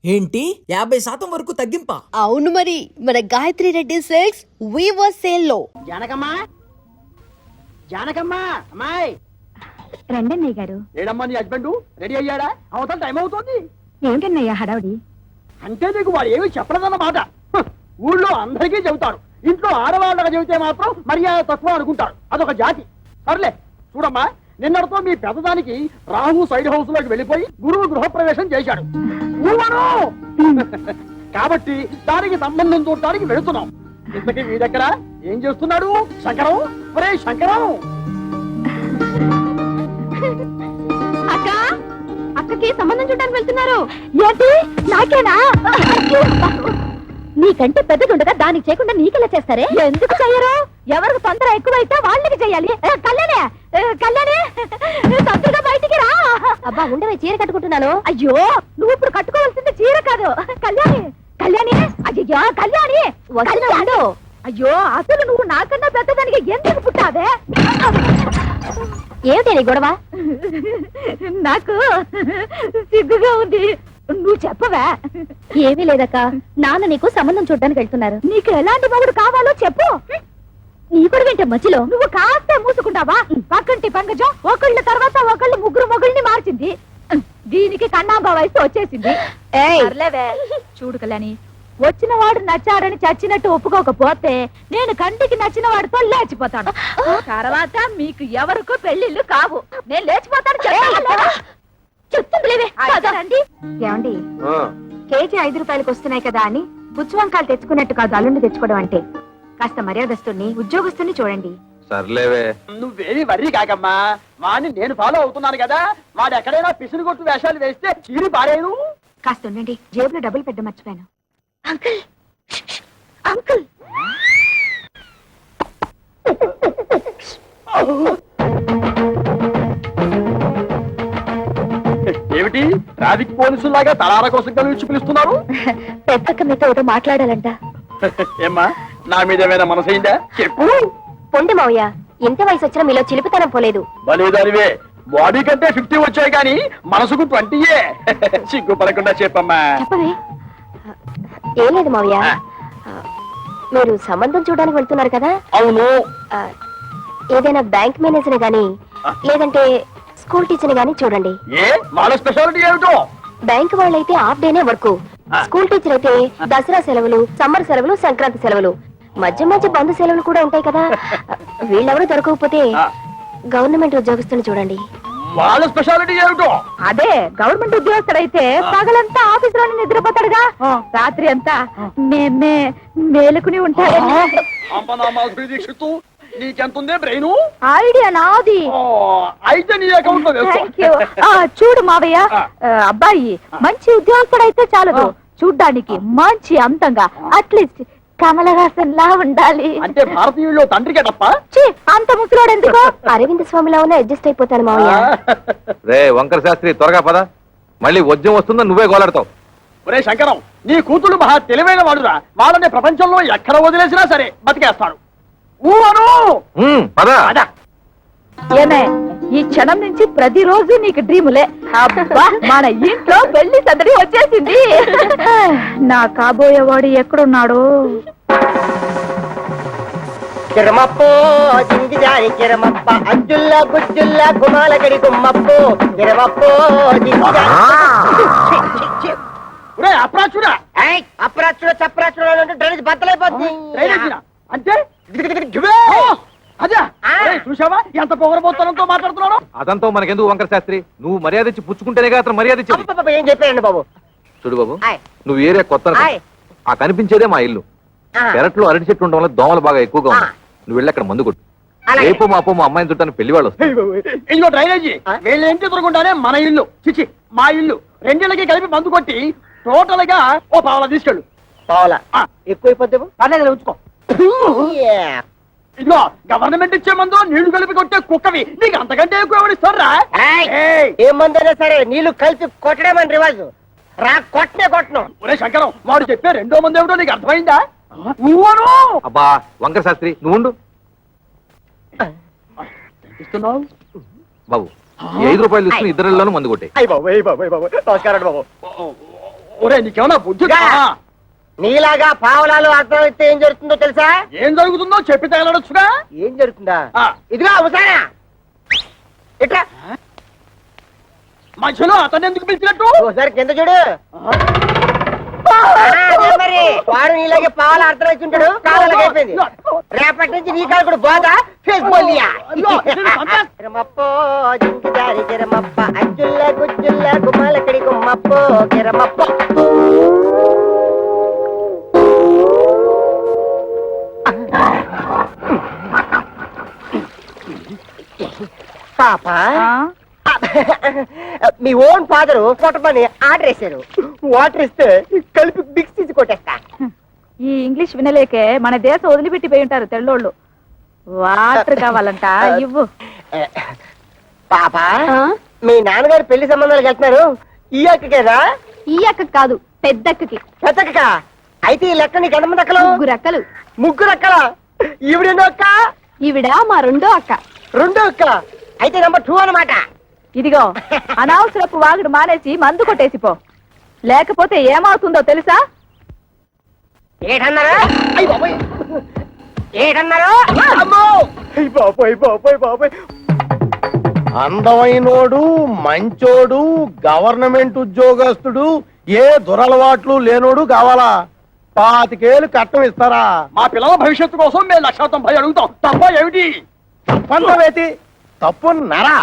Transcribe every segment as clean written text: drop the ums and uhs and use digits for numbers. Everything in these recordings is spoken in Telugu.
ఏంటి 50% వరకు తగ్గింపా? అవును మరి, మన Gayatri Reddy silks weaver sale లో. జానకమ్మా, జానకమ్మా, అమ్మాయి రండన్నయ్య గారు. ఏడమ్మా నీ హస్బెండ్ రెడీ అయ్యాడా? అవతల టైం అవుతుంది. ఏమిటన్నయ్య హడావుడి? అంటే నీకు వాడు ఏమి చెప్పలేదన్నమాట. ఊళ్ళో అందరికీ చెబుతారు, ఇంట్లో ఆడవాళ్ళకి చెబితే మాత్రం మర్యాద తక్కువ అనుకుంటారు. అదొక జాతి. సర్లే చూడమ్మా, నిన్నటితో మీ పెద్దదానికి రాహు సైడ్ హౌస్ లోకి వెళ్ళిపోయి గురువు గృహప్రవేశం చేశాడు. కాబట్టి దానికి సంబంధం చూడటానికి వెళుతున్నాం. ఇంతకీ మీ దగ్గర ఏం చేస్తున్నాడు శంకరం? ఒరే శంకరం! అక్క, అక్కకి సంబంధం చూడడానికి వెళ్తున్నారు. ఏంటి, నాకేనా? నీకంటే పెద్దదుండగా దానికి చేయకుండా నీకెలా చేస్తారే? ఎందుకు చెయ్యరు? ఎవరికి తొందర ఎక్కువైతే వాళ్ళకి చెయ్యాలి. కళ్యాణే, కళ్యాణి, తొందరగా బయటికి రా. అబ్బా ఉండవే, చీర కట్టుకుంటున్నాను. అయ్యో, నువ్వు ఇప్పుడు కట్టుకోవాల్సింది చీర కాదు. కళ్యాణి, కళ్యాణి, అయ్యో కళ్యాణి, వస్తున్నాడు. అయ్యో, అసలు నువ్వు నాకన్నా పెద్దదానికి ఎందుకు పుట్టావే? ఏమిటి నీ గొడవ? నాకు సిగ్గుగా ఉంది. నువ్వు చెప్పవా? ఏమీ లేదక్క, నాన్న నీకు సంబంధం చూడడానికి వెళ్తున్నారు. నీకు ఎలాంటి మొగుడు కావాలో చెప్పు. నీ కూడా వింటే మధ్యలో నువ్వు కాస్త మూసుకుంటావా? పక్కంటి పంకజం ఒకళ్ళ తర్వాత ఒకళ్ళు ముగ్గురు మొగుళ్ళని మార్చింది. దీనికి కన్నాంబా వయసు వచ్చేసింది. చూడు కళ్యాణి, వచ్చిన వాడు నచ్చాడని చచ్చినట్టు ఒప్పుకోకపోతే నేను కంటికి నచ్చిన వాడితో లేచిపోతాను. తర్వాత మీకు ఎవరికో పెళ్లిళ్ళు కావు. నేను లేచిపోతాను. ఏమండి, కేజీ 5 రూపాయలకు వస్తున్నాయి కదా అని పుచ్చువంకాయలు తెచ్చుకున్నట్టు కాదు అల్లుండి తెచ్చుకోవడం అంటే. కాస్త మర్యాదస్తుని ఉద్యోగస్తుని చూడండి. సర్లేవే, నువ్వేమి వర్రీ కాకమ్మా. వాడిని నేను ఫాలో అవుతున్నాను కదా. వాడు ఎక్కడైనా పిసిని కొట్టు వేషాలు వేస్తే చీరి పారేను. కాస్త ఉండండి, జేబులో డబ్బులు పెట్ట మర్చిపోయాను. Uncle, uncle. ఏమిటి ట్రాఫిక్ పోలీసులాగా తలాల కోసం కలిసి పిలుస్తున్నారు? పెద్దక్క మీతో ఒకటి మాట్లాడాలంట. ఏమ్మా, నా మీద ఏమైనా మనసైందా? చెప్పు. పొండి మావయ్య, ఇంత వయసు వచ్చినా మీలో చిలిపితనం పోలేదు. బలేదానివే, బాడీ కంటే 50 వచ్చాయి కానీ మనసుకు 20. సిగ్గుపడకుండా చెప్పమ్మా. చెప్పవే. ఏం లేదు మావయ్య, మీరు సంబంధం చూడడానికి వెళ్తున్నారు కదా. అవును. ఏదైనా బ్యాంక్ మేనేజర్ గాని లేదంటే స్కూల్ టీచర్ గాని చూడండి. ఏ వాళ్ళ స్పెషాలిటీ ఏమిటో? బ్యాంక్ వాళ్ళైతే హాఫ్ డేనే వర్క్. స్కూల్ టీచర్ అయితే దసరా సెలవులు, సమ్మర్ సెలవులు, సంక్రాంతి సెలవులు, మధ్య మధ్య బంధు సెలవులు కూడా ఉంటాయి కదా. వీళ్ళెవరూ దొరకకపోతే గవర్నమెంట్ ఉద్యోగస్తుని చూడండి. వాళ్ళ స్పెషాలిటీ ఏమిటో? అదే, గవర్నమెంట్ ఉద్యోగస్తుడైతే పగలంతా ఆఫీస్ లోనే నిద్రపోతాడుగా, రాత్రి అంతా మేలుకుని ఉంటాడు. దీక్షిత్తు, నీకెంతుందే బ్రెయిన్? ఐడియా నాది. అయితే నీ అకౌంట్ లో వేసుకో. చూడు మావయ్య, అబ్బాయి మంచి ఉద్యోగస్తుడైతే చాలదు, చూడ్డానికి మంచి అంతంగా, అట్లీస్ట్ కమలహాసన్ లా ఉండాలి. అంటే భారతీయుల్లో తండ్రికే తప్ప అంత ముసలోడు ఎందుకు? అరవింద్ స్వామిలా ఉన్న అడ్జస్ట్ అయిపోతాను మావయ్య. రే వంకర శాస్త్రి, త్వరగా పద, మళ్ళీ వద్యం వస్తుందో నువ్వే గోలాడతావు. ఒరే శంకరం, నీ కూతురు మహా తెలివైన వాడురా. వాళ్ళని ప్రపంచంలో ఎక్కడ వదిలేసినా సరే బతికేస్తాడు. ఏమే, ఈ క్షణం నుంచి ప్రతిరోజు నీకు డ్రీములే. అబ్బా, మన ఇంట్లో పెళ్లి సందడి వచ్చేసింది. నా కాబోయేవాడు ఎక్కడున్నాడు? కిరమప్పో జింగిజాయి కిరమప్ప అజ్జుల్లా గుజ్జుల్లా గుమాలగడి గుమ్మప్పో కిరమప్పో ఒరే అప్రాచుడా, అప్రాచుడు చప్రాచుడు డ్రైనేజ్ బద్దలైపోతుంది. అంటే అదే చూసావా ఎంత పొగరబోత్తనంతో మాట్లాడుతున్నాను? అదంతా మనకెందుకు వంకర శాస్త్రి, నువ్వు మర్యాద ఇచ్చి పుచ్చుకుంటేనే అతను మర్యాద ఇచ్చి. ఏం చెప్పారండి బాబు? చూడు బాబు, నువ్వు ఏరియా కొత్త, ఆ కనిపించేదే మా ఇల్లు. పెరట్లో అరటి చెట్టు ఉండడం వల్ల దోమలు బాగా ఎక్కువగా ఉన్నాయి. నువ్వు వెళ్ళి అక్కడ మందు కొట్టు. రేపు మాపో మా అమ్మాయిని చుట్టాను పెళ్లి వాళ్ళు వస్తారు. ఇదిగో డ్రైనేజీ, వీళ్ళ ఇంటి ఎదురుకుండానే మన ఇల్లు, చిచి మా ఇల్లు. రెండేళ్ళకి కలిపి మందు కొట్టి టోటల్ గా ఓ పావలా తీసుకెళ్ళు. పావలా ఎక్కువైపోద్దేమో, పర్లేదు ఉంచుకో. ఇదిగో గవర్నమెంట్ ఇచ్చే మందు నీళ్లు కలిపి కొట్టే కుక్కవి, నీకు అంతకంటే ఎక్కువ ఎవరిస్తారా? ఏ మందైనా సరే నీళ్లు కలిపి కొట్టడమని రివాజు. రా, కొట్టనే కొట్టను. ఒరే శంకరం, వాడు చెప్పే రెండో మంది ఏమిటో నీకు అర్థమైందా? అబ్బా వంకర శాస్త్రి, నువ్వు ఉండు బాబు. 5 రూపాయలు తీసుకుని ఇద్దరిలోనూ మందు కొట్టే. నమస్కారం బాబు. ఒరే నీకేమన్నా బుద్ధి గా. నీలాగా పావలాలు అర్థం అయితే ఏం జరుగుతుందో తెలుసా? ఏం జరుగుతుందో చెప్పి తగలడొచ్చుగా. ఏం జరుగుతుందా? ఆ. ఇదిగా అవసానా ఇట్లా మధ్యలో అతను ఎందుకు పిలిచినట్టు? ఒకసారి కింద చూడు. అదే మరి వాడు నీలాగే పావాల అర్థం వచ్చి ఉంటాడు. కావాలకి అయిపోయింది. రేపటి నుంచి నీ కాలు కూడా బాగా ఫేస్ బోలియా. కిరమప్పో జింకిదారి కిరమప్ప అజ్జుల్ల గుజ్జుల్ల గుమ్మలకడి గుమ్మప్పో కిరమప్పో. పాప మీ ఓన్ ఫాదరు కొట్టమని ఆర్డర్ వేశారు. వాటర్ ఇస్తే కలిపి మిక్స్ తీసి కొట్టేస్తా. ఈ ఇంగ్లీష్ వినలేకే మన దేశం వదిలిపెట్టిపోయి ఉంటారు తెల్లోళ్ళు. వాటర్ కావాలంట ఇవ్వు. పాప మీ నాన్నగారు పెళ్లి సంబంధాలకు వెళ్తున్నారు. ఈ అక్కకేనా? ఈ అక్క కాదు పెద్దక్కకి. పెద్దక్క అయితే ఈ లెక్క నీకు ఎంతమంది అక్కలు? ముగ్గురు అక్కలు. ముగ్గురు అక్కల. ఈవిడెన్నో అక్క? ఈవిడ మా రెండో అక్క. రెండో అక్కల. అయితే నెంబర్ 2 అన్నమాట. ఇదిగో అనవసరపు వాగుడు మానేసి మందు కొట్టేసిపో, లేకపోతే ఏమవుతుందో తెలుసా? ఏటన్నారా? అయ్య బాబోయ్. ఏటన్నారా? అమ్మో! అయ్య బాబోయ్ బాబోయ్ బాబోయ్. అందమైనోడు, మంచోడు, గవర్నమెంట్ ఉద్యోగస్తుడు, ఏ దురలవాట్లు లేనోడు కావాలా? 25 ఏళ్ళు కట్టం ఇస్తారా? మా పిల్లల భవిష్యత్తు కోసం మేము 190 అడుగుతాం. తప్ప ఏమిటి? తప్పంతవేతి తప్పున్నారా?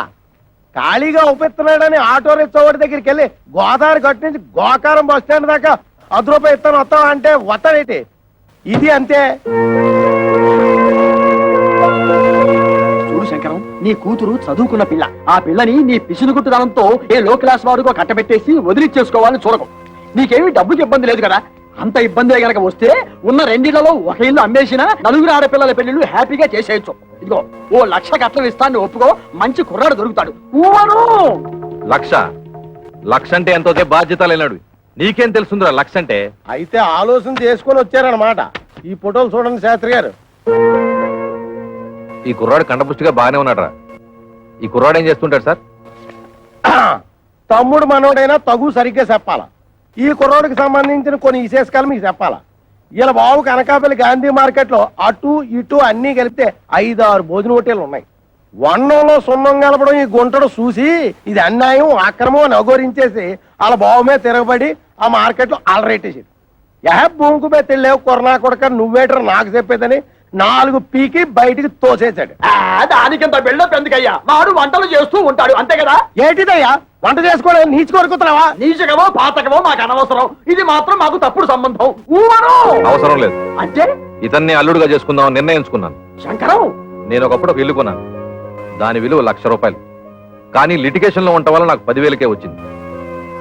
ఖాళీగా ఉపయోగిస్తున్నాడని ఆటో రిక్షా వాడి దగ్గరికి వెళ్ళి గోదావరి గట్టు నుంచి గోకారం బస్ స్టాండ్ దాకా 10 రూపాయలు ఇస్తాను వస్తావా అంటే వస్తాడేటి? ఇది అంతే. చూడు శంకరం, నీ కూతురు చదువుకున్న పిల్ల. ఆ పిల్లని నీ పిసినుగుట్టుదనంతో ఏ లో క్లాస్ వాడుకో కట్టబెట్టేసి వదిలిచ్చేసుకోవాలని చూడకు. నీకేమీ డబ్బుకి ఇబ్బంది లేదు కదా. అంత ఇబ్బంది గనక వస్తే ఉన్న 2 ఇళ్లలో ఒక ఇల్లు అమ్మేసినా 4 ఆడపిల్లల పెళ్లిళ్ళు హ్యాపీగా చేసేయచ్చు. ఇదిగో ఓ 1,00,000 కట్నం ఇస్తాను ఒప్పుకో, మంచి కుర్రాడు దొరుకుతాడు. ఊవను 1,00,000 అంటే ఎంతో బాధ్యత లేనాడు. నీకేం తెలుసుందిరా 1,00,000 అంటే? అయితే ఆలోచన చేసుకొని వచ్చారనమాట. ఈ ఫోటోలు చూడండి శాస్త్రి గారు. ఈ కుర్రాడు కండపుష్టిగా బాగానే ఉన్నాడురా. ఈ కుర్రాడు ఏం చేస్తుంటాడు సార్? తమ్ముడు మనోడైనా తగు సరిగ్గా చెప్పాలా. ఈ కుర్రోడికి సంబంధించిన కొన్ని విశేషకాలు మీకు చెప్పాలా. ఇలా బాబు కనకాపల్లి గాంధీ మార్కెట్ లో అటు ఇటు అన్ని కలిపితే 5-6 భోజన హోటేలు ఉన్నాయి. వన్నంలో సున్నం కలపడం ఈ గుంటడు చూసి ఇది అన్యాయం అక్రమం అని అఘోరించేసి వాళ్ళ బాబు మీద తిరగబడి ఆ మార్కెట్ లో అలరేటేసాడు. భూమికి మీద తెలియవు కొరనా కొడక నువ్వేటర్ నాకు చెప్పేదని 4 పీకి బయటికి తోసేశాడు. దానికింత బిల్డప్ ఎందుకయ్యా? వాడు వంటలు చేస్తూ ఉంటాడు అంతే కదా. ఏంటిదయ్యా వంట చేసుకోవడం నీచి కొరుకుతున్నావా? నీచకమో పాతకమో మాకు అనవసరం. ఇది మాత్రం మాకు తప్పుడు సంబంధం. ఊవను అవసరం లేదు. అంటే ఇతన్ని అల్లుడుగా చేసుకుందాం నిర్ణయించుకున్నాను. శంకరం, నేను ఒకప్పుడు ఒక ఇల్లు కొన్నాను. దాని విలువ 1,00,000 రూపాయలు. కానీ లిటిగేషన్ లో ఉండటం వల్ల నాకు 10,000కే వచ్చింది.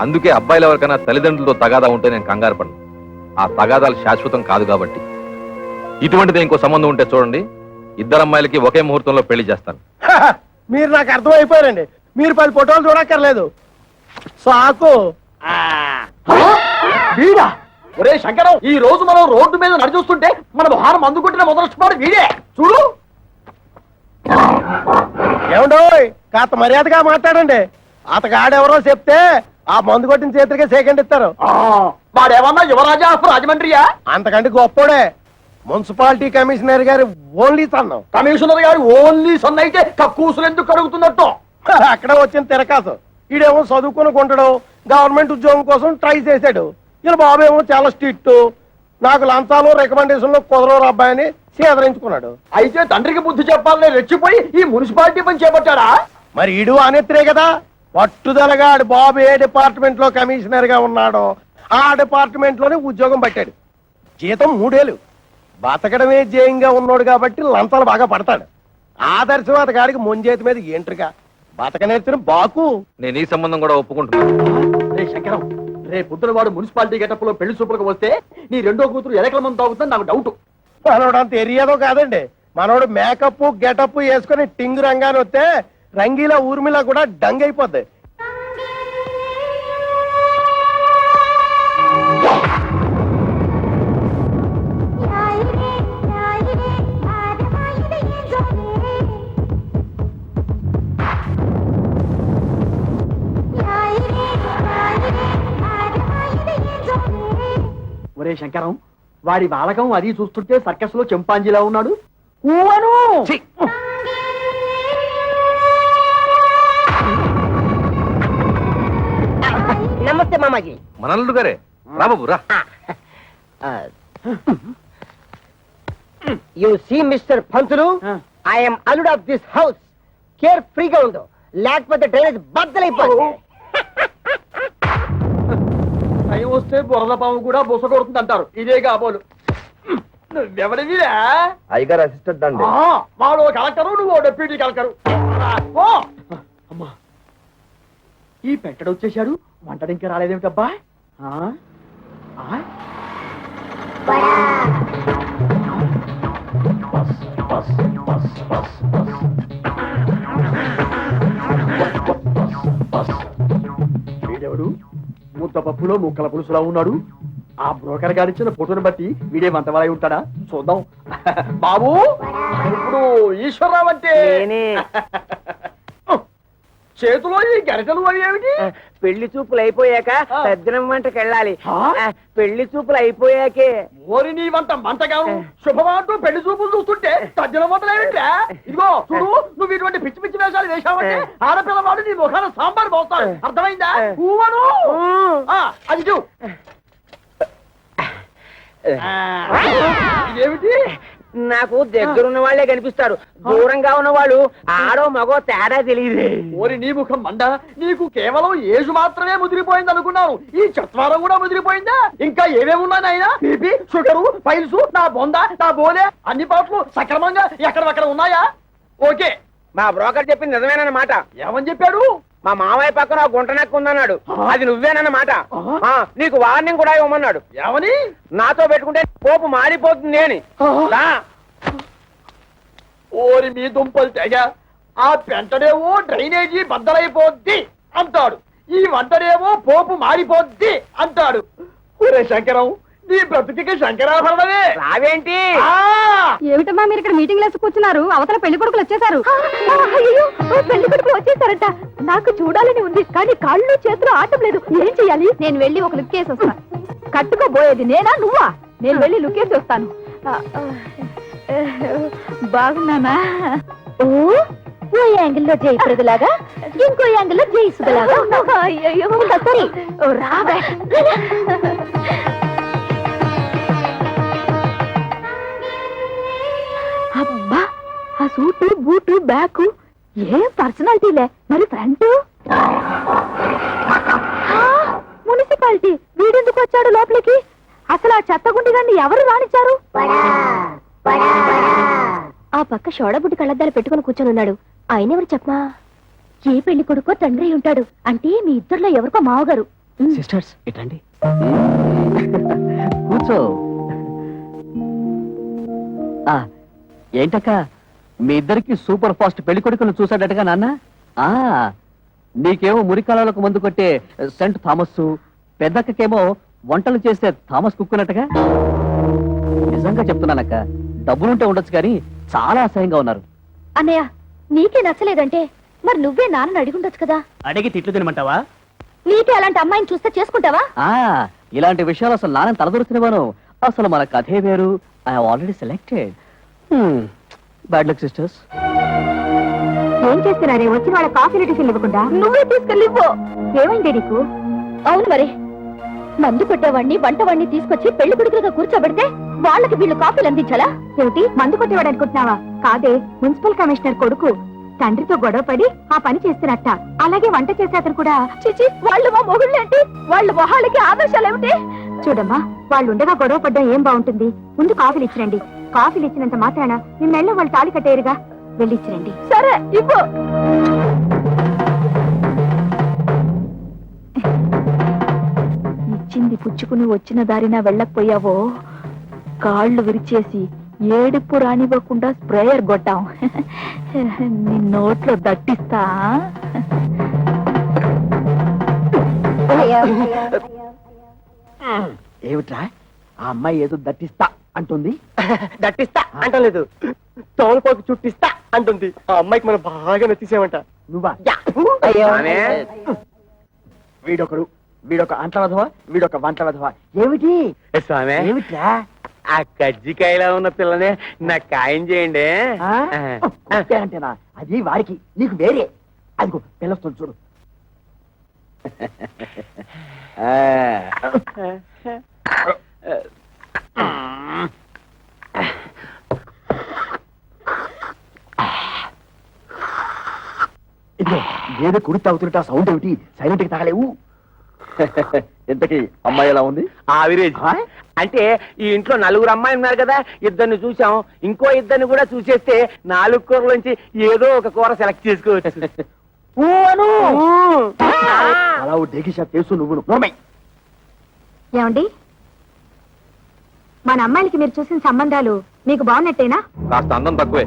అందుకే అబ్బాయిలు ఎవరికైనా తల్లిదండ్రులతో తగాదా ఉంటే నేను కంగారు పడను. ఆ తగాదాలు శాశ్వతం కాదు కాబట్టి. ఇటువంటిది ఇంకో సంబంధం ఉంటే చూడండి, 2 అమ్మాయిలకి ఒకే ముహూర్తంలో పెళ్లి చేస్తాను. మీరు నాకు అర్థమైపోయారండి. మీరు 10 ఫోటోలు చూడక్కర్లేదు. సాకు. వీడా? ఒరే శంకరం, ఈ రోజు మనం రోడ్డు మీద నడిచూస్తుంటే మన మొహారం అందుకుంటున్న మొదలొచ్చిపోడు వీడే. చూడు. ఏమండోయ్ కాస్త మర్యాదగా మాట్లాడండి. అతగాడెవరో చెప్తే ఆ మందు కొట్టిన చేతులకే సెకండ్ ఇస్తారు. వాడేమన్నా యువరాజా ఆఫ్ రాజమండ్రియా? అంతకంటే గొప్పోడే. మున్సిపాలిటీ కమిషనర్ గారి ఓన్లీ సన్నం. కమిషనర్ గారు ఓన్లీ సన్ అయితే కక్కూసులు ఎందుకు కడుగుతున్నట్టు? అక్కడ వచ్చిన తిరకాసు. ఈడేమో చదువుకుని కొంటాడు, గవర్నమెంట్ ఉద్యోగం కోసం ట్రై చేశాడు. ఇలా బాబేమో చాలా స్ట్రిక్ట్, నాకు లంచాలు రికమెండేషన్లు కుదరవు అబ్బాయిని సేదరించుకున్నాడు. అయితే తండ్రికి బుద్ధి చెప్పాలని రెచ్చిపోయి ఈ మున్సిపాలిటీ పని చేపట్టాడా? మరి ఈడు అనేత్రే కదా. పట్టుదలగా ఆడు బాబు ఏ డిపార్ట్మెంట్ లో కమిషనర్ గా ఉన్నాడో ఆ డిపార్ట్మెంట్ లోనే ఉద్యోగం పట్టాడు. జీతం 3 ఏళ్ళు. బతకడమే జయంగా ఉన్నాడు కాబట్టి లంచాలు బాగా పడతాడు. ఆదర్శవాద గారికి ముంజేతి మీద ఏంట్రుగా బతకనేర్చిన బాకు. నేను ఈ సంబంధం కూడా ఒప్పుకుంటున్నాను. రే శంకరం, రే పుట్టిన వాడు మున్సిపాలిటీ గెటప్ లో పెళ్లి చూపులకు వస్తే నీ రెండో కూతురు ఎలకల మంది తాగుతుంది నాకు డౌట్. మనోడు అంత ఎరియాదో కాదండి. మనోడు మేకప్ గెటప్ వేసుకుని టింగు రంగాన్ని వస్తే రంగీలా ఊర్మిలా కూడా డంగ్ అయిపోద్ది. ఒరే శంకరం, వాడి బాలకం అది చూస్తుంటే సర్కస్ లో చింపాంజీలా ఉన్నాడు. ఊవను నమస్తే మామాజీ. మనల్లుడు గారే రా బాబు రా. You see mister Pantulu, I'm అల్లుడ్ ఆఫ్ దిస్ హౌస్. కేర్ ఫ్రీగా ఉండు, లేకపోతే డ్రైనేజ్ బద్దలైపోతుంది. టైం వస్తే బురద పాము కూడా బుస కొడుతుంది అంటారు. ఇదే కాబోలు. నువ్వెవడివిరా? అయ్యగారు అసిస్టెంట్ అండి. వాడు కలెక్టరు, నువ్వు డెప్యూటీ కలెక్టరు. అమ్మా, ఈ పెట్టడు వచ్చేసాడు. వంటడు ఇంకా రాలేదేమిటబ్బా? వీడెవడు? ముద్ద పప్పులో ముక్కల పులుసులా ఉన్నాడు. ఆ బ్రోకర్ గారిచ్చిన ఫోటోని బట్టి వీడే మంతవాలై ఉంటాడా? చూద్దాం. బాబు, ఇప్పుడు ఈశ్వరరావు అంటే చేతిలో ఈ గరిటలు అవి ఏమిటి? పెళ్లి చూపులు అయిపోయాక సజ్జనం వంటకి వెళ్ళాలి. పెళ్లి చూపులు అయిపోయాకే. ఓరి నీ వంట మంటగాను శుభమాటూ పెళ్లి చూపులు చూస్తుంటే తజ్జల వంటలేమిట్రా? ఇదిగో చూడు, నువ్వు ఇటువంటి పిచ్చి పిచ్చి వేషాలు వేశావంటే ఆడపిల్లవాడు నీ ముఖాన సాంబార్ పోస్తాడు. అర్థమైందా? ఊవను అది చూ. ఇదేమిటి? నాకు దగ్గరున్న వాళ్ళే కనిపిస్తారు, దూరంగా ఉన్న వాళ్ళు ఆడో మగో తేడా తెలియదు. ఓరి నీ ముఖం మండ, నీకు కేవలం ఏజు మాత్రమే ముదిరిపోయింది అనుకున్నాను. ఈ చత్వారం కూడా ముదిరిపోయిందా? ఇంకా ఏమేమి ఉన్నాయి ఆయన? బీపీ, షుగరు, ఫైల్స్, నా బొంద, నా బోలే అన్ని పాటలు సక్రమంగా ఎక్కడక్కడ ఉన్నాయా? ఓకే. మా బ్రోకర్ చెప్పింది నిజమేనన్నమాట. ఏమని చెప్పాడు? మా మామయ్య పక్కన గుంట నక్కు ఉందన్నాడు. అది నువ్వేనన్నమాట. నీకు వార్నింగ్ కూడా ఇవ్వమన్నాడు. ఏమని? నాతో పెట్టుకుంటే పోపు మారిపోతుంది అని. ఓరి మీ దుంపలు తెగ, ఆ పెంటడేమో డ్రైనేజీ బద్దలైపోద్ది అంటాడు, ఈ వంటడేమో పోపు మారిపోద్ది అంటాడు. ఒరే శంకరం, నీ బ్రతుకి శంకరాభరణమే. రావేంటి? ఏమిటమ్మా మీరు ఇక్కడ మీటింగ్ లేసి కూర్చున్నారు? అవతల పెళ్లి కొడుకులు వచ్చేసారు. పెళ్లి కొడుకులు వచ్చేసారట. నాకు చూడాలని ఉంది, కానీ కాళ్ళు చేతులు ఆటం లేదు. ఏం చెయ్యాలి? నేను వెళ్ళి ఒక లుక్ వేసి వస్తాను. కట్టుకోబోయేది నేనా నువ్వా? నేను వెళ్ళి లుక్ వేసి వస్తాను. బాగున్నానా? ఓ యాంగిల్లో జయప్రదలాగా, ఇంకో యాంగిల్లో జయసులాగా. అయ్యో సరే రావే. అబ్బా, ఆ సూటు బూటు బ్యాగు ఏం పర్సనాలిటీలే. మరి ఫ్రంట్ మున్సిపాలిటీ. వీడెందుకు వచ్చాడు లోపలికి? అసలు ఆ చెత్తగుండి గారిని ఎవరు రానిచ్చారు? ఆ పక్క షోడబుడ్డి కళ్ళద్దాలు పెట్టుకుని కూర్చొని ఉన్నాడు. ఆయన ఎవరు చెప్పమా? ఏ పెళ్లి కొడుకో తండ్రి ఉంటాడు. అంటే మీ ఇద్దరులో ఎవరికో మావగారు. సిస్టర్స్ ఇటండి, కూర్చో. ఏంటక్క, మీ ఇద్దరికి సూపర్ ఫాస్ట్ పెళ్లి కొడుకును చూసాడటగా నాన్న? నీకేమో మురికాలకు మందు కొట్టే సెంట్ థామస్, పెద్దక్కకేమో వంటలు చేసే థామస్ కుక్కునట్టుగా. నిజంగా చెప్తున్నానక్క, డబ్బులుంటే ఉండొచ్చు కానీ చాలా అసహ్యంగా ఉన్నారు. అన్నయ్య, నీకే నచ్చలేదంటే మరి నువ్వే నాన్నని అడిగి ఉండొచ్చు కదా. అడిగి తిట్లు తినమంటావా? నీకే అలాంటి అమ్మాయిని చూస్తే చేసుకుంటావా? ఇలాంటి విషయాలు అసలు నాన్న తలదొరుతున్నవాను. అసలు మన కథే వేరు. I have already selected. Bad luck sisters. ఏం చేస్తున్నారే? వచ్చిన వాళ్ళ కాఫీ టిఫిన్ ఇవ్వకుండా నువ్వే తీసుకెళ్ళి ఇవ్వు. ఏమైంది నీకు? అవును మరి, మందు కొట్టేవాడిని వంటవాడిని తీసుకొచ్చి పెళ్లి కొడుకులుగా కూర్చోబెడితే వాళ్ళకి వీళ్ళు కాఫీలు అందించాలా? ఏమిటి, మందు కొట్టేవాడు అనుకుంటున్నావా? కాదే, మున్సిపల్ కమిషనర్ కొడుకు తండ్రితో గొడవపడి ఆ పని చేస్తున్నట్ట. అలాగే వంట చేసే అతను కూడా. చిచి, వాళ్ళు మా మొగుళ్ళేంటి? వాళ్ళ మొహాలకి ఆదర్శాలు ఏమిటి? చూడమ్మా, వాళ్ళు ఉండగా గొడవ పడ్డం ఏం బాగుంటుంది? ముందు కాఫీలు ఇచ్చిరండి. కాఫీలు ఇచ్చినంత మాత్రాన నిన్నెళ్ళ వాళ్ళు తాళి కట్టేరుగా. వెళ్ళిచ్చిరండి. సరే ఇవ్వు. ఇచ్చింది పుచ్చుకుని వచ్చిన దారిన వెళ్ళకపోయావో కాళ్ళు విరిచేసి ఏడుపు రానివ్వకుండా స్ప్రేయర్ కొట్టాం. నీ నోట్లో దట్టిస్తా. ఏమిట్రా, ఆ అమ్మాయి ఏదో దట్టిస్తా అంటుంది? దట్టిస్తా అంటలేదు, తోలుపోకి చుట్టిస్తా అంటుంది. ఆ అమ్మాయికి మనం బాగా నచ్చేసామంట. నువ్వా? అయ్యో, వీడొకడు వీడొక అంట్ల వెధవ, వీడొక వంట వెధవ. ఏమిటి స్వామి ఏమిట్రా? ఆ కజ్జికాయలో ఉన్న పిల్లనే నాకు ఖాయం చేయండి. ఆ? అంతేనంటేనా? అది వారికి, నీకు వేరే. అదిగో పిల్లస్తుంది చూడు. ఇదిగో ఏదో కుడి తాగుతుంటే ఆ సౌండ్ ఏమిటి? సైలెంట్ కి తాగలేవు. ఇంతకీ అమ్మాయి ఎలా ఉంది? ఆవిరేజ్ ఆ? అంటే ఈ ఇంట్లో నలుగురు అమ్మాయి ఉన్నారు కదా, ఇద్దరిని చూసాం, ఇంకో ఇద్దరిని కూడా చూసేస్తే 4 కూరలోంచి ఏదో ఒక కూర సెలెక్ట్ చేసుకోవచ్చు. ఊ అను. అలా డేకి షాప్ చేస్తూ నువ్వు నోర్మై. ఏమండి, మన అమ్మాయిలకి మీరు చూసిన సంబంధాలు మీకు బాగున్నట్టేనా? కాస్త అందం తక్కువే,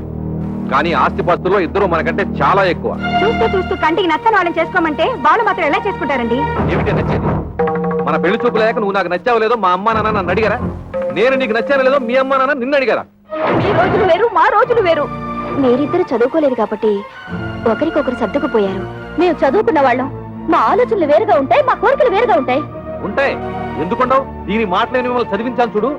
కానీ ఆస్తిపాస్తుల్లో ఇద్దరు మనకంటే చాలా ఎక్కువ. చూస్తూ చూస్తూ కంటికి నచ్చని వాళ్ళని చేసుకోమంటే వాళ్ళు మాత్రం ఎలా చేసుకుంటారండి? ఏమిటి నచ్చేది? మన పెళ్లి చూపు లేక నువ్వు నాకు నచ్చావు లేదో మా అమ్మా నాన్న నన్ను అడిగారా? నేను నీకు నచ్చాను లేదో మీ అమ్మా నాన్న నిన్ను అడిగారా? మీ రోజులు వేరు, మా రోజులు వేరు. మీరిద్దరు చదువుకోలేదు కాబట్టి ఒకరికొకరు సర్దుకుపోయారు. మేము చదువుకున్న వాళ్ళం, మా ఆలోచనలు వేరుగా ఉంటాయి, మా కోరికలు వేరుగా ఉంటాయి. ఉంటాయి, ఎందుకుండవు? దీని మాటలేని మిమ్మల్ని చదివించాను చూడు,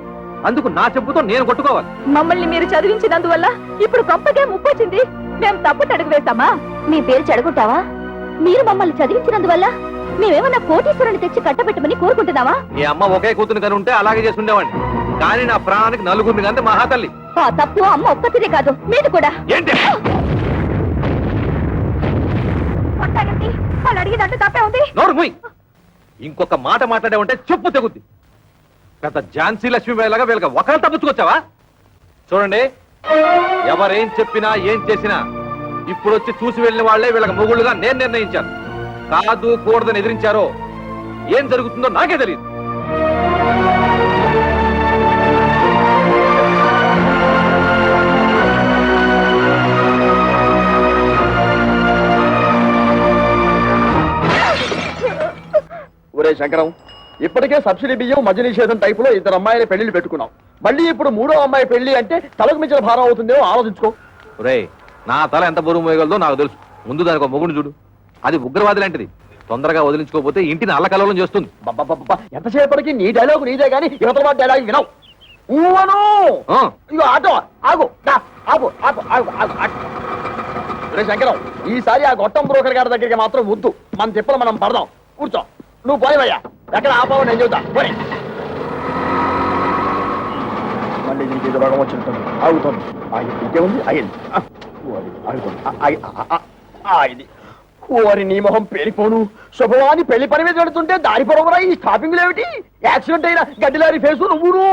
అందుకు నా చెప్పుతో నేను కొట్టుకోవాలి. మమ్మల్ని మీరు చదివించినందువల్ల ఇప్పుడు గొప్పకే ముప్పొచ్చింది. మేము తప్పు అడుగు వేస్తామా? మీ పేరు చెడగొట్టావా? మీరు మమ్మల్ని చదివించినందువల్ల మేమేమన్నా కోటీశ్వరుని తెచ్చి కట్టబెట్టమని కోరుకుంటున్నావా? మీ అమ్మ ఒకే కూతురు కని ఉంటే అలాగే చేసి ఉండేవాడిని, కానీ నా ప్రాణానికి నలుగురిని కంటే మహాతల్లి. ఆ తప్పు అమ్మ ఒక్కతిదే కాదు, మీది కూడా. ఏంటి? కొట్టాడండి, వాళ్ళు అడిగినట్టు తప్పే ఉంది. నోరు మూయ్. ఇంకొక మాట మాట్లాడే ఉంటే చెప్పు తెగుద్ది. పెద్ద ఝాన్సీ లక్ష్మీబాయిలాగా వీళ్ళకి ఒకరు తప్పించుకొచ్చావా? చూడండి, ఎవరేం చెప్పినా ఏం చేసినా ఇప్పుడు వచ్చి చూసి వెళ్ళిన వాళ్లే వీళ్ళకి మొగుళ్ళుగా నేను నిర్ణయించాను. కాదు కూడదని ఎదిరించారో ఏం జరుగుతుందో నాకే తెలియదు. ఒరే శంకరం, ఇప్పటికే సబ్సిడీ బియ్యం మద్య నిషేధం టైపులో 2 అమ్మాయిల పెళ్లిళ్ళు పెట్టుకున్నాం. మళ్ళీ ఇప్పుడు 3వ అమ్మాయి పెళ్లి అంటే తలకు మించిన భారం అవుతుందేమో ఆలోచించుకో. ఒరేయ్, నా తల ఎంత బరువు మోయగలదో నాకు తెలుసు. ముందు దానికి ఒక మొగుడు చూడు, అది ఉగ్రవాది లాంటిది. తొందరగా వదిలించుకోకపోతే ఇంటిని అల్లకల్లోలం చేస్తుంది. ఎంతసేపటికి నీ డైలాగ్ నీదే గానీ యువతల వాడి డైలాగ్ వినవు. ఊవను. ఆ, ఇగో ఆటో ఆగు, దా, ఆగు ఆగు ఆగు ఆగు ఆగు. ఒరే శంకరం, ఈసారి ఆ గొట్టం బ్రోకర్ గారి దగ్గరికి మాత్రం వద్దు. మన తిప్పలు మనం పడదాం. కూర్చో. నువ్వు పోయివయ్యా, ఎక్కడ ఆపావు నేను చెబుతా. పోయి. మళ్ళీ నీకు ఇది రోగం వచ్చినట్టుంది. ఆగుతుంది. ఇంకేముంది? అయ్యింది. ఆగుతుంది. ఆగింది. ఓరి నీ మొహం పేలిపోను. శుభవాని పెళ్లి పని మీద పెడుతుంటే దారి పొరవరా ఈ స్టాపింగ్లు ఏమిటి? యాక్సిడెంట్ అయిన గడ్డిలారి ఫేసు నువ్వును.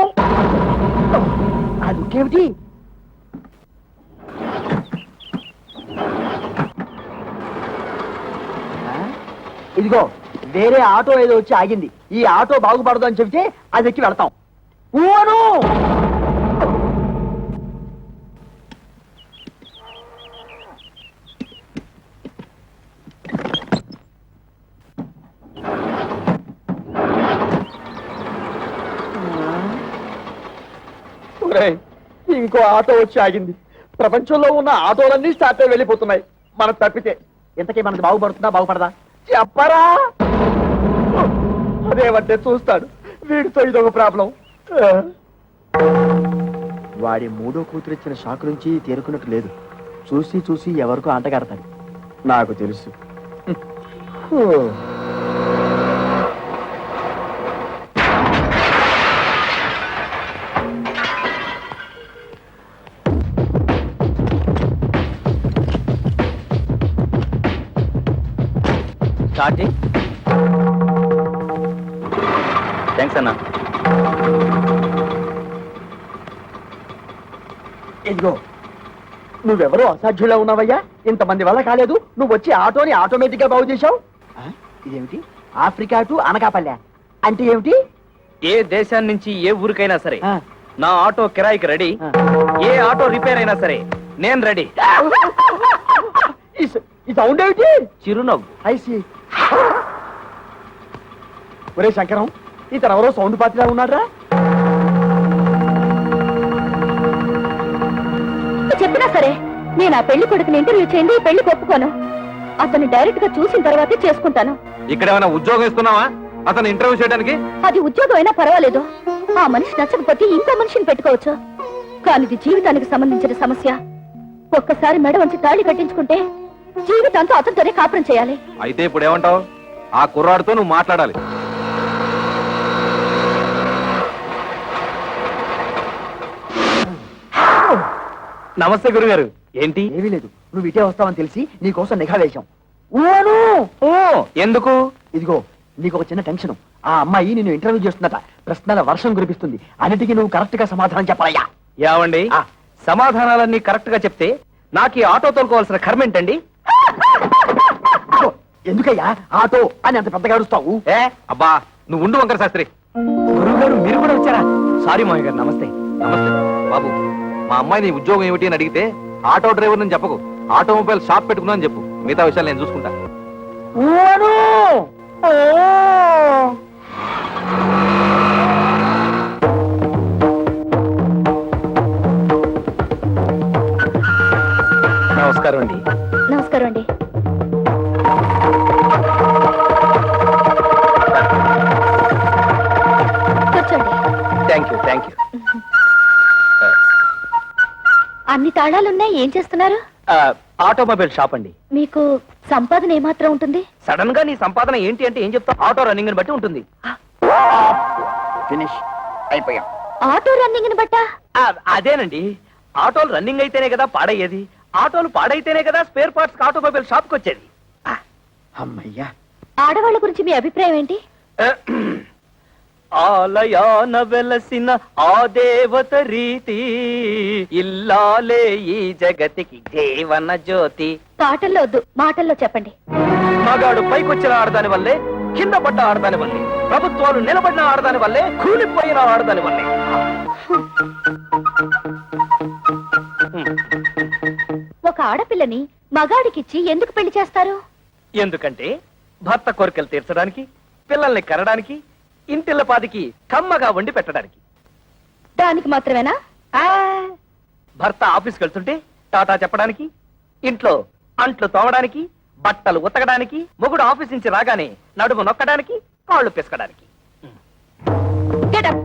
అదుకేమిటి? ఇదిగో వేరే ఆటో ఏదో వచ్చి ఆగింది. ఈ ఆటో బాగుపడదు అని చెబితే అది ఎక్కి వెళ్తాం. ఊను. ఇంకో ఆటో వచ్చి ఆగింది. ప్రపంచంలో ఉన్న ఆటోలన్నీ స్టార్ట్ అయి వెళ్ళిపోతున్నాయి. మనం తప్పితే ఇంతకీ మనది బాగుపడుతుందా బాగుపడదా చెప్పరా? అదేమంటే చూస్తాడు. వీడితో ఇదొక ప్రాబ్లం. వాడి 3వ కూతురు ఇచ్చిన షాక్ నుంచి తేరుకున్నట్టు లేదు. చూసి చూసి ఎవరికో అంటగడతాడు. నాకు తెలుసు. థ్యాంక్స్ అన్నా. ఇదిగో నువ్వెవరో అసాధ్యులా ఉన్నావయ్యా. ఇంతమంది వల్ల కాలేదు. నువ్వు వచ్చి ఆటోని ఆటోమేటిక్ గా బాగు చేశావు. ఇదేమిటి? ఆఫ్రికా టు అనకాపల్లె అంటే ఏమిటి? ఏ దేశాన్ని నుంచి ఏ ఊరికైనా సరే ఆ. నా ఆటో కిరాయికి రెడీ. ఆ. ఏ ఆటో రిపేర్ అయినా సరే నేను రెడీ. ఈ సౌండ్ ఏమిటి? చిరునవ్వు. ఐసి. ఒరే శంకరం, ఇతను ఎవరో సౌండ్ పార్టీలా ఉన్నారా? చెప్పినా సరే నేను ఆ పెళ్లి కొడుకుని ఇంటర్వ్యూ చేయండి, ఈ పెళ్లి ఒప్పుకోను. అతన్ని డైరెక్ట్ గా చూసిన తర్వాతే చేసుకుంటాను. ఇక్కడ ఏమైనా ఉద్యోగం ఇస్తున్నావా? అతను ఇంటర్వ్యూ చేయడానికి? అది ఉద్యోగం అయినా పర్వాలేదు. ఆ మనిషి నచ్చకపోతే ఇంకో మనిషిని పెట్టుకోవచ్చు. కానీ ఇది జీవితానికి సంబంధించిన సమస్య. ఒక్కసారి మెడ వంచి తాళి కట్టించుకుంటే జీవితాంతో అతనితోనే కాపురం చేయాలి. అయితే ఇప్పుడు ఏమంటావు? ఆ కుర్రాడితో నువ్వు మాట్లాడాలి. నమస్తే గురుగారు. ఏంటి? ఏమీ లేదు, నువ్వు ఇటే వస్తావని తెలిసి నీకోసం నిఘా వేశాం. ఓ ఎందుకు? ఇదిగో నీకు ఒక చిన్న టెన్షన్. ఆ అమ్మాయి నిన్ను ఇంటర్వ్యూ చేస్తుందట. ప్రశ్నల వర్షం కురిపిస్తుంది. అన్నిటికీ నువ్వు కరెక్ట్ గా సమాధానం చెప్పాలయ్యా. ఏమండి, సమాధానాలన్నీ కరెక్ట్ గా చెప్తే నాకు ఈ ఆటో తోలుకోవాల్సిన కర్మ ఏంటండి? ఎందుకయ్యా ఆటో అని అంత పెద్దగా అరుస్తావు? అబ్బా నువ్వు ఉండు వంకర శాస్త్రి. గురువు గారు మీరు కూడా వచ్చారా? సారీ మామయ్య గారు. నమస్తే. నమస్తే బాబు. మా అమ్మాయి నీ ఉద్యోగం ఏమిటి అని అడిగితే ఆటో డ్రైవర్ అని చెప్పకు, ఆటోమొబైల్ షాప్ పెట్టుకున్నా అని చెప్పు. మిగతా విషయాలు నేను చూసుకుంటా. నమస్కారం అండి. నమస్కారం అండి. కూర్చోండి. Thank you. అన్ని తాళాలున్నాయి. ఏం చేస్తున్నారు? ఆటోమొబైల్ షాప్ అండి. మీకు సంపాదన ఏమాత్రం ఉంటుంది? సడన్ గా నీ సంపాదన ఏంటి అంటే ఏం చెప్తావు? ఆటో రన్నింగ్ బట్టి ఉంటుంది. ఫినిష్ అయిపోయాం. ఆటో రన్నింగ్ బట్టా? అదేనండి, ఆటోలు రన్నింగ్ అయితేనే కదా పాడయ్యేది. ఆటోలు పాడైతేనే కదా స్పేర్ పార్ట్స్ ఆటోమొబైల్ షాప్ కి వచ్చేది. అమ్మయ్యా. ఆడవాళ్ళ గురించి మీ అభిప్రాయం ఏంటి? ఆలయాన వెలసిన ఆ దేవత రీతి ఇల్లాలే ఈ జగతికి దేవన జ్యోతి. పాటల్లో వద్దు, మాటల్లో చెప్పండి. మగాడు పైకొచ్చిన ఆడదాని వల్లే, కింద పడ్డ ఆడదాని వల్లే, ప్రభుత్వాలు నిలబడిన ఆడదాని వల్లే, కూలిపోయిన ఆడదాని వల్లే. ఒక ఆడపిల్లని మగాడికిచ్చి ఎందుకు పెళ్లి చేస్తారు? ఎందుకంటే భర్త కోరికలు తీర్చడానికి, పిల్లల్ని కనడానికి, ఇంటిల్లపాదికి కమ్మగా వండి పెట్టడానికి. దానికి మాత్రమేనా? భర్త ఆఫీస్కి వెళ్తుంటే టాటా చెప్పడానికి, ఇంట్లో అంట్లు తోమడానికి, బట్టలు ఉతకడానికి, మొగుడు ఆఫీస్ నుంచి రాగానే నడుము నొక్కడానికి, కాళ్ళు పిసకడానికి. Get up.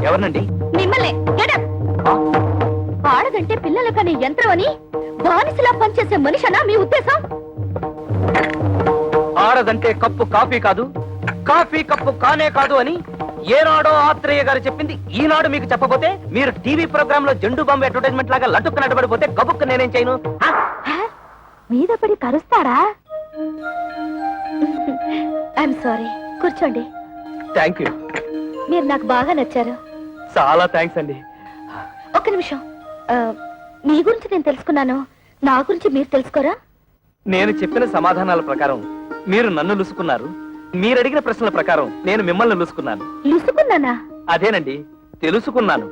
ఎవరినండి? మిమ్మల్ని. Get up. ఆడదంటే పిల్లల కనే యంత్రం అని బానిసలా పనిచేసే మనిషనా మీ ఉద్దేశం? ఆడదంటే కప్పు కాఫీ కాదు, కాఫీ కప్పు కానే కాదు అని ఏనాడో ఆత్రేయ గారు చెప్పింది ఈనాడు మీకు చెప్పబోతే, మీరు టీవీ ప్రోగ్రామ్ లో జెండు బాంబు అడ్వర్టైజ్మెంట్ లాగా లటుక్కు నడబడిపోతే గబుక్కు నేనేం చేయను? మీద పడి కరుస్తారా? I'm sorry. కూర్చోండి. Thank you. మీరు నాకు బాగా నచ్చారు. చాలా థ్యాంక్స్ అండి. ఒక్క నిమిషం. మీ గురించి నేను తెలుసుకున్నాను, నా గురించి మీరు తెలుసుకోరా? నేను చెప్పిన సమాధానాల ప్రకారం మీరు నన్ను లుసుకున్నారు, మీరు అడిగిన ప్రశ్నల ప్రకారం నేను మిమ్మల్ని లుసుకున్నాను. లుసుకున్నానా? అదేనండి, తెలుసుకున్నాను.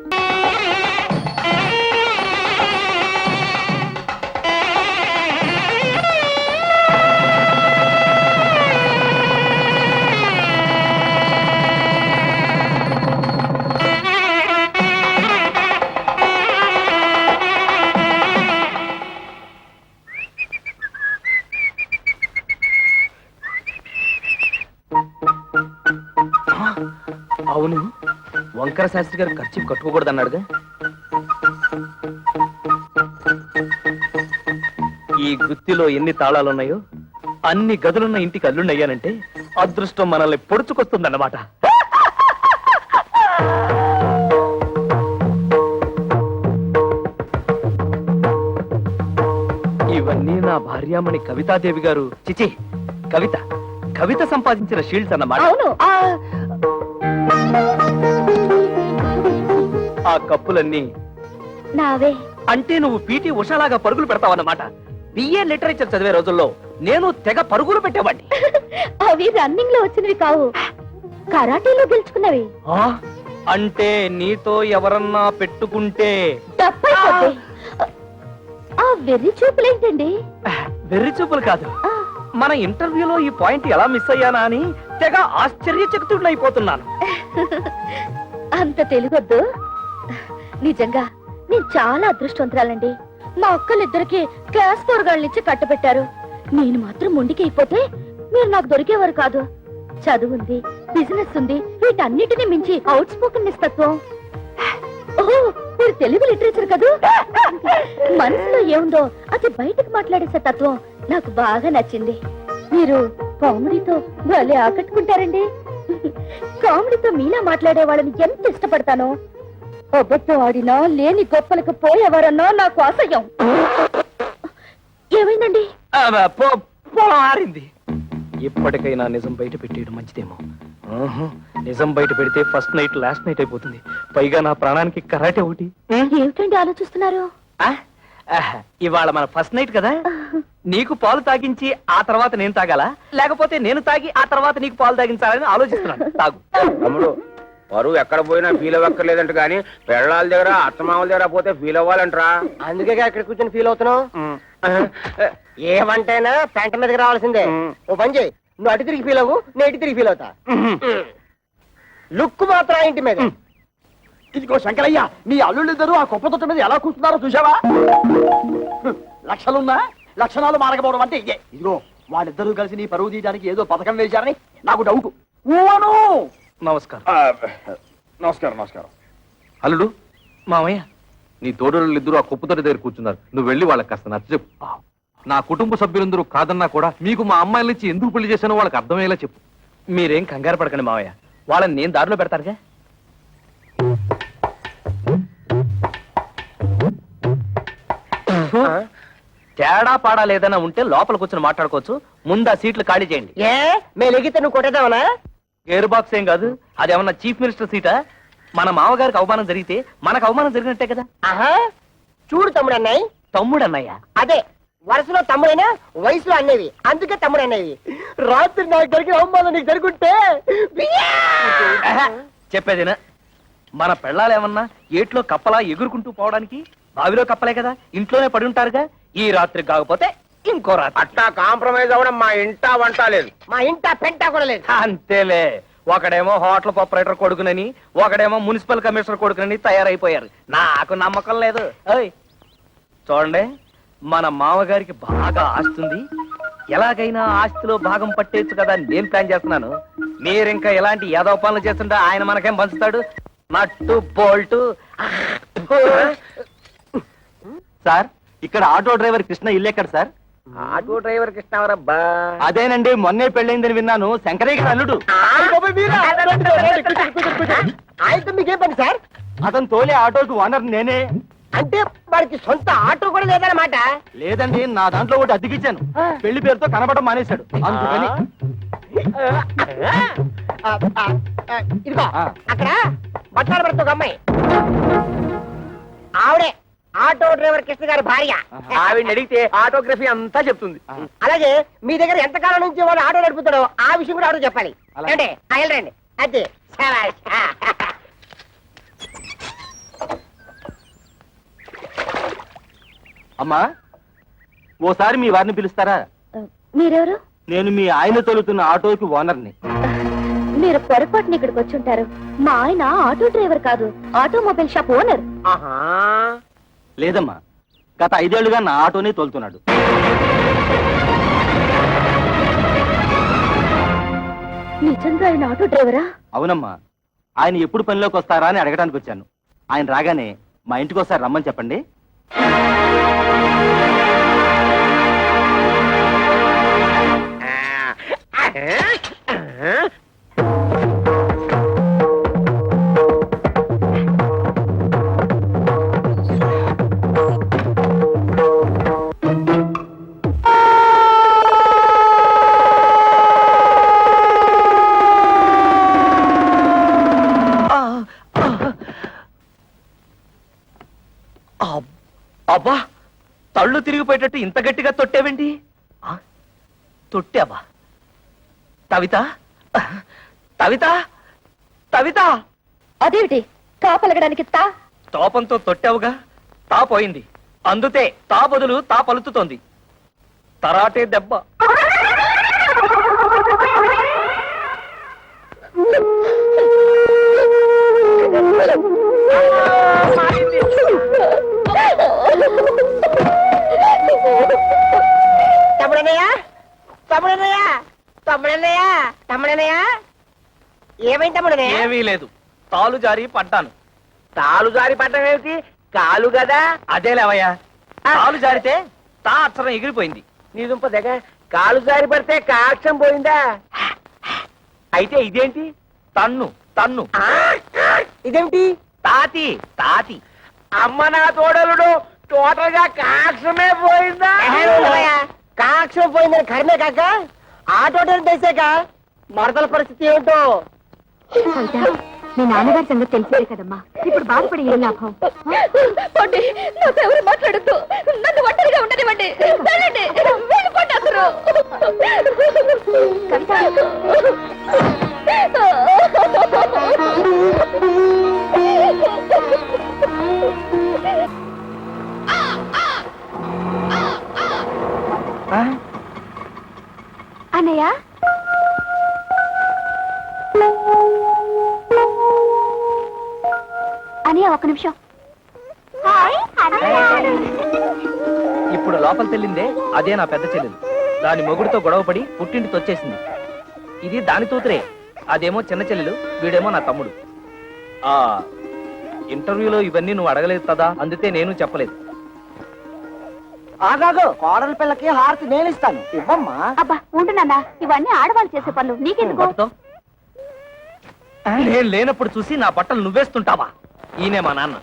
అవును, వంకర శాస్త్రి గారు ఖర్చు కట్టుకోకూడదు అన్నాడుగా. ఈ గుత్తిలో ఎన్ని తాళాలున్నాయో అన్ని గదులున్న ఇంటికి అల్లుండయ్యానంటే అదృష్టం మనల్ని పొడుచుకొస్తుందన్నమాట. ఇవన్నీ నా భార్యామణి కవితాదేవి గారు, చిచి కవిత కవిత సంపాదించిన షీల్డ్స్ అన్నమాట. అవును. ఆ కప్పులన్నీ నావే. అంటే నువ్వు పీటీ ఉషాలాగా పరుగులు పెడతావన్నమాట. బిఏ లిటరేచర్ చదివే రోజుల్లో నేను తెగ పరుగులు పెట్టేవాడిని. అవి రన్నింగ్ లో వచ్చినవి కావు, కరాటీలో గెలుచుకున్నవి. అంటే నీతో ఎవరన్నా పెట్టుకుంటే తప్పైపోతే ఆ వెర్రి చూపులేంటండి? వెర్రి చూపులు కాదు, ఆ, మన ఇంటర్వ్యూలో ఈ పాయింట్ ఎలా మిస్ అయ్యానా అని తెగ ఆశ్చర్యచకితుడినైపోతున్నాను. అంత తెలుగొద్దు. నిజంగా నేను చాలా అదృష్టవంతురాలండి. మా అక్కలిద్దరికి క్లాస్ 4 నుంచి కట్టబెట్టారు. నేను మాత్రం మొండికి అయిపోతే మీరు నాకు దొరికేవారు కాదు. చదువుంది, బిజినెస్ ఉంది, వీటన్నిటిని మించి అవుట్ స్పోకెన్ తత్వం. ఓహో, మీరు తెలుగు లిటరేచర్ కదూ. మనసులో ఏముందో అది బయటకు మాట్లాడేసే తత్వం నాకు బాగా నచ్చింది. మీరు కామెడీతో భలే ఆకట్టుకుంటారండి. కామెడీతో మీలా మాట్లాడే వాళ్ళని ఎంత ఇష్టపడతానో. అబద్ధం ఆడినా లేని గొప్పలకు పోయేవారన్నా నాకు అసహ్యం. ఏమైందండి? పొలం ఆరింది. ఇప్పటికైనా నిజం బయట పెట్టేయడం మంచిదేమో. నిజం బయట పెడితే ఫస్ట్ నైట్ లాస్ట్ నైట్ అయిపోతుంది. పైగా నా ప్రాణానికి కరాటే ఒకటి. ఏమిటండి ఆలోచిస్తున్నారు? ఇవాళ మన ఫస్ట్ నైట్ కదా, నీకు పాలు తాగించి ఆ తర్వాత నేను తాగాలా, లేకపోతే నేను తాగి ఆ తర్వాత నీకు పాలు తాగించాలని ఆలోచిస్తున్నాను. తాగు. తమ్ముడు పరువు ఎక్కడ పోయినా ఫీల్ అవ్వక్కర్లేదంట కానీ పెళ్ళాల దగ్గర అత్తమామల దగ్గర పోతే ఫీల్ అవ్వాలంటరా. అందుకే ఇక్కడ కూర్చొని ఫీల్ అవుతున్నావు. ఏమంటైనా పెంట మీదకి రావాల్సిందే. ఓ పని చేయి, నువ్వు అటు తిరిగి ఫీల్ అవ్వు, నేను ఇటు తిరిగి ఫీల్ అవుతా. లుక్ మాత్రం ఆ ఇంటి మీద. ఇదిగో శంకరయ్య, నీ అల్లుళ్ళిద్దరూ ఆ కుప్ప తొట్ట మీద ఎలా కూర్చున్నారో చూసావా? లక్షలున్నా లక్షణాలు మారకపోవడం అంటే ఇదే. ఇదిగో వాళ్ళిద్దరూ కలిసి నీ పరువు తీయడానికి ఏదో పథకం వేశారని నాకు డౌట్. నమస్కారం. నమస్కారం. నమస్కారం. అల్లుడు, మామయ్య, నీ తోడళ్ళు ఇద్దరు ఆ కుప్పతోటి దగ్గర కూర్చున్నారు. నువ్వు వెళ్ళి వాళ్ళకి కాస్త నచ్చ చెప్పు. నా కుటుంబ సభ్యులందరూ కాదన్నా కూడా మీకు మా అమ్మాయిల నుంచి ఎందుకు పెళ్లి చేశానో వాళ్ళకి అర్థమయ్యేలా చెప్పు. మీరేం కంగారు పడకండి మామయ్య, వాళ్ళని నేను దారిలో పెడతానుగా. తేడా పాడా లేదన్నా ఉంటే లోపల కూర్చొని మాట్లాడుకోవచ్చు. ముందు ఆ సీట్లు ఖాళీ చేయండి. ఏ మేము ఎగితే నువ్వు కొట్టేదావనా? గేర్ బాక్స్ ఏం కాదు, అదేమన్నా చీఫ్ మినిస్టర్ సీటా? మన మామగారికి అవమానం జరిగితే మనకు అవమానం జరిగినట్టే కదా. ఆహా, చూడు తమ్ముడు అన్నాయి. తమ్ముడు అన్నయ్య అదే వరుసలో తమ్ముడైనా వయసులో అన్నవి, అందుకే తమ్ముడు అన్నవి. రాత్రి నాకు జరిగిన అవమానం నీకు జరుగుంటే చెప్పేదేనా? మన పెళ్ళాలేమన్నా ఏట్లో కప్పలా ఎగురుకుంటూ పోవడానికి బావిలో కప్పలే కదా, ఇంట్లోనే పడి ఉంటారుగా. ఈ రాత్రి కాకపోతే ఇంకో రాత్రి. అట్టా కాంప్రమైజ్ అవ్వడం మా ఇంటా వంట లేదు. మా ఇంట పెంట కూడా లేదు. అంతేలే, ఒకడేమో హోటల్ ఆపరేటర్ కొడుకునని, ఒకడేమో మున్సిపల్ కమిషనర్ కొడుకునని తయారైపోయారు. నాకు నమ్మకం లేదు. ఓయ్ చూడండి, మన మామగారికి బాగా ఆస్తుంది. ఎలాగైనా ఆస్తిలో భాగం పట్టేచ్చు కదా అని నేను ప్లాన్ చేస్తున్నాను. మీరింకా ఎలాంటి యాదవ పనులు చేస్తుంటే ఆయన మనకేం పంచుతాడు? నట్టు బోల్టు. సార్, ఇక్కడ ఆటో డ్రైవర్ కృష్ణ ఇల్లు ఎక్కడ సార్? Auto driver కృష్ణవరబ్బా. అదేనండి, మొన్నే పెళ్ళైందని విన్నాను. శంకరయ్య గారు అల్లుడు. ఆయనతో మీకేం పని సార్? అతను తోలే ఆటోకి ఓనర్ నేనే. అంటే వాడికి సొంత ఆటో కూడా లేదన్నమాట. లేదండి, నా దాంట్లో ఒకటి అద్దెకిచ్చాను. పెళ్లి పేరుతో కనబడడం మానేశాడు, అందుకని. ఇదిగో అక్కడ బట్టాల భర్త ఒక అమ్మాయి, ఆవిడే ఆటో డ్రైవర్ కృష్ణ గారి భార్య. ఆవిడ అడిగితే ఆటోగ్రఫీ అంతా చెప్తుంది. అలాగే మీ దగ్గర ఎంతకాలం నుంచి వాడు ఆటో నడుపుతాడో ఆ విషయం కూడా ఆటో చెప్పాలి. అంటే వెళ్ళండి. అదే అమ్మా, ఓసారి మీ వారిని పిలుస్తారా? మీరెవరు? నేను మీ ఆయన తోలుతున్న ఆటోకి ఓనర్ని. మీరు పొరపాటున ఇక్కడికి వచ్చి ఉంటారు. మా ఆయన ఆటో డ్రైవర్ కాదు, ఆటోమొబైల్ షాప్ ఓనర్. లేదమ్మా, గత 5 ఏళ్లుగా నా ఆటోనే తోలుతున్నాడు. నిజంగా ఆయన ఆటో డ్రైవరా? అవునమ్మా, ఆయన ఎప్పుడు పనిలోకి వస్తారా అని అడగడానికి వచ్చాను. ఆయన రాగానే మా ఇంటికి ఒకసారి రమ్మని చెప్పండి. అబ్బా, తళ్ళు తిరిగిపోయేటట్టు ఇంత గట్టిగా తొట్టేవేంటి? తొట్టావా? తవిత, తవిత, తవిత! అదేమిటి తాపలగడానికి తా? తోపంతో తొట్టావుగా, తా పోయింది. అందుతే తా బదులు తా పలుకుతోంది. తరాటే దెబ్బ. తమ్ముడన్నయ్య, తమ్ముడన్నయ్య, తమ్ముడనయ్యా ఏమైంది తమ్ముడనయ్యా ఏమీ లేదు, తాలు జారి పడ్డాను. తాలు జారి పడ్డం ఏమిటి కాలు కదా అదే లేవయ్యా, తాలు జారితే తా అక్షరం ఎగిరిపోయింది. నీ దుంప దగ్గర కాలు జారి పడితే కాక్షం పోయిందా అయితే ఇదేంటి తన్ను తన్ను ఇదేమిటి తాతి తాతి. అమ్మ నా తోడలుడు టోటల్ గా కాక్షమే పోయిందా కాక్షం పోయిందని కర్మే కాక ఆ టోటల్ తెసాక మరదల పరిస్థితి ఏమిటో మీ నాన్నగారి సంగతి తెలిసేదే కదమ్మా, ఇప్పుడు బాధపడి ఏం లాభం? నాతో ఎవరు మాట్లాడద్దు, నన్ను ఒంటరిగా ఉండనివ్వండి. వెళ్ళండి, వెళ్ళిపోండి అందరూ. అన్నయ్య అన్నయ్య ఒక నిమిషం. ఇప్పుడు లోపల తెల్లిందే అదే నా పెద్ద చెల్లెలు. దాని మొగుడితో గొడవపడి పుట్టింటికి వచ్చేసింది. ఇది దాని తూతురే, అదేమో చిన్న చెల్లెలు, వీడేమో నా తమ్ముడు. ఆ ఇంటర్వ్యూలో ఇవన్నీ నువ్వు అడగలేదు కదా, అందుకే నేను చెప్పలేదు. ఆగాగు కోడల పిల్లకి హారతి నేను ఇస్తాను ఇవ్వమ్మా అబ్బా ఉంటున్నా, ఇవన్నీ ఆడవాళ్ళు చేసే పనులు, నీకెందుకు? పట్టుతో. నేను లేనప్పుడు చూసి నా బట్టలు నువ్వేస్తుంటావా? ఈయనే మా నాన్న.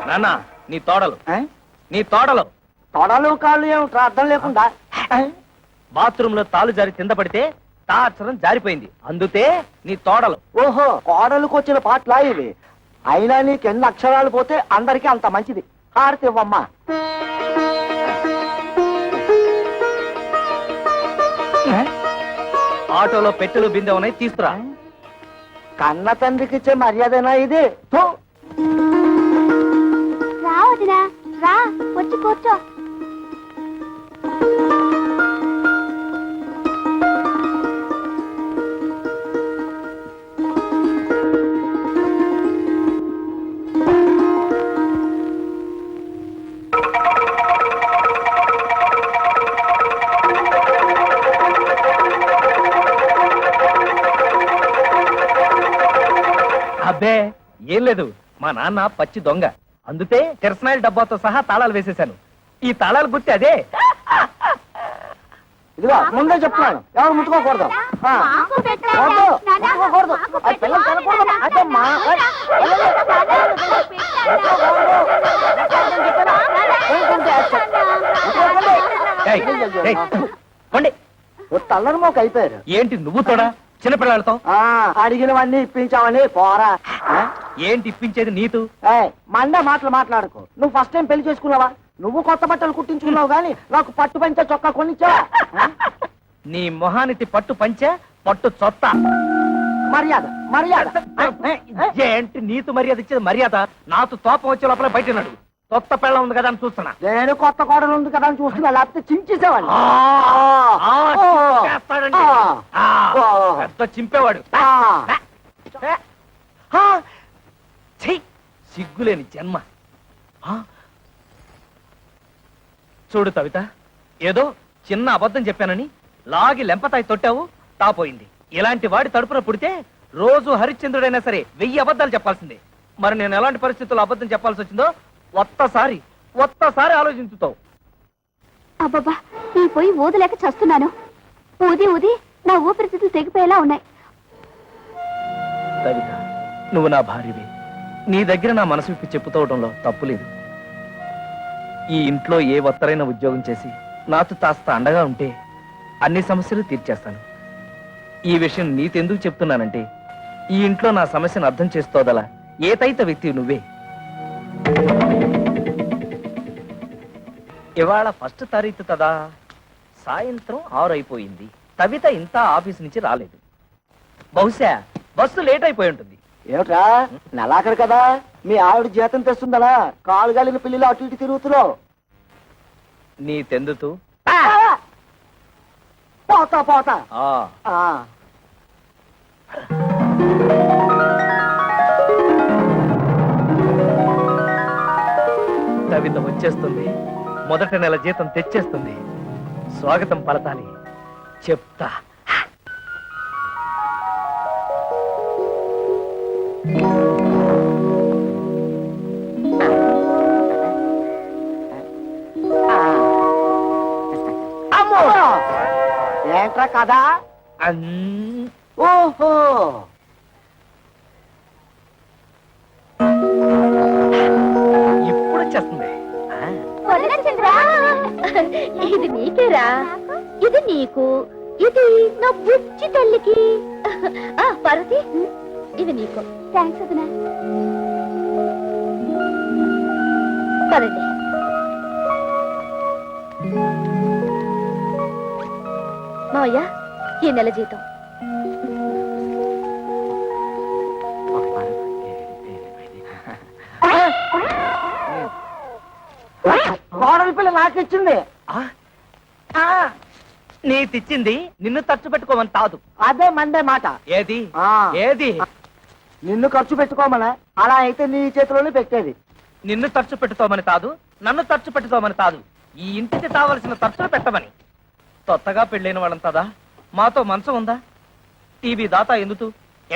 నాన్న, నీ తోడలు నీ తోడలు తొడలు కాళ్ళు ఏమిట్రా అర్థం లేకుండా బాత్రూమ్ లో తాలు జారి కింద పడితే తా అక్షరం జారిపోయింది, అందుతే నీ తోడలు. ఓహో కోడలకు వచ్చిన పాటలా ఇవి అయినా నీకు ఎన్ని అక్షరాలు పోతే అందరికీ అంత మంచిది హారతి ఇవ్వమ్మా ఆటోలో పెట్టెలు బిందె ఉన్నాయి, తీసుకురా. కన్న తండ్రికి ఇచ్చే మర్యాదనా ఇది థు. రా వదినా, రా వచ్చి కూర్చో. అబ్బే ఏం లేదు, మా నాన్న పచ్చి దొంగ, అందుతే కిరసనాయిల డబ్బాతో సహా తాళాలు వేసేశాను. ఈ తాళాలు గుర్తి అదే. ఇదిగో ముందే చెప్తున్నాను ఎవరు ముట్టుకోకూడదు ఆ. వద్దు, ముట్టుకోకూడదు. ఆ పిల్లలు తినకూడదు. అదమ్మా. ఏయ్, ఏయ్, పోండి. తల్లరి మోక అయిపోయారు ఏంటి నువ్వు తోడా చిన్నపిల్లలతో? ఆ, అడిగినవన్నీ ఇప్పించావని పోరా ఆ? ఏంటి ఇప్పించేది నీతు? ఏయ్, మండే మాటలు మాట్లాడుకో. నువ్వు ఫస్ట్ టైం పెళ్లి చేసుకున్నావా? నువ్వు కొత్త బట్టలు కుట్టించుకున్నావు గానీ నాకు పట్టు పంచ చొక్కా కొనిచ్చావా ఆ? నీ మొహానికి పట్టు పంచే పట్టు చొత్త. మర్యాద మర్యాద ఏంటి నీతు మర్యాద ఇచ్చేది? మర్యాద నాతో తోపం వచ్చే లోపల బయట నడు. కొత్త పెళ్ళ ఉంది కదా అని చూస్తున్నా. నేను కొత్త కోడలు ఉంది కదా అని చూస్తున్నా, లేకపోతే చించేసేవాడిని చేస్తాడండి. పెద్ద చింపేవాడు. ఛీ, సిగ్గులేని జన్మ. చూడు కవిత, ఏదో చిన్న అబద్ధం చెప్పానని లాగి లెంపతాయి తొట్టావు, తాపోయింది. ఇలాంటి వాడి తడుపున పుడితే రోజు హరిశ్చంద్రుడైనా సరే 1000 అబద్ధాలు చెప్పాల్సిందే. మరి నేను ఎలాంటి పరిస్థితుల్లో అబద్ధం చెప్పాల్సి వచ్చిందో ఒక్కసారి ఆలోచించుతావు. అబ్బబ్బా, ఈ పొయ్యి ఊదలేక చస్తున్నాను. ఊది ఊది నా ఊపిరితిత్తులు తెగిపోయేలా ఉన్నాయి. కవిత, నువ్వు నా భార్యవి. నీ దగ్గర నా మనసు విప్పి చెప్పుకోవడంలో తప్పులేదు. ఈ ఇంట్లో ఏ ఒత్తరైన ఉద్యోగం చేసి నాతో కాస్త అండగా ఉంటే అన్ని సమస్యలు తీర్చేస్తాను. ఈ విషయం నీతెందుకు చెప్తున్నానంటే ఈ ఇంట్లో నా సమస్యను అర్థం చేసుకోదలా ఏతైత వ్యక్తి నువ్వే. ఇవాళ 1వ తారీఖు కదా, సాయంత్రం 6 అయిపోయింది. కవిత ఇంత ఆఫీస్ నుంచి రాలేదు. బహుశా బస్సు లేట్ అయిపోయి ఉంటుంది. ఏమిట్రా నెలాఖరు కదా, మీ ఆవిడ జీతం తెస్తుందనా? కాలు గాలిన పిల్లలు అటు ఇటు తిరుగుతున్నావు. నీ తెందుతూ పోతా పోతా ఆ ఆ. కవిత వచ్చేస్తుంది, మొదటి నెల జీతం తెచ్చేస్తుంది. స్వాగతం పలతాలి, చెప్తా. అమ్మో ఏంట్రా కదా? ఓహో ఇప్పుడు వచ్చేస్తుంది. ఇది నీకేరా, ఇది నీకు, ఇది నా బుజ్జి తల్లికి. పార్వతి, ఇది నీకు. థ్యాంక్స్ వదినా. పదండి. మావయ్య, ఈ నెల జీతం. కోడలి పిల్ల నాకిచ్చింది. నీ తెచ్చింది నిన్ను ఖర్చు పెట్టుకోమని తాదు. అదే మండే మాట. ఏది ఆ. ఏది? నిన్ను ఖర్చు పెట్టుకోమనా? అలా అయితే నీ చేతిలోనే పెట్టేది. నిన్ను ఖర్చు పెట్టుకోమని తాదు, నన్ను ఖర్చు పెట్టుకోమని తాదు. ఈ ఇంటికి కావలసిన ఖర్చులు పెట్టమని. కొత్తగా పెళ్ళైన వాళ్ళంతదా మాతో మంచం ఉందా? టీవీ దాతా ఎందుకు?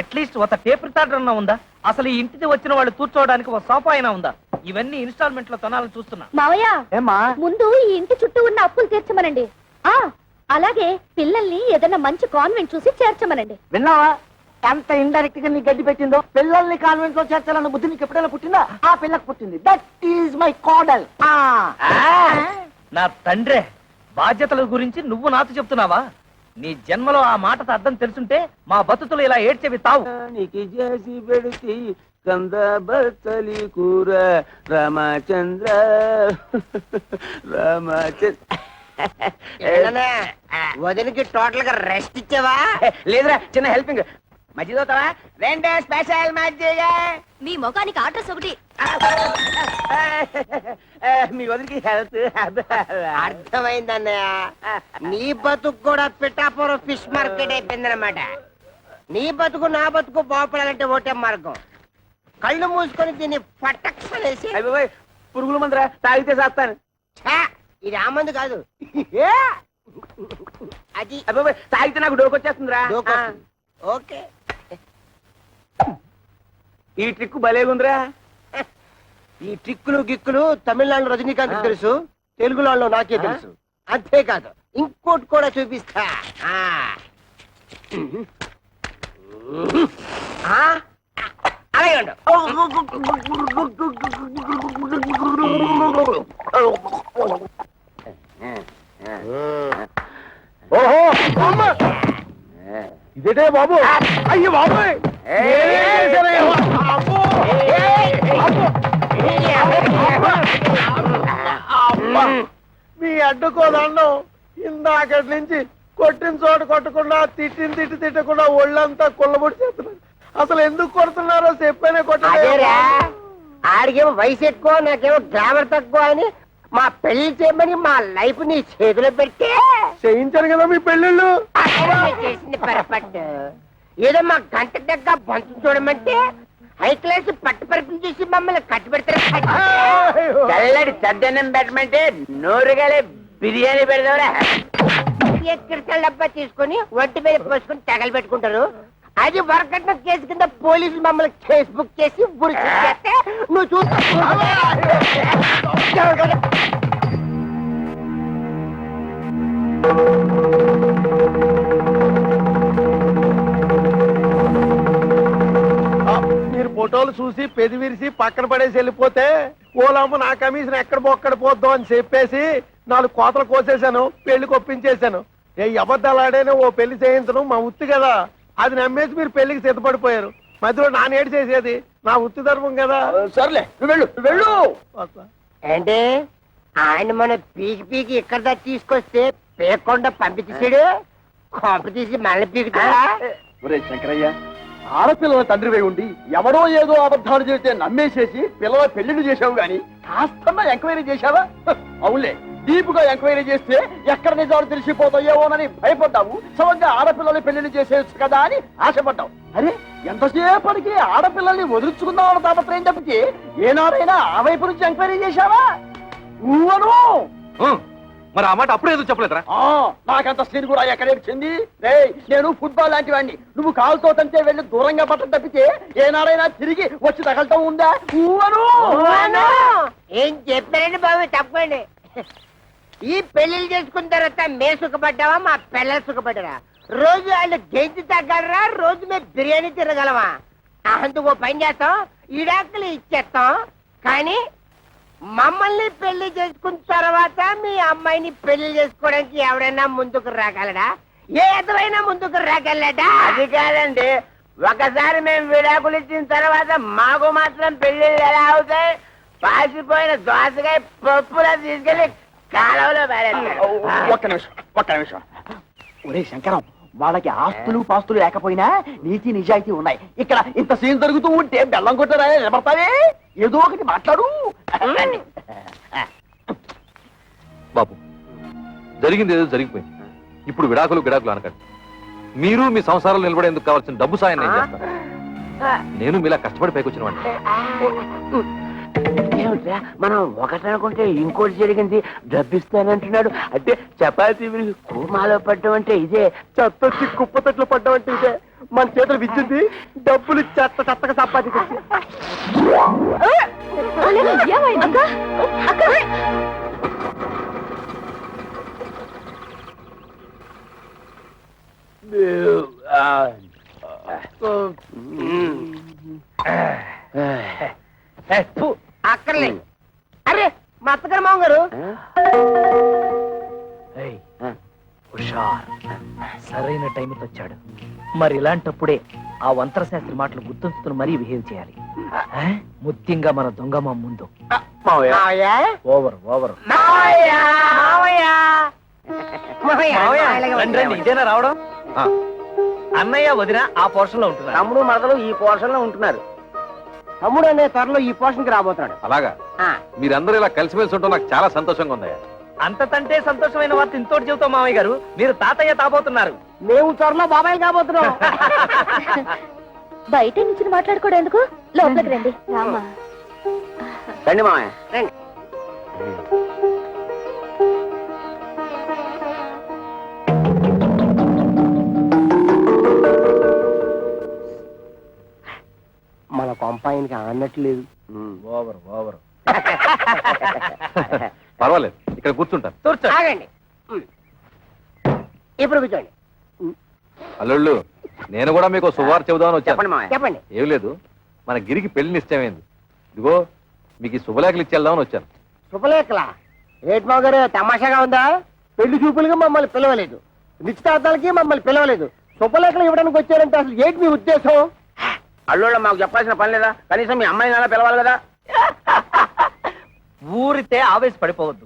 అట్లీస్ట్ ఒక టేప్ రికార్డర్ అన్నా ఉందా? అసలు ఈ ఇంటికి వచ్చిన వాళ్ళు కూర్చోవడానికి ఒక సోఫా అయినా ఉందా? ఇవన్నీ ఇన్స్టాల్మెంట్ లో కొనాలని చూస్తున్నా. మావయ్య, ఏమ్మా? ముందు ఈ ఇంటి చుట్టూ ఉన్న అప్పులు తీర్చమనండి. అలాగే పిల్లల్ని ఏదైనా మంచి కాన్వెంట్ చూసి చేర్చమనండి. విన్నావా ఎంత ఇండైరెక్ట్ గా నీ గడ్డి పెట్టిందో? పిల్లల్ని కాన్వెంట్ లో చేర్చాలన్న బుద్ధి నీకు ఎప్పుడైనా పుట్టిందా? ఆ పిల్లకు పుట్టింది. దట్ ఈజ్ మై కోడల్. నా తండ్రే, బాధ్యతల గురించి నువ్వు నాతో చెప్తున్నావా? నీ జన్మలో ఆ మాటతో అర్థం తెలుసుంటే మా బతుకులు ఇలా ఏడ్చేవి తావు. చేసి పెడితే కంద బతలి కూర రామచంద్ర రామచంద్ర. వదిలికి టోటల్ గా రెస్ట్ ఇచ్చావా? లేదురా, చిన్న హెల్పింగ్. మధ్యలో అవుతావా? రెండే స్పెషల్ మజ్జిగ. మీ ముఖానికి అడ్రస్ ఒకటి. మీ వదిలికి హెల్త్. అర్థమైందన్నయ్య. నీ బతుకు కూడా పిఠాపురం ఫిష్ మార్కెట్ అయిపోయిందన్నమాట. నీ బతుకు నా బతుకు బాగుపడాలంటే ఒకటే మార్గం. కళ్ళు మూసుకొని దీన్ని పట్టక్షనేసి. అయిపోయి పురుగుల మందురా, తాగితే చేస్తాను. ఇది ఆ మందు కాదు, అది. అయిపోయి తాగితే నాకు డోకొచ్చేస్తుందిరా. డోకొస్తుంది. ఓకే, ఈ ట్రిక్ భలేగుందిరా. ఈ ట్రిక్కులు గిక్కులు తమిళనాడు రజనీకాంత్ తెలుసు, తెలుగులో నాకే తెలుసు. అంతేకాదు ఇంకోటి కూడా చూపిస్తా. అలాగే ఉండు. ఓహో అమ్మ! ఇదేటే బాబు? అయ్యి బాబోయ్! అబ్బో! అబ్బా! మీ అడ్డుకోదండం ఇందాకటి నుంచి కొట్టిన చోట కొట్టకుండా తిట్టకుండా ఒళ్ళంతా కుళ్ళబొడి చేస్తున్నారు. అసలు ఎందుకు కొడుతున్నారో చెప్పనే అదేరా, ఆడికేమో వయసు ఎక్కువ, నాకేమో గ్లామర్ తక్కువ అని మా పెళ్లి చేయమని మా లైఫ్ నీ చేతిలో పెడితే చేయించారు కదా మీ పెళ్ళిళ్ళు. చేసింది పొరపాటు. ఏదో మా గంట దగ్గర బంతు చూడమంటే హై క్లాస్ పట్టు పరుపులు చూసి మమ్మల్ని కట్టి పెడతారు. చల్లడి చద్దన్నం పెట్టమంటే నోరుగాలే బిర్యానీ పెడతావురా. క్రిస్టల్ డబ్బా తీసుకొని ఒంటి మీద పోసుకొని తగలు పెట్టుకుంటారు. అది వరకట్న కేసు కింద పోలీసులు మమ్మల్ని కేసు బుక్ చేసి బుడి చేస్తే నువ్వు చూస్తా. మీరు ఫోటోలు చూసి పెది విరిసి పక్కన పడేసి వెళ్ళిపోతే ఓలమ్మ నా కమిషన్ ఎక్కడ బొక్కడ పోద్దాం అని చెప్పేసి 4 కోతలు కోసేశాను, పెళ్లి కొప్పించేశాను. ఏ అబద్ధాలు ఆడేనే ఓ పెళ్లి చేయించను మా ఉత్తి కదా. అది నమ్మేసి మీరు పెళ్లికి సిద్ధపడిపోయారు. మధ్యలో నానేడు చేసేది నా వృత్తి ధర్మం కదా. సర్లే, నువ్వు వెళ్ళు, నువ్వు వెళ్ళు. అంటే ఆయన మన పీకి ఇక్కడ దాకా తీసుకొస్తే పేకుండా పంపించేసాడు. కొంప తీసి మళ్ళీ పీకుతాడా? ఒరే శంకరయ్య, ఆడపిల్లల తండ్రివై ఉండి ఎవడో ఏదో అబద్ధాలు చెబితే నమ్మేసేసి పిల్లల పెళ్లిళ్ళు చేశావు గాని కాస్తన్నా ఎంక్వైరీ చేశావా? అవునులే, డీపుగా ఎంక్వైరీ చేస్తే ఎక్కడ నిజాలు తెలిసిపోతాయేమోనని భయపడ్డావు. సమంగా ఆడపిల్లల్ని పెళ్లిళ్ళు చేసేయచ్చు కదా అని ఆశపడ్డావు. అరే, ఎంతసేపటికి ఆడపిల్లల్ని వదులుచుకుందామన్న తాపత్రయం తప్పితే ఏనాడైనా ఆ వైపు నుంచి ఎంక్వైరీ చేశావా? ఊవను మరి ఆ మాట అప్పుడే ఎందుకు చెప్పలేదురా? నాకంత స్త్రీని కూడా ఎక్కడ వచ్చింది? నేను ఫుట్బాల్ లాంటి వాడిని, నువ్వు కాలుతో తంటే వెళ్ళి దూరంగా పట్టం తప్పితే ఏనాడైనా తిరిగి వచ్చి తగలటం ఉందా? ఊవను ఏం చెప్పారండి బాబు, తప్పండి. ఈ పెళ్లిళ్ళు చేసుకున్న తర్వాత మేము సుఖపడ్డావా, మా పిల్లలు సుఖపడ్డారా? రోజు వాళ్ళు గెంజి తగ్గలరా, రోజు మేము బిర్యానీ తిరగలమా? అందుకు ఓ పని చేస్తాం, ఇడాకులు ఇచ్చేస్తాం, కానీ మమ్మల్ని పెళ్లి చేసుకున్న తర్వాత మీ అమ్మాయిని పెళ్లి చేసుకోవడానికి ఎవరైనా ముందుకు రాగలడా? ఏ ఎదురైనా ముందుకు రాగలడా? అది కాదండి, ఒకసారి మేము విడాకులు ఇచ్చిన తర్వాత మాకు మాత్రం పెళ్లిళ్ళు ఎలా అవుతాయి? పాసిపోయిన దోసకాయ పప్పులా తీసుకెళ్లి కాలంలో ఒక్క నిమిషం. ఒరే శంకరం, వాళ్ళకి ఆస్తులు పాస్తులు లేకపోయినా నీతి నిజాయితీ ఉన్నాయి. ఇక్కడ ఇంత సీన్ జరుగుతూ ఉంటే బెల్లం కొట్టరా నిలబడతావే? ఏదో ఒకటి మాట్లాడు. బాబు, జరిగింది ఏదో జరిగిపోయింది. ఇప్పుడు విడాకులు అనకండి. మీరు మీ సంసారాలు నిలబడేందుకు కావాల్సిన డబ్బు సాయం నేను చేస్తాను. నేను మీలా కష్టపడి పైకి వచ్చిన వాడిని. ఏమిట్రా, మనం ఒకటి అనుకుంటే ఇంకోటి జరిగింది, డబ్బిస్తానంటున్నాడు. అంటే చపాతీ విరిగి కూమాలో పడ్డం అంటే ఇదే, చెత్తొచ్చి కుప్ప తట్లు పడ్డం అంటే ఇదే. మన చేతులు విచ్చింది, డబ్బులు చెత్తగా సంపాదించి. అక్కర్లేదు. అరే మా అత్తగారు మామగారు, హుషార్, సరైన టైంకి వచ్చాడు. మరి ఇలాంటప్పుడే ఆ వంతరశాస్త్రి మాటలు గుర్తుంచుకుని మరీ బిహేవ్ చేయాలి. ముఖ్యంగా మన దొంగమ్మ ముందు. మావయ్య, ఓవర్ ఓవర్. మావయ్య, మావయ్య, మావయ్య. రండి, రండి, ఇదేనా రావడం? అన్నయ్య వదిన ఆ పోర్షన్ లో ఉంటున్నారు. తమ్ముడు మరదలు ఈ పోర్షన్ లో ఉంటున్నారు. తమ్ముడు అనే త్వరలో ఈ పోర్షన్ కి రాబోతున్నాడు. అలాగా? మీరందరూ ఇలా కలిసిమెలిసి ఉంటాం నాకు చాలా సంతోషంగా ఉందయ్యా. అంతకంటే సంతోషమైన వార్త ఇంతోటి చెబుతాం మామయ్య గారు, మీరు తాతయ్య తాబోతున్నారు. మేము త్వరలో బాబాయ్ కాబోతున్నాం. బయట నుంచి మాట్లాడుకోవడం ఎందుకు, లోపలికి రండి. రామా, రండి మామయ్య, రండి. మన కొంపాయనికి అన్నట్లేదు. Over over. పర్వాలేదు, ఇక్కడ కూర్చుంటాను. ఆగండి, ఇప్పుడు కూర్చోండి. అల్లుళ్ళు, నేను కూడా మీకు శుభవార్త చెబుదామని చెప్పండి వచ్చాను. మామయ్య. చెప్పండి. ఏం లేదు, మన గిరికి పెళ్లి నిశ్చయమైంది. ఇదిగో మీకు ఈ శుభలేఖలు ఇచ్చి వెళ్దామని వచ్చాను. శుభలేఖలా? రేట్ మావ గారు తమాషాగా ఉందా? పెళ్లి చూపులుగా మమ్మల్ని పిలవలేదు, నిశ్చితార్థాలకి మమ్మల్ని పిలవలేదు, శుభలేఖలు ఇవ్వడానికి వచ్చారంటే అసలు ఏంటి మీ ఉద్దేశం? అల్లుళ్ళ మాకు చెప్పాల్సిన పని లేదా? కనీసం మీ అమ్మాయిని అలా పిలవాలి కదా. ఊరితే ఆవేశపడిపోవద్దు.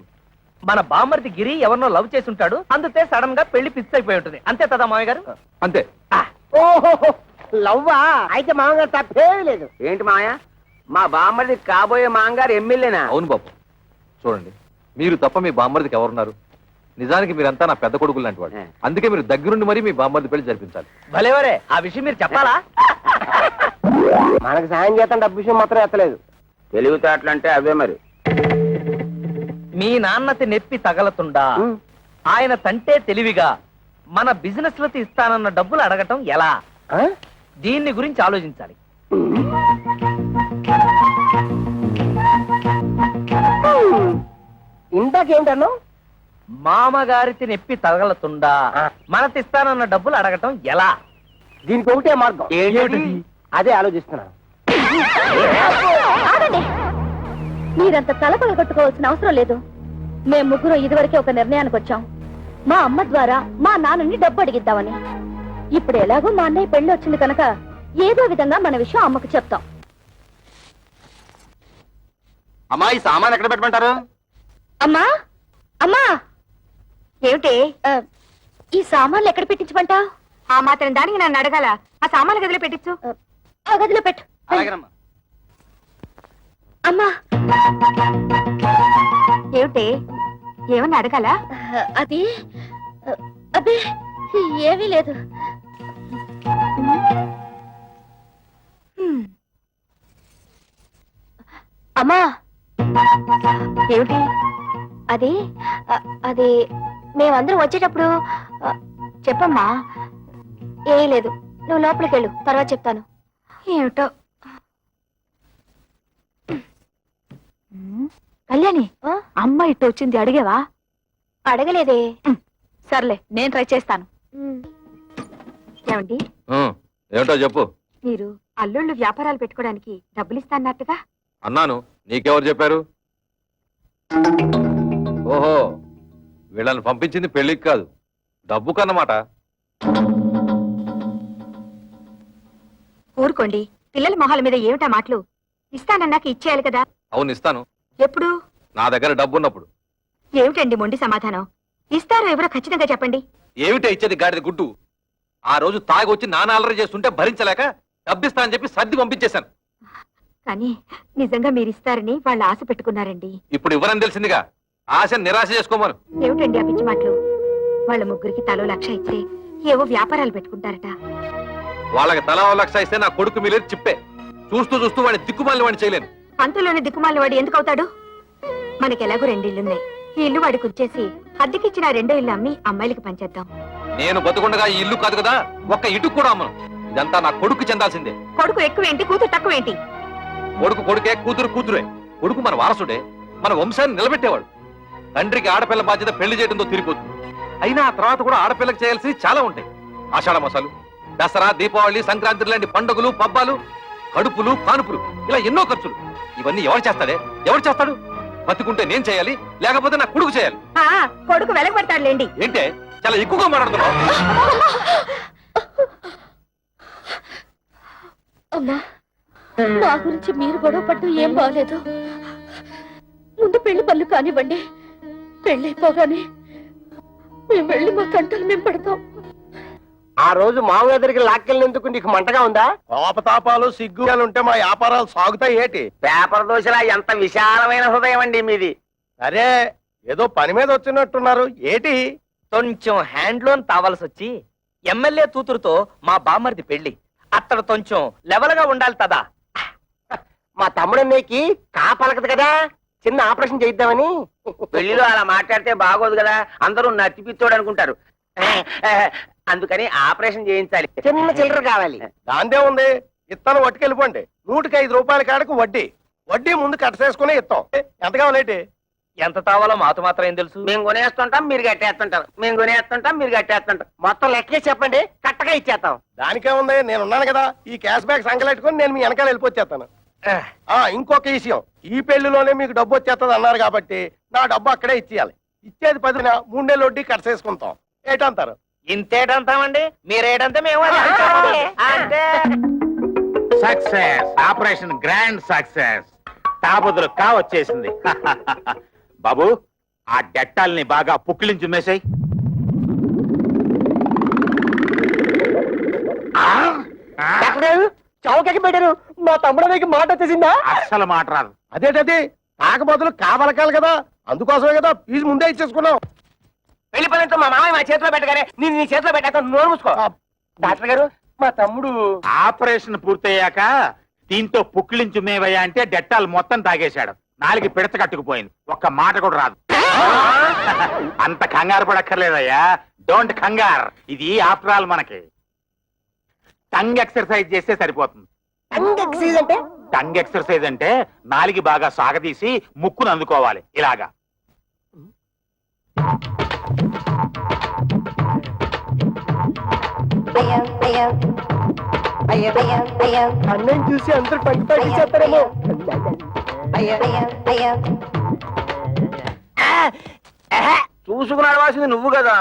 మన బామ్మర్ది గిరి ఎవరినో లవ్ చేసి ఉంటాడు, అందుకే సడన్ గా పెళ్లి ఫిక్స్ అయిపోయి ఉంటుంది. అంతే కదా మామయ్య గారు? అంతే. ఓహో, లవ్వా? అయితే మామగారు తప్పే లేదు. ఏంటి మామయ్య, మా బామ్మది కాబోయే మాంగారు ఎమ్మెల్యేనా? అవును బాబు, చూడండి, మీరు తప్ప మీ బామ్మర్దికి ఎవరున్నారు? నిజానికి మీరంతా నా పెద్ద కొడుకులు లాంటి వాడు. అందుకే మీరు దగ్గరుండి మరీ మీ బామ్మర్ది పెళ్లి జరిపించాలి. భలేవరే, ఆ విషయం మీరు చెప్పాలా? మనకు సాయం చేస్తాను, డబ్బు విషయం మాత్రం ఎత్తలేదు. తెలివితేటలంటే అవే మరి. మీ నాన్నతి నెప్పి తగలతుండా ఆయన తంటే తెలివిగా మన బిజినెస్ లకి ఇస్తానన్న డబ్బులు అడగటం ఎలా? దీన్ని గురించి ఆలోచించాలి. ఇందాకేంటను? మామగారికి నెప్పి తగలతుండా మనతిస్తానన్న డబ్బులు అడగటం ఎలా? దీనికి ఒకటే మార్గం. అదే ఆలోచిస్తున్నాను. ఆగండి, మీరంత తలపగ కొట్టుకోవాల్సిన అవసరం లేదు. మేము ముగ్గురు ఇదివరకే ఒక నిర్ణయానికి వచ్చాం. మా అమ్మ ద్వారా మా నాన్నని డబ్బు అడిగిద్దామని. ఇప్పుడు ఎలాగో మా అన్నయ్య పెళ్లి వచ్చింది కనుక ఏదో విధంగా మన విషయం అమ్మకు చెప్తాం. అమ్మా, ఈ సామాన్ ఎక్కడ పెట్టమంటారు? అమ్మా, అమ్మా, ఏమిటి ఈ సామాన్లు ఎక్కడ పెట్టించమంటావు? ఆ మాత్రం దానికి నన్ను అడగాల? ఆ సామాన్లు గదిలో పెట్టించు. ఆ గదిలో పెట్టు. అమ్మా, ఏమిటి, ఏమన్నా అడగాల? అది అదే ఏమీ లేదు. అమ్మా, ఏమిటి అది అది మేమందరం వచ్చేటప్పుడు చెప్పమ్మా. ఏం లేదు, నువ్వు లోపలికి వెళ్ళు, తర్వాత చెప్తాను. ఏమిటో. కళ్యాణి, అమ్మ ఇట్టు వచ్చింది, అడిగేవా? అడగలేదే. సర్లే, నేను ట్రై చేస్తాను. ఏమండి, ఏమిటో చెప్పు. మీరు అల్లుళ్ళు వ్యాపారాలు పెట్టుకోవడానికి డబ్బులు ఇస్తాన్నట్టుగా? అన్నాను, నీకెవరు చెప్పారు? ఓహో, వీళ్ళని పంపించింది పెళ్లికి కాదు, డబ్బు కన్నమాట. ఊరుకోండి, పిల్లల మొహాల మీద ఏమిటా మాటలు? ఇస్తానన్నాక ఇచ్చేయాలి కదా. అవును, ఇస్తాను. ఎప్పుడు? నా దగ్గర డబ్బు ఉన్నప్పుడు. ఏమిటండి మొండి సమాధానం? ఇస్తారో ఎవరో ఖచ్చితంగా చెప్పండి. ఏమిటే ఇచ్చేది గాడిద గుడ్డు? ఆ రోజు తాగి వచ్చి నాన్న అల్లరి చేస్తుంటే భరించలేక డబ్బిస్తా అని చెప్పి సర్ది పంపించేశాను. కానీ నిజంగా మీరు ఇస్తారని వాళ్ళు ఆశ పెట్టుకున్నారండి. ఇప్పుడు ఇవ్వరని తెలిసిందిగా, ఆశ నిరాశ చేసుకోమను. ఏమిటండి ఆ పిచ్చి మాటలు? వాళ్ళ ముగ్గురికి తలో 1,00,000 ఇస్తే ఏవో వ్యాపారాలు పెట్టుకుంటారట. వాళ్ళకి తలా 1,00,000 ఇస్తే నా కొడుకు మిలేరు చిప్పే. చూస్తూ చూస్తూ వాడిని దిక్కుమాలిన వాడిని చేయలేను. అంతలోనే దిక్కుమాలిన వాడు ఎందుకు అవుతాడు? మనకి ఎలాగో 2 ఇళ్లున్నాయి. ఈ ఇల్లు వాడికి వచ్చేసి అద్దెకిచ్చిన 2 ఇల్లు అమ్మి అమ్మాయిలకి పంచేద్దాం. నేను బతుకుండగా ఈ ఇల్లు కాదు కదా, ఒక్క ఇటుకు కూడా అమ్మను. ఇదంతా నా కొడుకు చెందాల్సిందే. కొడుకు ఎక్కువేంటి, కూతురు తక్కువేంటి? కొడుకు కొడుకే, కూతురు కూతురే. కొడుకు మన వారసుడే, మన వంశాన్ని నిలబెట్టేవాడు. తండ్రికి ఆడపిల్ల బాధ్యత పెళ్లి చేయడంతో తిరిగిపోతుంది. అయినా ఆ తర్వాత కూడా ఆడపిల్లకి చేయాల్సి చాలా ఉంటాయి. ఆషాఢ మాసాలు, దసరా, దీపావళి, సంక్రాంతి లాంటి పండుగలు, పబ్బాలు, కడుపులు, కానుపులు, ఇలా ఎన్నో ఖర్చులు. ఇవన్నీ ఎవరు చేస్తాడే? ఎవరు చేస్తాడు? బతుకుంటే నేను చేయాలి, లేకపోతే నా కొడుకు చేయాలి. కొడుకు వెలగబడతాడులేండి. ఏంటే చాలా ఎక్కువగా మాట్లాడుతున్నావు? అమ్మా, నా గురించి మీరు గొడవ పట్టు ఏం బాగలేదు. ముందు పెళ్లి పనులు కానివ్వండి. పెళ్ళైపోగానే మేము వెళ్ళి మా కంటలు మేము పడతాం. ఆ రోజు మామూలు దగ్గరికి లాక్కెళ్ళినందుకు నీకు మంటగా ఉందా? కోపతాపాలు సిగ్గులు ఉంటే మా వ్యాపారాలు సాగుతాయి ఏటి? పేపర్ దోశలా ఎంత విశాలమైన హృదయం అండి మీది. అరే, ఏదో పని మీద వచ్చినట్టున్నారు ఏటి? కొంచెం హ్యాండ్లోన్ తావాల్సి వచ్చి ఎమ్మెల్యే కూతురుతో మా బామ్మర్ది పెళ్లి. అత్తడు కొంచెం లెవెల్ గా ఉండాలి కదా. మా తమ్ముడన్నయ్యకి కాపలకదు కదా, చిన్న ఆపరేషన్ చేయిద్దామని. పెళ్లిలో అలా మాట్లాడితే బాగోదు కదా, అందరూ నచ్చిపిచ్చోడు అనుకుంటారు. అందుకని ఆపరేషన్ చేయించాలి, చిన్న చిల్లర కావాలి. దాందే ఉంది, ఇత్తనం పట్టుకెళ్ళిపోండి. 105 రూపాయల కాడకు వడ్డీ. వడ్డీ ముందు కట్టసేసుకుని ఇస్తాం. ఎంత కావాలేటి? ఎంత తావాలో మాతో మాత్రం ఏం తెలుసు? మేము కొనేస్తుంటాం, మీరు కట్టేస్తుంటారు. మేము కొనేస్తుంటాం, మీరు కట్టేస్తుంటాం. మొత్తం లెక్కే చెప్పండి, కట్టగా ఇచ్చేస్తాం. దానికేముంది, నేను ఉన్నాను కదా. ఈ క్యాష్ బ్యాక్ సంకలెట్టుకుని నేను మీ వెనకాల వెళ్ళిపోతాను. ఇంకొక విషయం, ఈ పెళ్లిలోనే మీకు డబ్బు వచ్చేస్తుంది అన్నారు కాబట్టి నా డబ్బు అక్కడే ఇచ్చేయాలి. ఇచ్చేది 10 3 నెలల వడ్డీ కట్టసేసుకుంటాం. ఏటంటారు? ఇంతేటంతామండి, మీరేటంటే మేము అంటే. Success, operation grand success. తాబుదులు వచ్చేసింది. బాబు, ఆ డెట్టాల్ని బాగా పుక్కిలించి మేసాయి. చౌకకి పెట్టారు. మా తమ్ముడు మాట వచ్చేసిందా? అస్సలు మాట రాదు. అదేటది, కాక బదులు కావలకాలి కదా, అందుకోసమే కదా ఫీజు ముందే ఇచ్చేసుకున్నాం. పెళ్లి పనులతో మా మామయ్య మా చేతిలో పెట్టగానే నేను నీ చేతిలో పెట్టాక నోరు మూసుకో. డాక్టర్ గారు, మా తమ్ముడు ఆపరేషన్ పూర్తయ్యాక దీంతో పుక్కిలించు మేవయ్యా అంటే డెట్టాల్ మొత్తం తాగేశాడు. 4 పిడత కట్టుకుపోయింది, ఒక్క మాట కూడా రాదు. అంత కంగారు పడక్కర్లేదయ్యా, డోంట్ కంగార్. ఇది ఆఫ్టర్ ఆల్ మనకి టంగ్ ఎక్సర్సైజ్ చేస్తే సరిపోతుంది. టంగ్ ఎక్సర్సైజ్ అంటే 4 బాగా సాగదీసి ముక్కును అందుకోవాలి ఇలాగా. అన్నయ్య చూసి అందరూ టంగ్ చేస్తారేమో. చూసుకుని అడవాల్సింది నువ్వు కదా.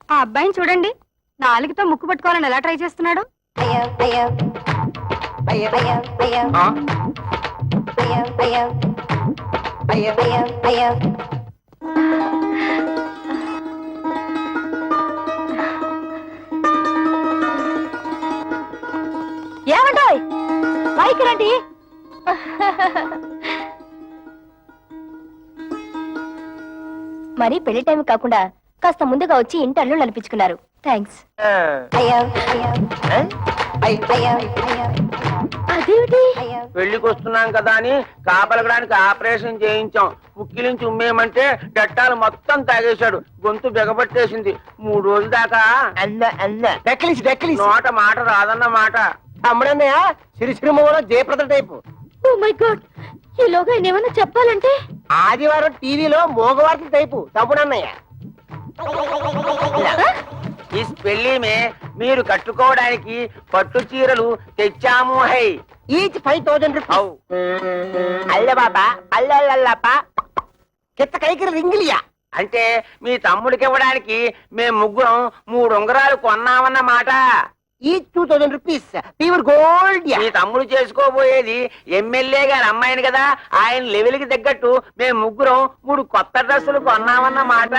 ఆ అబ్బాయిని చూడండి, 4తో ముక్కు పట్టుకోవాలని ఎలా ట్రై చేస్తున్నాడు. ఏమంటాయ్, పైకి రండి. మరి పెళ్లి టైం కాకుండా కాస్త ముందుగా వచ్చి ఇంటర్లు నడిపించుకున్నారు. థ్యాంక్స్. అదేమిటి? పెళ్లికి వస్తున్నాం కదా అని కాపలగడానికి ఆపరేషన్ చేయించాం. పుక్కిలించి ఉమ్మేయమంటే డట్టాలు మొత్తం తాగేశాడు. గొంతు బిగబట్టేసింది. 3 రోజుల దాకా డెక్కలిసి నోట మాట రాదన్న మాట. అమ్మడన్నయ్య సిరిసిరిమ కూడా Jayaprada type. Oh my god, ఈలోగా ఆయన ఏమన్నా చెప్పాలంటే ఆదివారం టీవీలో మోగవార్తల టైపు తమ్ముడన్నయ్య. ఈ పెళ్లి మీరు కట్టుకోవడానికి పట్టు చీరలు తెచ్చాము. High each 5,000 rupees. అవు అల్ల బాబా అల్లల్లప్ప కిత్త కైకి రింగిలియా. అంటే మీ తమ్ముడికి ఇవ్వడానికి మేము ముగ్గురం 3 ఉంగరాలు కొన్నామన్న మాట. Each 2,000 rupees pure gold. మీ తమ్ముడు చేసుకోబోయేది ఎమ్మెల్యే గారి అమ్మాయిని కదా, ఆయన లెవెల్కి తగ్గట్టు మేము ముగ్గురం 3 కొత్త డ్రెస్సులు కొన్నామన్న మాట.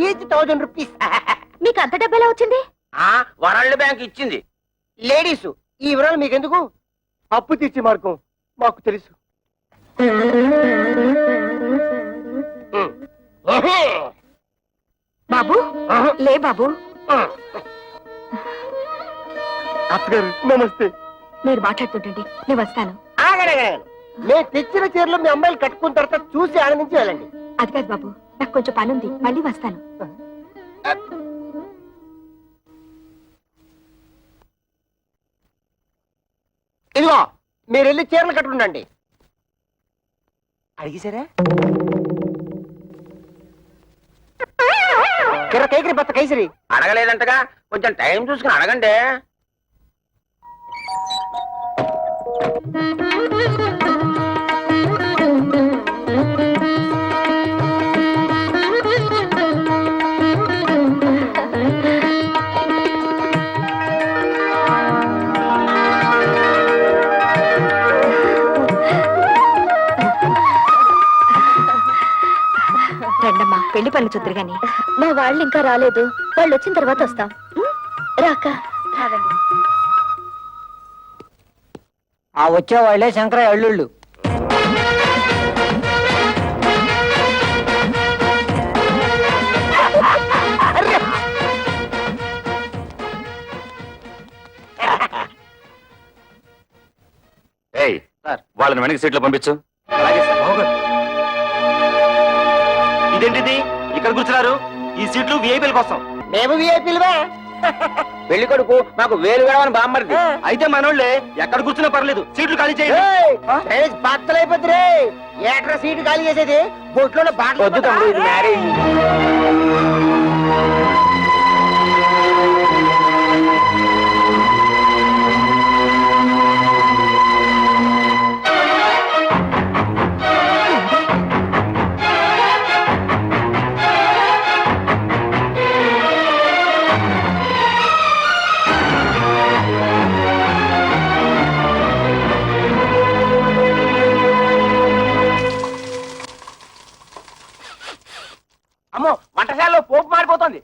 Each 1,000 rupees. మీకు అంత డబ్బు ఎలా వచ్చింది? వరల్డ్ బ్యాంక్ ఇచ్చింది. లేడీస్ ఈ వివరాలు మీకెందుకు? అప్పు తీర్చే మార్గం మాకు తెలుసు. బాబు లే బాబు. అత్తగారు నమస్తే. మీరు మాట్లాడుతుంటండి, నేను వస్తాను. ఆగడగా మేము తెచ్చిన చీరలు మీ అమ్మాయిలు కట్టుకున్న తర్వాత చూసి ఆనందించి వెళ్ళండి. అది కాదు బాబు, నాకు కొంచెం పని ఉంది, మళ్ళీ వస్తాను. ఇదిగో మీరు వెళ్ళి చీరలు కట్టుకుండండి. అడిగేశారా? కిర్ర కైకిరి బత్త కైసరి. అడగలేదంటగా, కొంచెం టైం చూసుకుని అడగండి. రండమ్మా, పెళ్లి పనులు చూద్దరు గాని. మా వాళ్ళు ఇంకా రాలేదు, వాళ్ళు వచ్చిన తర్వాత వస్తాం. రాక ఆ వచ్చే వాళ్ళే శంకర అల్లుళ్ళు. ఏయ్ వాళ్ళని వెనక సీట్లో పంపించు. ఇదేంటిది ఇక్కడ కూర్చున్నారు? ఈ సీట్లు విఐపీల కోసం. మేము విఐపీలువే. పెళ్లి కొడుకు మాకు వేలు వేడమని బామ్మరిది. అయితే మనోళ్ళే ఎక్కడ కూర్చున్నా పర్లేదు, సీట్లు ఖాళీ చేయండి. బట్టలైపోతుంది రే. ఏట్రా సీటు ఖాళీ చేసేది? బొట్లో వద్దు తమ్ముడు, ఇది మ్యారేజ్. అమ్మో, వంటశాలలో పోపు మారిపోతుంది.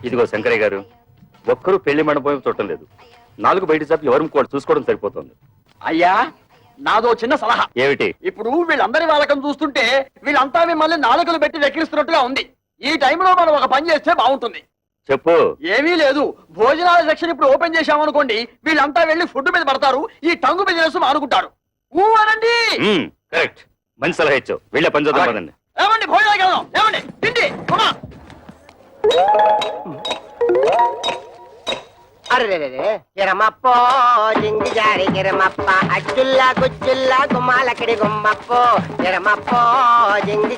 ఇదిగో శంకరయ్య గారు, ఒక్కరూ పెళ్లి మండపం చూడటం లేదు. 4 బయట చాపి ఎవరు కూడా చూసుకోవడం సరిపోతుంది. అయ్యా నాదో చిన్న సలహా. ఏమిటి? ఇప్పుడు వీళ్ళందరి వాళ్ళకం చూస్తుంటే వీళ్ళంతా మిమ్మల్ని నాలుకలు పెట్టి వెక్కిరిస్తున్నట్టుగా ఉంది. ఈ టైంలో మనం ఒక పని చేస్తే బాగుంటుంది. చెప్పు. ఏమీ లేదు, భోజనాల సెక్షన్ ఇప్పుడు ఓపెన్ చేశామనుకోండి, వీళ్ళంతా వెళ్ళి ఫుడ్ మీద పడతారు, ఈ టంగు బిజినెస్ మానుకుంటారు. అనండి. కరెక్ట్, మంచి సలహా ఇచ్చావు. వెళ్ళే పని చూద్దాం పదండి. ఏమండి, భోజనాలకు వెళ్దాం. ఏమండి, తిండి. అరే కిరమప్పో జింగి జారి కిరమప్ప అచ్చుల్లా గుచ్చుల్లా గుమ్మాలక్కడి గుమ్మప్పో కిరమప్పో జింగి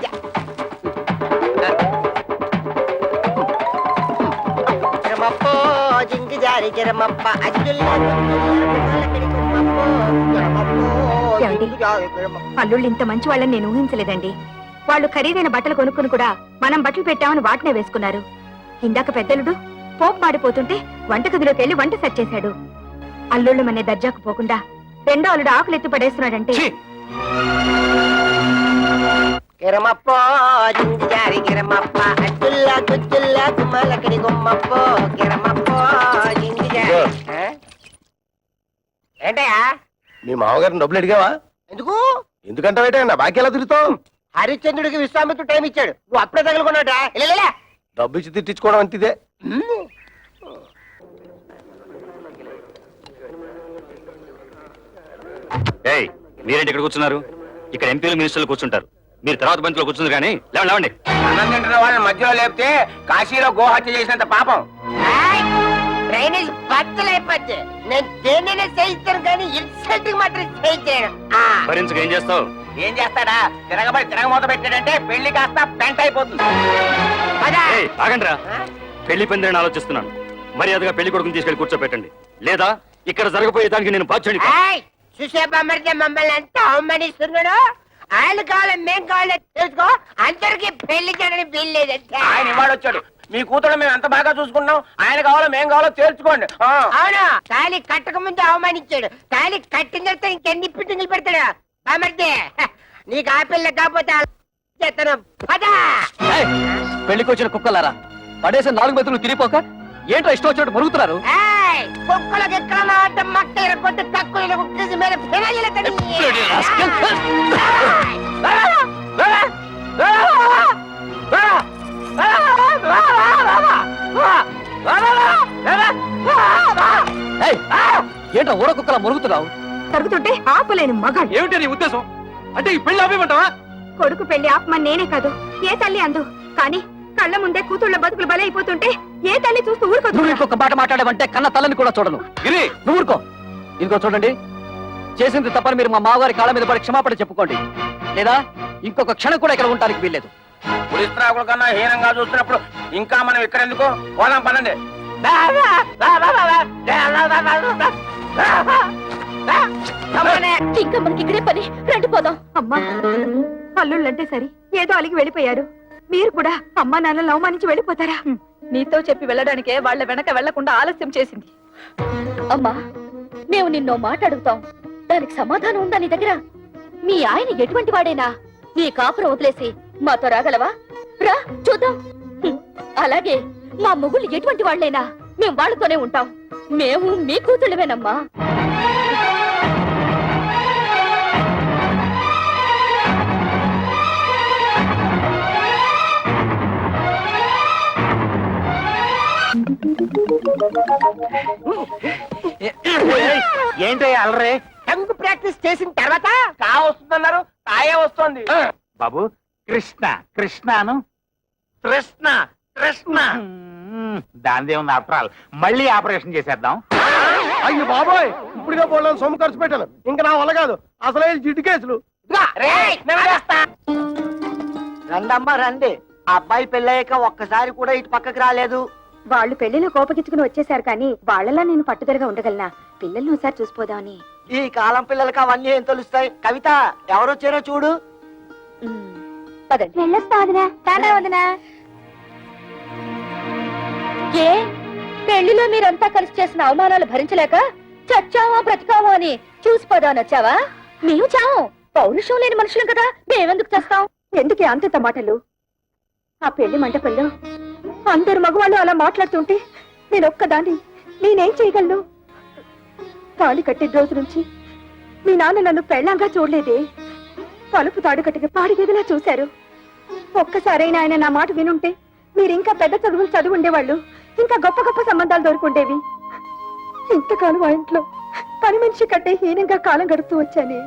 కిరమప్పో జింగి జారి కిరమప్ప అచ్చుల్లా గుమ్మాలక్కడి గుమ్మప్పో కిరమప్పో జింగి జారి కిరమప్ప. అల్లుళ్ళు ఇంత మంచి వాళ్ళని నేను ఊహించలేదండి. వాళ్ళు ఖరీదైన బట్టలు కొనుక్కుని కూడా మనం బట్టలు పెట్టామని వాటినే వేసుకున్నారు. ఇందాక పెద్దలుడు పోపు మాడిపోతుంటే వంటగదిలోకి వెళ్లి వంట సెట్ చేశాడు. అల్లుళ్ళు మనే దర్జాకు పోకుండా రెండో అల్లుడు ఆకులు ఎత్తి పడేస్తున్నాడంటే. కిరమప్పో జింగి జారి కిరమప్ప అచ్చుల్లా గుచ్చుల్లా గుమ్మాలక్కడి గుమ్మప్పో కిరమప్పో జింగి జారి. ఏంటయ్యా? మీ మామగారిని డబ్బులు అడిగావా? ఎందుకు? ఎందుకంటే నా బాకీ ఎలా తిరుగుతావు? హరిశ్చంద్రుడికి విశ్వామిత్రుడు టైం ఇచ్చాడు, నువ్వు అప్పుడే తగులుకున్నాడా? ఇలా డబ్బు ఇచ్చి తిట్టించుకోవడం అంతిదే. ఏయ్, మీరేంటి ఇక్కడ కూర్చున్నారు? ఇక్కడ ఎంపీలు మినిస్టర్లు కూర్చుంటారు, మీరు తర్వాత బంతిలో కూర్చుంది కానీ లేవండి. అన్నం తింటున్న వాళ్ళని మధ్యలో లేపితే కాశీలో గోహత్య చేసినంత పాపం. డ్రైనేజ్ బద్దలైపోద్ది. నేను దేన్నైనా చేయిస్తాను కానీ ఇన్సల్ట్ మాత్రం చేయించాను. భరించక ఏం చేస్తావు? ఏం చేస్తాడా, తిరగమూత పెట్టాడంటే పెళ్లి కాస్త పెంట అయిపోతుంది. ఏయ్, ఆగండ్రా. పెళ్లి పందిరని ఆలోచిస్తున్నాను. మర్యాదగా పెళ్లి కొడుకుని తీసుకెళ్లి కూర్చోబెట్టండి, లేదా ఇక్కడ జరగబోయే దానికి నేను బాధ్యుడిని. చూసే బొమ్మడితే మమ్మల్ని అంతా అవమానిస్తున్నాడు. ఆయన కావాలి మేం కావాలి తెలుసుకో, అందరికి పెళ్లి చేయడానికి వీల్లేదంటే. ఆయన ఇవాడు వచ్చాడు, మీ కూతురు మేము ఎంత బాగా చూసుకున్నాం, ఆయన కావాలో మేం కావాలో తేల్చుకోండి. అవును, తాళి కట్టక ముందు అవమానించాడు, తాళి కట్టిన తర్వాత ఇంకెన్ని పిట్టింగులు పెడతాడు. బామర్దే, నీకు ఆ పిల్ల కాకపోతే చేస్తాను. పదా పెళ్లికి వచ్చిన కుక్కలారా, పడేసిన 4 మెతులు తిరిగిపోక ఏంటో ఇష్టం వచ్చినట్టు మరుగుతున్నారు. కుక్కలకు ఎక్కడ అంటే మక్కలు కొట్టి కక్కులు కుక్కేసి మీద ఫినాయిల్ ఏంటో ఊర కుక్కలా మరుగుతున్నావు? తరుగుతుంటే ఆపలేని మగాడు. ఏమిటి నీ ఉద్దేశం? అంటే ఈ పెళ్లి ఆపేమంటావా? కొడుకు పెళ్లి ఆపమని నేనే కాదు, ఏ తల్లి అందు. కానీ కళ్ళ ముందే కూతుళ్ళ బతుకులు బలైపోతుంటే ఏ తల్లి చూస్తూ ఊరుకోదు. నువ్వు ఇంకొక మాట మాట్లాడమంటే కన్న తల్లని కూడా చూడను. గిరి, నువ్వు ఊరుకో. ఇంకో చూడండి, చేసింది తప్పని మీరు మా మామగారి కాళ్ళ మీద పడి క్షమాపణ చెప్పుకోండి, లేదా ఇంకొక క్షణం కూడా ఇక్కడ ఉండడానికి వీల్లేదు. పులిస్త్రాకుల కన్నా హీనంగా చూస్తున్నప్పుడు ఇంకా మనం ఇక్కడ ఎందుకు? పోదాం పనండి. ఇంకా మనకి ఇక్కడే పని, రండి పోదాం. అమ్మా, అల్లుళ్ళంటే సరి ఏదో అలిగి వెళ్ళిపోయారు, మీరు కూడా అమ్మా నాన్నలు అవమానించి వెళ్ళిపోతారా? నీతో చెప్పి వెళ్ళడానికే వాళ్ళ వెనక వెళ్లకుండా ఆలస్యం చేసింది. అమ్మా, మేము నిన్నో మాట అడుగుతాం, దానికి సమాధానం ఉందా నీ దగ్గర? మీ ఆయన ఎటువంటి వాడేనా? నీ కాపురం వదిలేసి మాతో రాగలవా? రా చూద్దాం. అలాగే మా మొగుళ్ళు ఎటువంటి వాళ్ళైనా మేము వాళ్ళతోనే ఉంటాం. మేము మీ కూతుళ్ళవేనమ్మా. ఏంటయ్యా అలరే? టంగు ప్రాక్టీస్ చేసిన తర్వాత కా వస్తుందన్నారు, కాయే వస్తుంది. బాబు, కృష్ణ కృష్ణను కృష్ణ కృష్ణ దానిదే ఉంది. ఆఫ్టర్ మళ్ళీ ఆపరేషన్ చేసేద్దాం. అయ్యి బాబోయ్, ఇప్పుడుగా పోలేను, సొమ్ము ఖర్చు పెట్టాను, ఇంకా నా వల్ల కాదు. అసలే జిడ్డు కేసులు. రండమ్మా రండి. ఆ అబ్బాయి పెళ్ళయ్యాక ఒక్కసారి కూడా ఇటు పక్కకి రాలేదు. వాళ్ళు పెళ్లిలో కోపగించుకుని వచ్చేసారు కానీ వాళ్ళలా నేను పట్టుదలగా ఉండగలనా? పిల్లల్ని ఒకసారి చూసిపోదామని. ఈ కాలం పిల్లలకి అవన్నీ ఏం తెలుస్తాయి? కవిత, ఎవరొచ్చారో చూడు. పదండి. వెళ్ళొస్తా వదినా, టాటా వదినా. ఏ పెళ్లిలో మీరంతా కలిసి చేసిన అవమానాలు భరించలేక చచ్చావా బ్రతికావా అని చూసిపోదామని వచ్చావా? మేము చావు, పౌరుషం లేని మనుషులం కదా, మేమెందుకు చేస్తాం? ఎందుకే అంత మాటలు? ఆ పెళ్లి మంటపంలో అందరు మగవాళ్ళు అలా మాట్లాడుతుంటే నేను ఒక్కదాన్ని నేనేం చేయగలను? తాళి కట్టే రోజు నుంచి మీ నాన్న నన్ను పెళ్ళంగా చూడలేదే. తలుపు తాడు కట్టిన పాడిగదిలా చూశారు. ఒక్కసారైనా ఆయన నా మాట వినుంటే మీరు ఇంకా పెద్ద చదువులు చదువు ఉండేవాళ్ళు, ఇంకా గొప్ప గొప్ప సంబంధాలు దొరుకుండేవి. ఇంతకాలం ఆ ఇంట్లో పని మనిషి కట్టే హీనంగా కాలం గడుపుతూ వచ్చానే.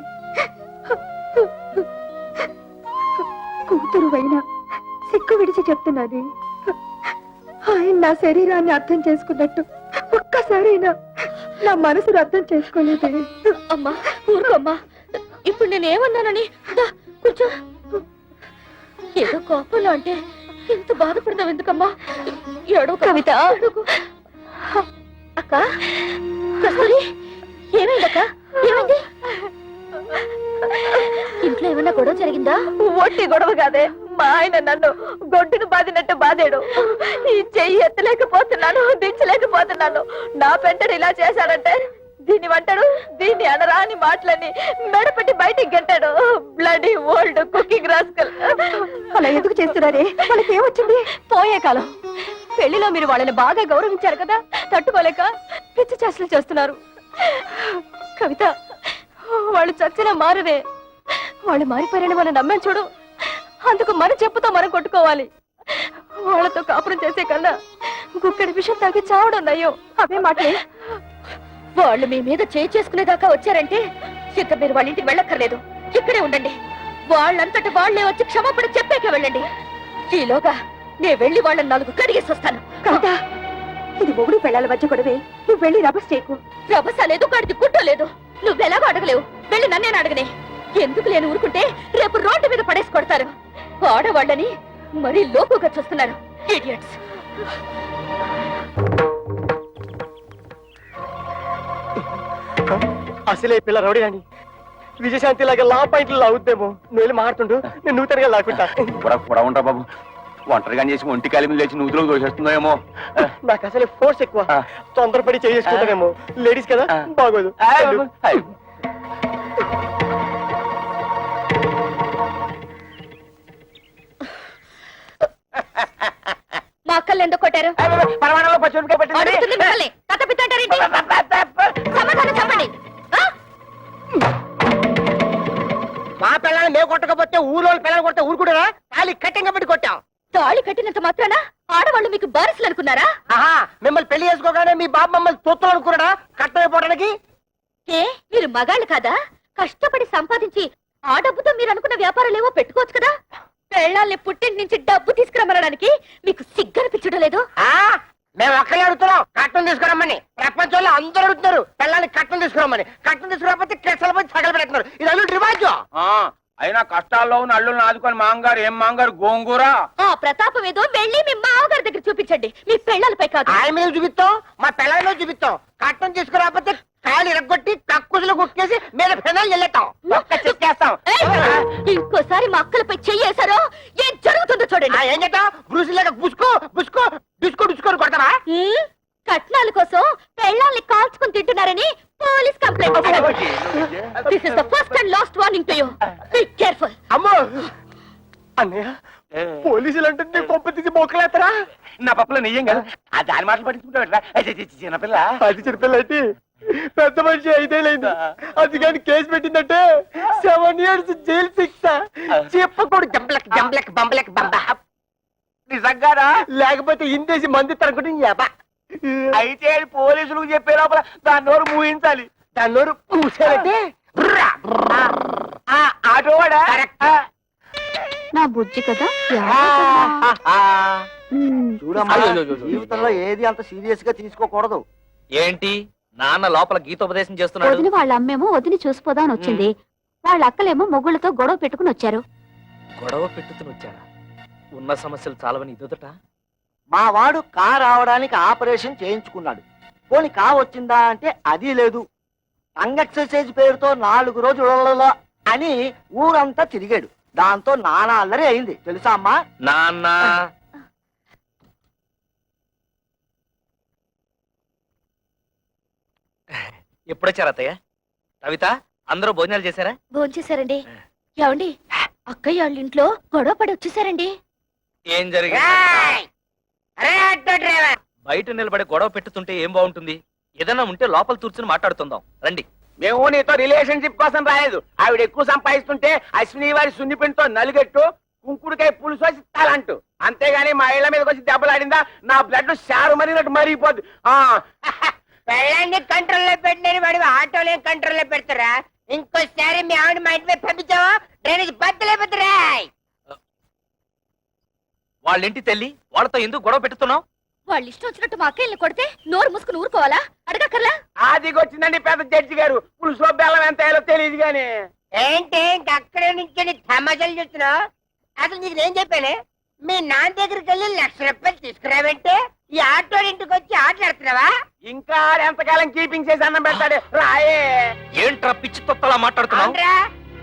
కూతురు అయినా సిక్కు విడిచి చెప్తున్నది, ఆయన నా శరీరాన్ని అర్థం చేసుకున్నట్టు ఒక్కసారైనా నా మనసును అర్థం చేసుకోలేదే. అమ్మా ఊరుకోమ్మా, ఇప్పుడు నేనేమన్నానని? కూర్చో. ఏదో కోపంలో అంటే ఇంత బాధపడతావు ఎందుకమ్మా? ఏడో కవిత. అక్క కస్తూరి, ఏమైందక్క? ఏమైంది? ఇంట్లో ఏమన్నా గొడవ జరిగిందా? ఒట్టి గొడవ కాదే, మా ఆయన నన్ను గొడ్డును బాదినట్టు బాధాడు. ఈ చెయ్యి ఎత్తలేకపోతున్నాను, దించలేకపోతున్నాను. నా పెంటను ఇలా చేశాడంటే దీన్ని వంటాడు, దీన్ని అనరా అని మాటలని మెడపెట్టి బయటికి గంటాడు. Bloody old cooking rascal. అలా ఎందుకు చేస్తున్నారే? వాళ్ళకి ఏమొచ్చింది? పోయే కాలం. పెళ్లిలో మీరు వాళ్ళని బాగా గౌరవించారు కదా, తట్టుకోలేక పిచ్చి చేష్టలు చేస్తున్నారు. కవిత, వాళ్ళు చచ్చిన మారరే, వాళ్ళు మారిపోయారని మనం నమ్మాం చూడు, అందుకు మన చెప్పుతో మనం కొట్టుకోవాలి. వాళ్ళతో కాపురం చేసే కన్నా గుక్కడి విషయం తాగి చావడం నయ్యో. అవే మాటలే. వాళ్ళు మీ మీద చేసుకునేదాకా వచ్చారంటే ఇక మీరు వాళ్ళ ఇంటికి వెళ్ళక్కర్లేదు, ఇక్కడే ఉండండి. వాళ్ళంతట వాళ్లే వచ్చి క్షమాపణ చెప్పాక వెళ్ళండి. ఈలోగా నేను వెళ్ళి వాళ్ళని 4 కడిగేసి వస్తాను. కదా, ఇది మొగుడు పెళ్ళాల మధ్య గొడవే. నువ్వు వెళ్ళి రభస చేయకు. రభస లేదు, కడిది గుడ్డో లేదు. నువ్వెలాగో అడగలేవు, వెళ్ళి నన్నేను అడగనే. ఎందుకు నేను ఊరుకుంటే రేపు రోడ్డు మీద పడేసి కొడతారు. ఆడవాళ్ళని మరీ లోకుగా చూస్తున్నారు. ఇడియట్స్. అసలే పిల్ల రౌడీ అని విజయశాంతి లాగా లా పాయింట్లు లాగుద్దేమో. నువ్వు వెళ్ళి మాట్లాడుతుండు, నేను నూతనగా లాక్కుంటా. కూడా ఉంటా బాబు, ఒంటరిగా చేసి ఒంటి కాలి లేచి నూతులకు దోషేస్తుందో ఏమో. నాకు అసలే ఫోర్స్ ఎక్కువ, తొందరపడి చేసుకుంటానేమో. లేడీస్ కదా, బాగోదు. మా అక్కల్ని ఎందుకు కొట్టారు? పరమాణంలో పచ్చిమిరపకాయ పెట్టింది. అడుగుతుంది మిమ్మల్ని. కథ పిత్తంటారేంటి? సమాధానం చెప్పండి. మా పిల్లల్ని మేము కొట్టకపోతే ఊళ్ళో పిల్లలు కొడితే ఊరుకుంటారా? తాళి కట్టింగా పెట్టి కొట్టాం. తాళి కట్టినంత మాత్రాన ఆడవాళ్ళు మీకు బారిసలు అనుకున్నారా? ఆహా, మిమ్మల్ని పెళ్లి చేసుకోగానే మీ బాబు మమ్మల్ని తొత్తులు అనుకున్నాడా కట్టమైపోవడానికి? ఏ మీరు మగాళ్ళు కాదా? కష్టపడి సంపాదించి ఆ డబ్బుతో మీరు అనుకున్న వ్యాపారాలేవో పెట్టుకోవచ్చు కదా. పెళ్ళాల్ని పుట్టింటి నుంచి డబ్బు తీసుకురమ్మనడానికి మీకు సిగ్గనిపించడం లేదు? మేము ఒక్కలే అడుగుతున్నాం కట్టం తీసుకురమ్మని. ప్రపంచంలో అందరూ అడుగుతున్నారు పిల్లల్ని కట్టం తీసుకురమ్మని. కట్టం తీసుకురాకపోతే కెసలు పోయి సగలు పెడుతున్నారు. ఇది అల్లు రివాజు. అయినా కష్టాల్లో ఉన్న అల్లుల్ని ఆదుకొని మాంగారు ఏం మాంగారు గోంగూర. ఆ ప్రతాపం ఏదో వెళ్ళి మీ మామగారి దగ్గర చూపించండి, మీ పెళ్ళాలపై కాదు. ఆయన మీద చూపిస్తాం, మా పిల్లల మీద చూపిస్తాం. కట్టం తీసుకురాకపోతే కాయలు ఇరగొట్టి కక్కుసులు కుక్కేసి మీద పెనాలు వెళ్ళేస్తాం. చేస్తాం. ఇంకోసారి మా అక్కలపై చెయ్యేశారో ఏం జరుగుతుందో చూడండి. ఏం చేద్దాం? బ్రూసిలాగా బుసుకో బుసుకో బుసుకో బుసుకోని కొడతారా? కట్నాల కోసం పెళ్ళాల్ని కాల్చుకుని తింటున్నారని police complaint. This is the first and last warning to you. Be careful. అమ్మో అన్నయ్య, పోలీసులు అంటే కొంప తీసి మొక్కలేస్తారా? నా పప్పులో నెయ్యం కదా, ఆ దాని మాటలు పట్టించుకుంటా. చిన్నపిల్ల అది చిన్నపిల్ల అయితే పెద్ద మనిషి 5 ఏళ్ళైంది. అది కానీ కేసు పెట్టిందంటే 7 years జైలు శిక్ష. చెప్పకూడదు. జంబలక్ జంబలక్ బంబలక్ బంబ. నిజంగానా? లేకపోతే ఇందేసి మంది తరగడం. అయితే అది పోలీసులకు చెప్పే లోపల దాని నోరు మూయించాలి. దాని నోరు పూసారంటే ఆటోవాడా? నా బుజ్జి కదా. చూడమ్మా, జీవితంలో ఏది అంత సీరియస్ గా తీసుకోకూడదు. ఏంటి నాన్న లోపల గీతోపదేశం చేస్తున్నాడు? వదిన వాళ్ళ అమ్మేమో వదిని చూసిపోదామని వచ్చింది. వాళ్ళ అక్కలేమో మొగుళ్ళతో గొడవ పెట్టుకుని వచ్చారు. గొడవ పెట్టుకుని వచ్చారా? ఉన్న సమస్యలు చాలవని ఇదొదట. మా వాడు కార్ రావడానికి ఆపరేషన్ చేయించుకున్నాడు. పోనీ కా వచ్చిందా అంటే అది లేదు. టంగ్ ఎక్సర్సైజ్ పేరుతో 4 రోజుల అని ఊరంతా తిరిగాడు. దాంతో నానా అల్లరి అయింది తెలుసా అమ్మా? నాన్న ఎప్పుడొచ్చారు అత్తయ్య? కవిత, అందరూ భోజనాలు చేశారా? భోంచేశారండి. ఏమండి, అక్కయ్య వాళ్ళ ఇంట్లో గొడవ పడి వచ్చేసారండి. ఏం జరిగింది? బయట నిలబడి గొడవ పెట్టుతుంటే ఏం బాగుంటుంది? ఏదైనా ఉంటే లోపల కూర్చుని మాట్లాడుతుందాం రండి. మేము నీతో రిలేషన్షిప్ కోసం రాలేదు. ఆవిడ ఎక్కువ సంపాదిస్తుంటే అశ్విని వారి సున్నిపిండితో నలుగెట్టు కుంకుడుకాయ పులుసు వచ్చి తలంటూ. అంతేగాని మా ఇళ్ల మీదకి వచ్చి దెబ్బలాడిందా నా బ్లడ్ షారు మరినట్టు మరిగిపోద్ది. పెళ్ళాన్ని కంట్రోల్లో పెట్టిన వాడు ఆటోలే కంట్రోల్లో పెడతారా? ఇంకోసారి మీ ఆవిడ మా ఇంటి మీద పంపించావా డ్రైనేజ్ బద్దలేపోతారా? వాళ్ళింటి తెల్లి వాళ్ళతో ఎందుకు గొడవ పెట్టుతున్నావు? వాళ్ళు ఇష్టం వచ్చినట్టు మా అక్కయ్యని కొడితే నోరు మూసుకుని ఊరుకోవాలా? అడగక్కర్లా? ఆదిగొచ్చిందండి పెద్ద జడ్జి గారు. పులుసులో బెల్లం ఎంత వేయాలో తెలియదు గాని. ఏంటి అక్కడే నుంచి తమాషాలు చూస్తున్నావు? అసలు నీకు నేను చెప్పానే, మీ నాన్న దగ్గరికి వెళ్ళి 1,00,000 రూపాయలు తీసుకురావంటే ఈ ఆటో ఇంటికి వచ్చి ఆటలాడుతున్నావా? ఇంకా ఎంతకాలం కీపింగ్ చేసి అన్నం పెడతాడు రాయే. ఏంట్రా పిచ్చి తొత్తలా మాట్లాడుతున్నావు? అవునరా,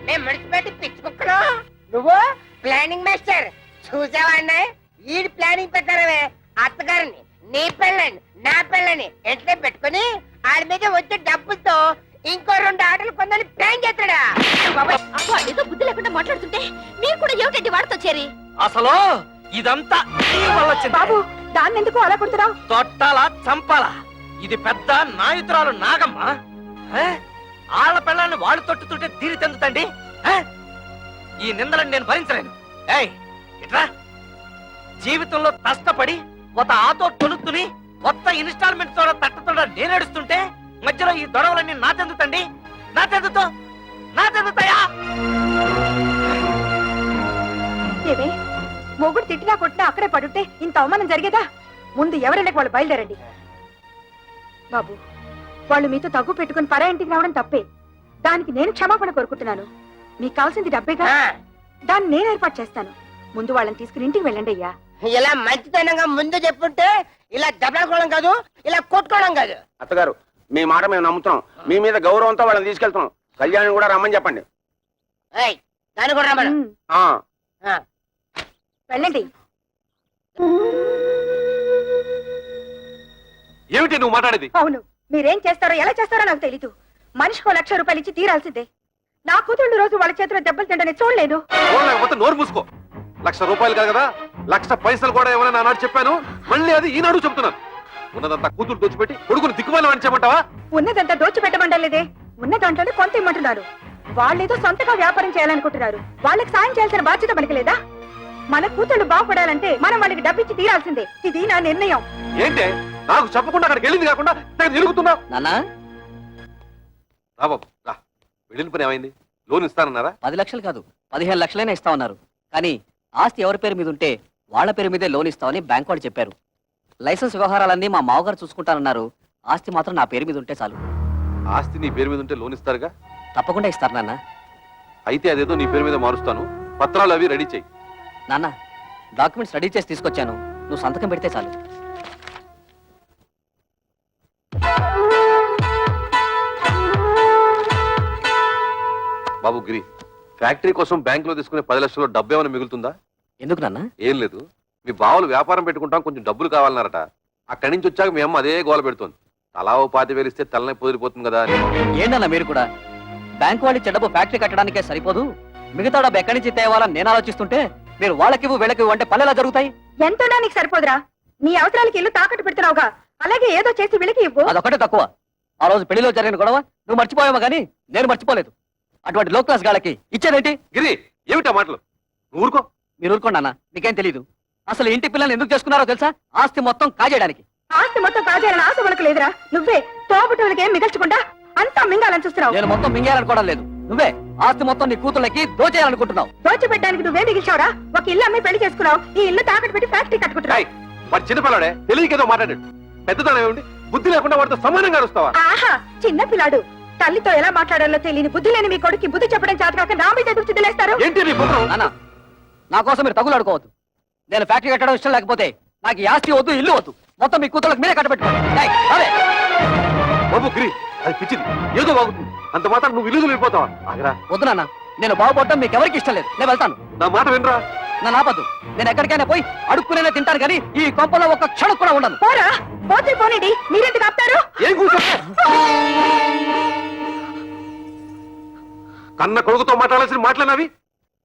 మేము మున్సిపాలిటీ పిచ్చి కుక్కలు. నువ్వు ప్లానింగ్ మాస్టర్ చూసావా అన్నాయి? ఈ ప్లానింగ్ ప్రకారమే అత్తగారిని నీ పెళ్ళని నా పెళ్ళని ఎట్లా పెట్టుకుని ఆడి మీద వచ్చే డబ్బుతో ఇంకో 2 ఆటలు కొందని ప్లాన్ చేస్తాడా? వాళ్ళేదో బుద్ధి లేకుండా మాట్లాడుతుంటే మీరు కూడా ఏమిటండి వాడితో చేరి? అసలు ఇదంతా నీ వల్ల వచ్చింది. బాబు, దాన్ని ఎందుకు అలా కొడుతున్నావు? తొట్టాలా చంపాలా? ఇది పెద్ద నాయుతురాలు నాగమ్మ. ఆళ్ళ పిల్లల్ని వాళ్ళు తొట్టుతుంటే తీరి తెందుతండి. ఈ నిందలను నేను భరించలేను. ఏయ్ ఇట్రా, జీవితంలో కష్టపడి ఒక ఆటో కొనుక్కుని కొత్త ఇన్స్టాల్మెంట్ తోడ తట్టుతోడ నేను ఏడుస్తుంటే మధ్యలో ఈ దొడవలన్నీ నా చెందుతండి, నా చెందుతాయా? ఏమే మొగుడు తిట్టినా కొట్టినా అక్కడే పడుంటే ఇంత అవమానం జరిగేదా? ముందు ఎవరైనా వాళ్ళు బయలుదేరండి. బాబు, వాళ్ళు మీతో తగ్గు పెట్టుకుని పరా ఇంటికి రావడం తప్పే. దానికి నేను క్షమాపణ కోరుకుంటున్నాను. మీకు కావాల్సింది డబ్బేగా, దాన్ని నేను ఏర్పాటు చేస్తాను. ముందు వాళ్ళని తీసుకుని ఇంటికి వెళ్ళండి అయ్యా. ఇలా మంచితనంగా ముందు చెప్పుంటే ఇలా దెబ్బలాడుకోవడం కాదు, ఇలా కొట్టుకోవడం కాదు. అత్తగారు, మీ మాట మేము నమ్ముతున్నాం. మీ మీద గౌరవంతో వాళ్ళని తీసుకెళ్తున్నాం. కళ్యాణ్ కూడా రమ్మని చెప్పండి. ఏయ్, దాన్ని కూడా రమ్మను. ఆ వెళ్ళండి. ఏమిటి నువ్వు మాట్లాడేది? అవును, మీరేం చేస్తారో ఎలా చేస్తారో నాకు తెలీదు. మనిషికో 1,00,000 రూపాయలు ఇచ్చి తీరాల్సిందే. నా కూతుళ్ళు రోజు వాళ్ళ చేతిలో దెబ్బలు తింటని చూడలేదు. లేకపోతే నోరు మూసుకో. 1,00,000 రూపాయలు కాదు కదా, 1,00,000 పైసలు కూడా ఏమైనా నాడు చెప్పాను. మళ్ళీ అది ఈనాడు చెప్తున్నాను. ఉన్నదంతా కూతురు దోచిపెట్టి కొడుకుని దిక్కుమాలి అని చెప్పమంటావా? ఉన్నదంతా దోచిపెట్టమంటలేదే, ఉన్న దాంట్లోనే కొంత ఇమ్మంటున్నారు. వాళ్ళేదో సొంతగా వ్యాపారం చేయాలనుకుంటున్నారు. వాళ్ళకి సాయం చేయాల్సిన బాధ్యత మనకి లేదా? మన కూతుళ్ళు బాగుపడాలంటే మనం వాళ్ళకి డబ్బిచ్చి తీరాల్సిందే. ఇది నా నిర్ణయం. ఏంటే నాకు చెప్పకుండా అక్కడికి వెళ్ళింది కాకుండా నిలుగుతున్నావు? నాన్నా, రా బాబు రా. వెళ్ళిన పని ఏమైంది? లోన్ ఇస్తానన్నారా? 10 లక్షలు కాదు 15 లక్షలైనా ఇస్తామన్నారు. కానీ ఆస్తి ఎవరి పేరు మీద ఉంటే వాళ్ళ పేరు మీదే లోన్ ఇస్తామని బ్యాంక్ వాడు చెప్పారు. లైసెన్స్ వ్యవహారాలన్నీ మా మావగారు చూసుకుంటానన్నారు. ఆస్తి మాత్రం నా పేరు మీద ఉంటే చాలు. ఆస్తి నీ పేరు మీద ఉంటే లోన్ ఇస్తారుగా? తప్పకుండా ఇస్తారు నాన్న. అయితే అదేదో నీ పేరు మీద మారుస్తాను. పత్రాలు అవి రెడీ చేయి. నాన్న, డాక్యుమెంట్స్ రెడీ చేసి తీసుకొచ్చాను. నువ్వు సంతకం పెడితే చాలు. బాబు గిరి, ఫ్యాక్టరీ కోసం బ్యాంకులో తీసుకునే 10 లక్షల డబ్బు ఏమైనా మిగులుతుందా? ఎందుకు నాన్న? ఏం లేదు, మీ బావులు వ్యాపారం పెట్టుకుంటాం, కొంచెం డబ్బులు కావాలన్నారట. అక్కడి నుంచి వచ్చాక మీ అమ్మ అదే గోల పెడుతోంది. తలా ఓ 5,000 ఇస్తే తలనే పొదిరిపోతుంది కదా అని. ఏంటన్నా మీరు కూడా? బ్యాంక్ వాళ్ళు ఇచ్చే డబ్బు ఫ్యాక్టరీ కట్టడానికే సరిపోదు, మిగతా డబ్బు ఎక్కడి నుంచి తేవాలని నేను ఆలోచిస్తుంటే మీరు వాళ్ళకివ్వు వీళ్ళకివ్వు అంటే పల్లెలా జరుగుతాయి? ఎంతోనా నీకు సరిపోదురా? నీ అవసరాలకి ఇల్లు తాకట్టు పెడుతున్నావుగా, అలాగే ఏదో చేసి వీళ్ళకి ఇవ్వు. అదొకటే తక్కువ. ఆ రోజు పెళ్లిలో జరిగిన గొడవ నువ్వు మర్చిపోయావా కానీ నేను మర్చిపోలేదు. అటువంటి లో క్లాస్ గాళ్ళకి ఇచ్చేదేంటి? గిరి, ఏమిటా మాటలు? నువ్వు ఊరుకో. మీరు ఊరుకోండి అన్న, మీకేం తెలీదు. అసలు ఇంటి పిల్లల్ని ఎందుకు చేసుకున్నారో తెలుసా? ఆస్తి మొత్తం కాజేయడానికి. ఆస్తి మొత్తం కాజేయాలని ఆశ మనకు లేదురా. నువ్వే తోబుట్టులకి ఏం మిగల్చకుండా అంతా మింగాలని చూస్తున్నావు. నేను మొత్తం మింగేయాలనుకోవడం లేదు. నువ్వే ఆస్తి మొత్తం నీ కూతుళ్ళకి దోచేయాలనుకుంటున్నావు. దోచిపెట్టడానికి నువ్వే మిగిల్చావురా. ఒక ఇల్లు అమ్మి పెళ్లి చేసుకున్నావు. ఈ ఇల్లు తాకట్టు పెట్టి ఫ్యాక్టరీ కట్టుకుంటున్నావు. వాడు చిన్నపిల్లాడే, తెలియకేదో మాట్లాడాడు. పెద్దతనం ఏమిటి? బుద్ధి లేకుండా వాడితో సమానంగా అరుస్తావా? ఆహా, చిన్న పిల్లాడు. తల్లితో ఎలా మాట్లాడాలో తెలియని బుద్ధి లేని మీ కొడుకు బుద్ధి చెప్పడం చేతకాక నా మీద ఎదురు చిదిలేస్తారు. ఏంటి నీ బుర్ర? నాన్న, నా కోసం మీరు తగులాడుకోవద్దు. నేను ఫ్యాక్టరీ కట్టడం ఇష్టం లేకపోతే నాకు ఈ ఆస్తి వద్దు, ఇల్లు వద్దు. మొత్తం మీ కూతుళ్ళకి మీరే కట్టబెట్టుకోండి. బాబు గిరి, అది పిచ్చిది, ఏదో బాగుంటుంది. అంత మాత్రం నువ్వు ఇల్లు వెళ్ళిపోతావా? ఆగరా. వద్దు నాన్న, నేను బాగుపడటం మీకు ఎవరికి ఇష్టం లేదు. నేను వెళ్తాను. నా మాట వినరా? నా నాపద్దు. నేను ఎక్కడికైనా పోయి అడుక్కునే తింటాను కానీ ఈ కొంపలో ఒక్క క్షణం కూడా ఉండను. పోరా, పోతే పోనండి. మీరెందుకు ఆపుతారు? ఏం కూర్చో? కన్న కొడుకుతో మాట్లాడాల్సిన మాట్లాడినవి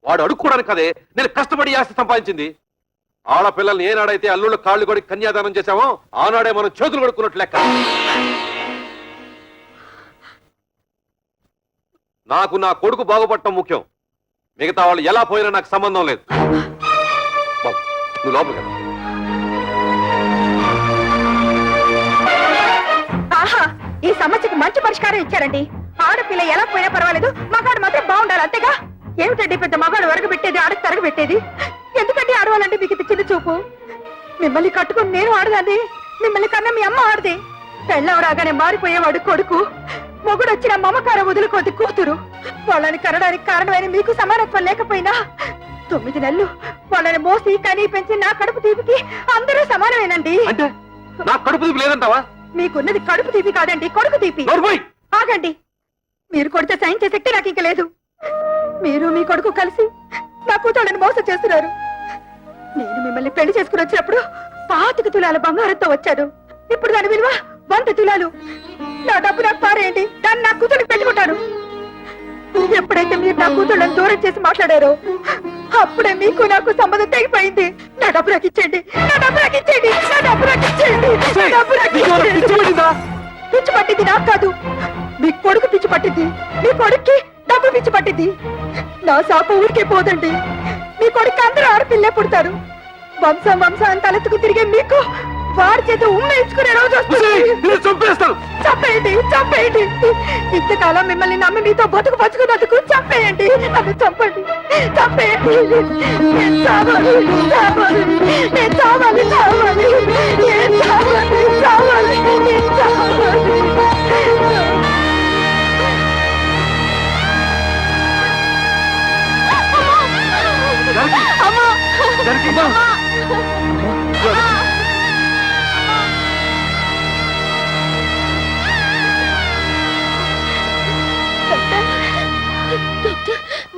వాడు అడుక్కోవడానికి కదే నేను కష్టపడి ఆస్తి సంపాదించింది. ఆడపిల్లల్ని ఏనాడైతే అల్లుళ్ళ కాళ్ళు కొడి కన్యాదానం చేశామో ఆనాడే మనం చేతులు కొడుకున్నట్లు లెక్క. నాకు నా కొడుకు బాగుపడటం ముఖ్యం. మిగతా వాళ్ళు ఎలా పోయినా నాకు సంబంధం లేదు. బాబు, నువ్వు లోపలికి వెళ్ళు. ఆహా, ఈ సమస్యకు మంచి పరిష్కారం ఇచ్చారండి. ఆడపిల్ల ఎలా పోయినా పర్వాలేదు, మగాడు మాత్రం బాగుండాలి, అంతేగా? ఏమిటండి పెద్ద మగాడు వరకు పెట్టేది, ఆడకు తరగ పెట్టేది? ఎందుకంటే ఆడవాళ్ళంటే మీకు ఇది చిన్న చూపు? మిమ్మల్ని కట్టుకుని నేను ఆడదాన్ని, మిమ్మల్ని కన్నా మీ అమ్మ ఆడదే. పెళ్ళం రాగానే మారిపోయేవాడు కొడుకు, మొగుడు వచ్చిన మమకారం వదులుకోది కూతురు. వాళ్ళని కనడానికి కారణమైన మీకు సమానత్వం లేకపోయినా 9 నెలలు వాళ్ళని మోసి కనీ పెంచి నా కడుపు తీపికి అందరూ సమానమేనండి. అంటే నా కడుపు తీపి లేదంటావా? మీకున్నది కడుపు తీపి కాదండి, కొడుకు తీపి. ఆగండి, మీరు కొడితే సైన్ చేసే శక్తి నాకు ఇంక లేదు. మీరు మీ కొడుకు కలిసి నా కూతుళ్ళని మోసం చేస్తున్నారు. నేను మిమ్మల్ని పెళ్లి చేసుకుని వచ్చినప్పుడు 25 తులాల బంగారంతో వచ్చాను. ఇప్పుడు దాని విలువ 100 తులాలు. నా డబ్బు నాకు పారేయండి, దాన్ని నా కూతురికి పెట్టుకుంటాను. ఎప్పుడైతే మీరు నా కూతుళ్ళని దూరం చేసి మాట్లాడారో అప్పుడే మీకు నాకు సంబంధం తెగిపోయింది. నా డబ్బు నాకు ఇచ్చేయండి, నా డబ్బు నాకు ఇచ్చేయండి, నా డబ్బు నాకు ఇచ్చేయండి, నా డబ్బు నాకు ఇచ్చేయండి. పిచ్చి పట్టింది నాకు కాదు, మీ కొడుకు పిచ్చి పట్టింది. మీ కొడుక్కి డబ్బు పిచ్చి పట్టింది. నా శాప ఊరికే పోదండి. మీ కొడుకు అందరూ ఆడపిల్లే పుడతారు. వంశం వంశాన్ని తలెత్తుకు తిరిగే మీకు వారి చేత ఉమ్మేయించుకునే రోజు వస్తుంది. చంపేయండి, చంపేయండి. ఇంతకాలం మిమ్మల్ని నమ్మి మీతో బతుకు పంచుకున్నందుకు చంపేయండి. నన్ను చంపండి, చంపేయండి. నేను చావాలి, చావాలి, నేను చావాలి, చావాలి, నేను చావాలి, చావాలి, నేను చావాలి.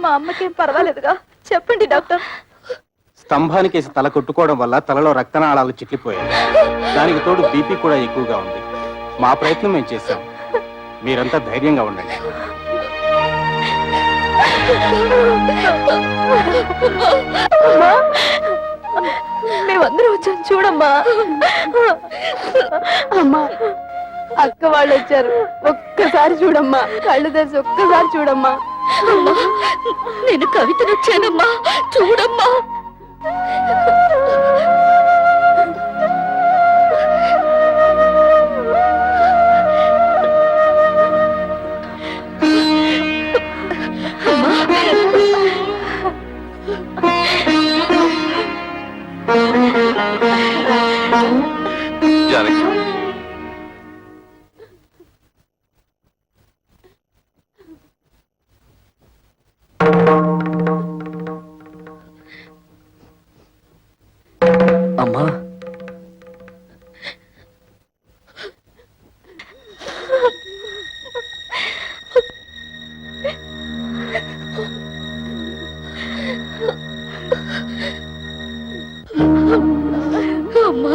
మా అమ్మకేం పర్వాలేదుగా? చెప్పండి డాక్టర్. స్తంభానికేసి తల కొట్టుకోవడం వల్ల తలలో రక్తనాళాలు చిట్లిపోయాయి. దానికి తోడు బీపీ కూడా ఎక్కువగా ఉంది. మా ప్రయత్నం మేము చేశాం. మీరంతా ధైర్యంగా ఉండండి. మేమందరూ వచ్చాం చూడమ్మా. అమ్మా, అక్క వాళ్ళు వచ్చారు. ఒక్కసారి చూడమ్మా, కళ్ళు తెరిచి ఒక్కసారి చూడమ్మా. నేను కవితను వచ్చానమ్మా, చూడమ్మా. జానకి, అమ్మా, అమ్మా,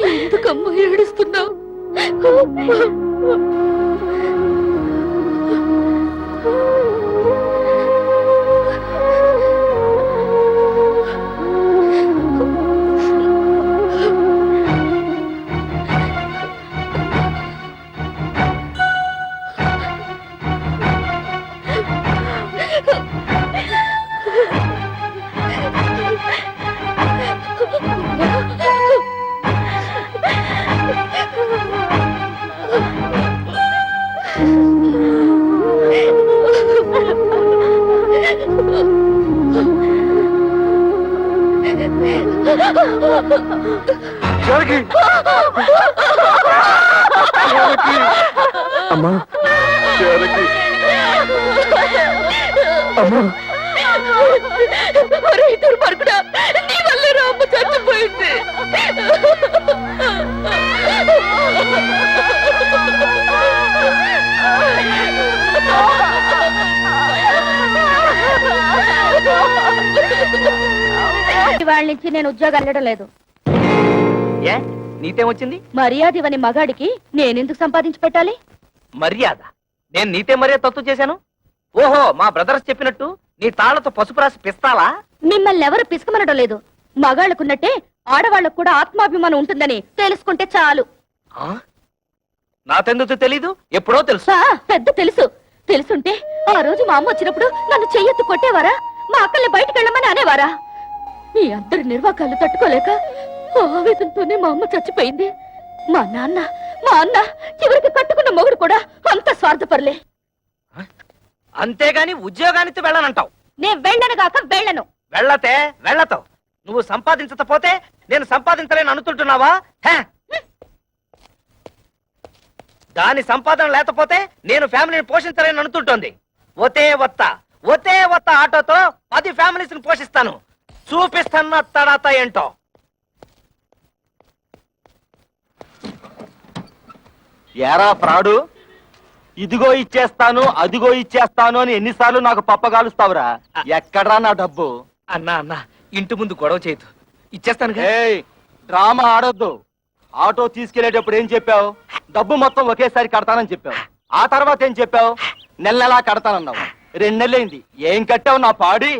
ఎందుకమ్మా ఏడుస్తున్నావు? అమ్మా, అమ్మా, దుర్మార్గుడా, నీ వల్లే రామ్మ చచ్చిపోయింది. వాళ్ళ నుంచి నేను ఉద్యోగం వెళ్ళడం లేదు. ఏ నీతేమొచ్చింది? మర్యాద ఇవని మగాడికి నేనెందుకు సంపాదించి పెట్టాలి? మర్యాద? నేను నీతే మర్యాద తత్తు చేశాను? ఓహో, మా బ్రదర్స్ చెప్పినట్టు నీ తాళ్లతో పసుపు రాసి పిస్తాలా? మిమ్మల్ని ఎవరు పిసుకమనడం లేదు. మగాళ్ళకున్నట్టే ఆడవాళ్ళకు కూడా ఆత్మాభిమానం ఉంటుందని తెలుసుకుంటే చాలు. నాకెందుకు తెలీదు? ఎప్పుడో తెలుసు. పెద్ద తెలుసు. తెలుసుంటే ఆ రోజు మా అమ్మ వచ్చినప్పుడు నన్ను చెయ్యెత్తి కొట్టేవారా? మా అక్కల్ని బయటకు వెళ్ళమని అనేవారా? మీ అందరి నిర్వాకాలు తట్టుకోలేక ఆవేదనతోనే మా అమ్మ చచ్చిపోయింది. మా అన్న చివరికి కట్టుకున్న మొగుడు కూడా అంత స్వార్థపరలే. అంతేగాని ఉద్యోగానికి వెళ్ళనంటావు? నేను వెళ్ళను గాక వెళ్ళను. వెళ్ళతే వెళ్ళతావు. నువ్వు సంపాదించకపోతే నేను సంపాదించలేను అనుకుంటున్నావా? దాని సంపాదన లేకపోతే నేను ఫ్యామిలీని పోషించలేను అనుకుంటోంది. ఒతే వత్త ఆటోతో 10 ఫ్యామిలీస్ ని పోషిస్తాను. చూపిస్తున్న తడాత ఏంటో. ఎరా ప్రాడు, ఇదిగో ఇచ్చేస్తాను అదిగో ఇచ్చేస్తాను అని ఎన్నిసార్లు నాకు పప్పగాలుస్తావురా? ఎక్కడ్రా నా డబ్బు? అన్నా ఇంటి ముందు గొడవ చేయదు, ఇచ్చేస్తాను. డ్రామా ఆడొద్దు. ఆటో తీసుకెళ్లేటప్పుడు ఏం చెప్పావు? డబ్బు మొత్తం ఒకేసారి కడతానని చెప్పావు. ఆ తర్వాత ఏం చెప్పావు? నెలలా కడతానన్నావు. 2 నెలలైంది, ఏం కట్టావు నా పాడి?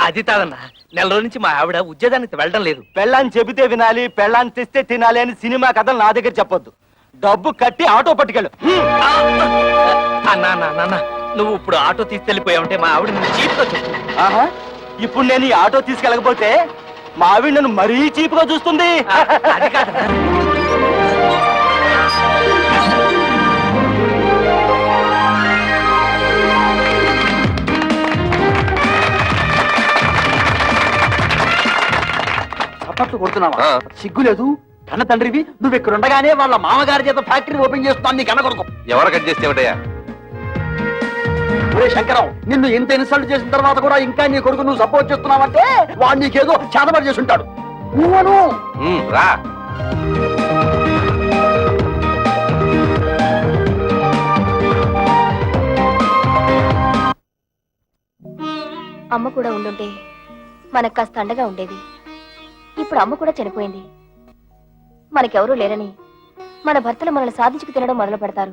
అది కాదన్నా, నెల రోజుల నుంచి మా ఆవిడ ఉద్యోగానికి వెళ్ళడం లేదు. పెళ్ళాన్ని చెబితే వినాలి, పెళ్ళాన్ని తెస్తే తినాలి అని సినిమా కథలు నా దగ్గర చెప్పొద్దు. డబ్బు కట్టి ఆటో పట్టుకెళ్ళు. అన్నా నువ్వు ఇప్పుడు ఆటో తీసుకెళ్లిపోయావంటే మా ఆవిడ నువ్వు చీప్గా చెప్పు. ఆహా ఇప్పుడు నేను ఈ ఆటో తీసుకెళ్ళకపోతే మా ఆవిడ నన్ను మరీ చీప్ గా చూస్తుంది. అది కాదు. చప్పట్లు కొడుతున్నావా? ఆ. సిగ్గు లేదు? కన్న తండ్రివి నువ్వు ఇక్కడ ఉండగానే వాళ్ళ మామగారి చేత ఫ్యాక్టరీ ఓపెన్ చేస్తున్నాను నీ కన్న కొడుకు. ఎవరు కట్ చేస్తేమిటయ్యా? ఒరే శంకరం, నిన్ను ఇంత ఇన్సల్ట్ చేసిన తర్వాత కూడా ఇంకా నీ కొడుకు నువ్వు సపోర్ట్ చేస్తున్నావంటే వాడు నీకేదో చేతబడి చేసి ఉంటాడు. నువ్వను రా. అమ్మ కూడా ఉండుంటే మనకు కాస్త అండగా ఉండేది. ఇప్పుడు అమ్మ కూడా చనిపోయింది. మనకెవరూ లేరని మన భర్తలు మనల్ని సాధించుకు తినడం మొదలు పెడతారు.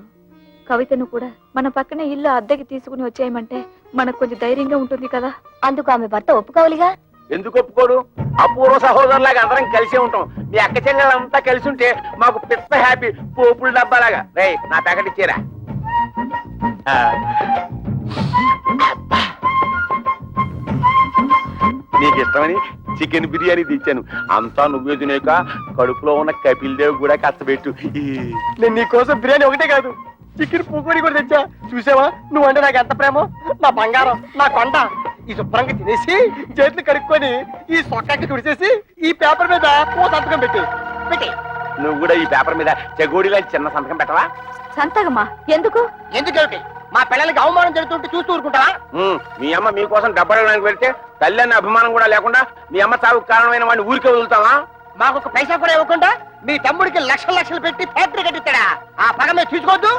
కవితను కూడా మన పక్కన ఇల్లు అద్దెకి తీసుకుని వచ్చేయమంటే మనకు కొంచెం ధైర్యంగా ఉంటుంది కదా. అందుకు ఆమె భర్త ఒప్పుకోవాలిగా. ఎందుకు ఒప్పుకోడు? అపూర్వ సహోదరులాగా అందరం కలిసే ఉంటాం. మీ అక్క చెల్లెలంతా కలిసి ఉంటే మాకు పిత్త హ్యాపీ పోపుల డబ్బాలాగా. రే నా ప్యాకెట్ ఇచ్చేరా. నీకు ఇష్టమని చికెన్ బిర్యానీ తెచ్చాను. అంతా నువ్వే తినేక కడుపులో ఉన్న కపిల్ దేవ్ కూడా కష్టపెట్టు. నేను నీ కోసం బిర్యానీ ఒకటే కాదు చికెన్ పూకోడి కూడా తెచ్చా. చూసావా నువ్వంటే నాకు ఎంత ప్రేమో? నా బంగారం, నా కొండ. ఈ శుభ్రంగా తినేసి చేతులు కడుక్కొని ఈ సొక్కకి తుడిచేసి ఈ పేపర్ మీద ఓ సంతకం పెట్టి నువ్వు కూడా ఈ పేపర్ మీద చెగోడిలా చిన్న సంతకం పెట్టవా? సంతకమా? ఎందుకు? ఎందుకేమిటి? మా పిల్లలకి అవమానం జరుగుతుంటే చూస్తూ ఊరుకుంటావా? మీ అమ్మ మీకోసం డబ్బడానికి పెడితే తల్లి అన్న అభిమానం కూడా లేకుండా మీ అమ్మ చావుకు కారణమైన వాడిని ఊరికే వదులుతావా? మాకు ఒక పైసా కూడా ఇవ్వకుండా మీ తమ్ముడికి లక్షలు లక్షలు పెట్టి ఫ్యాక్టరీ కట్టిస్తాడా? ఆ పగ మీద తీసుకోవద్దు.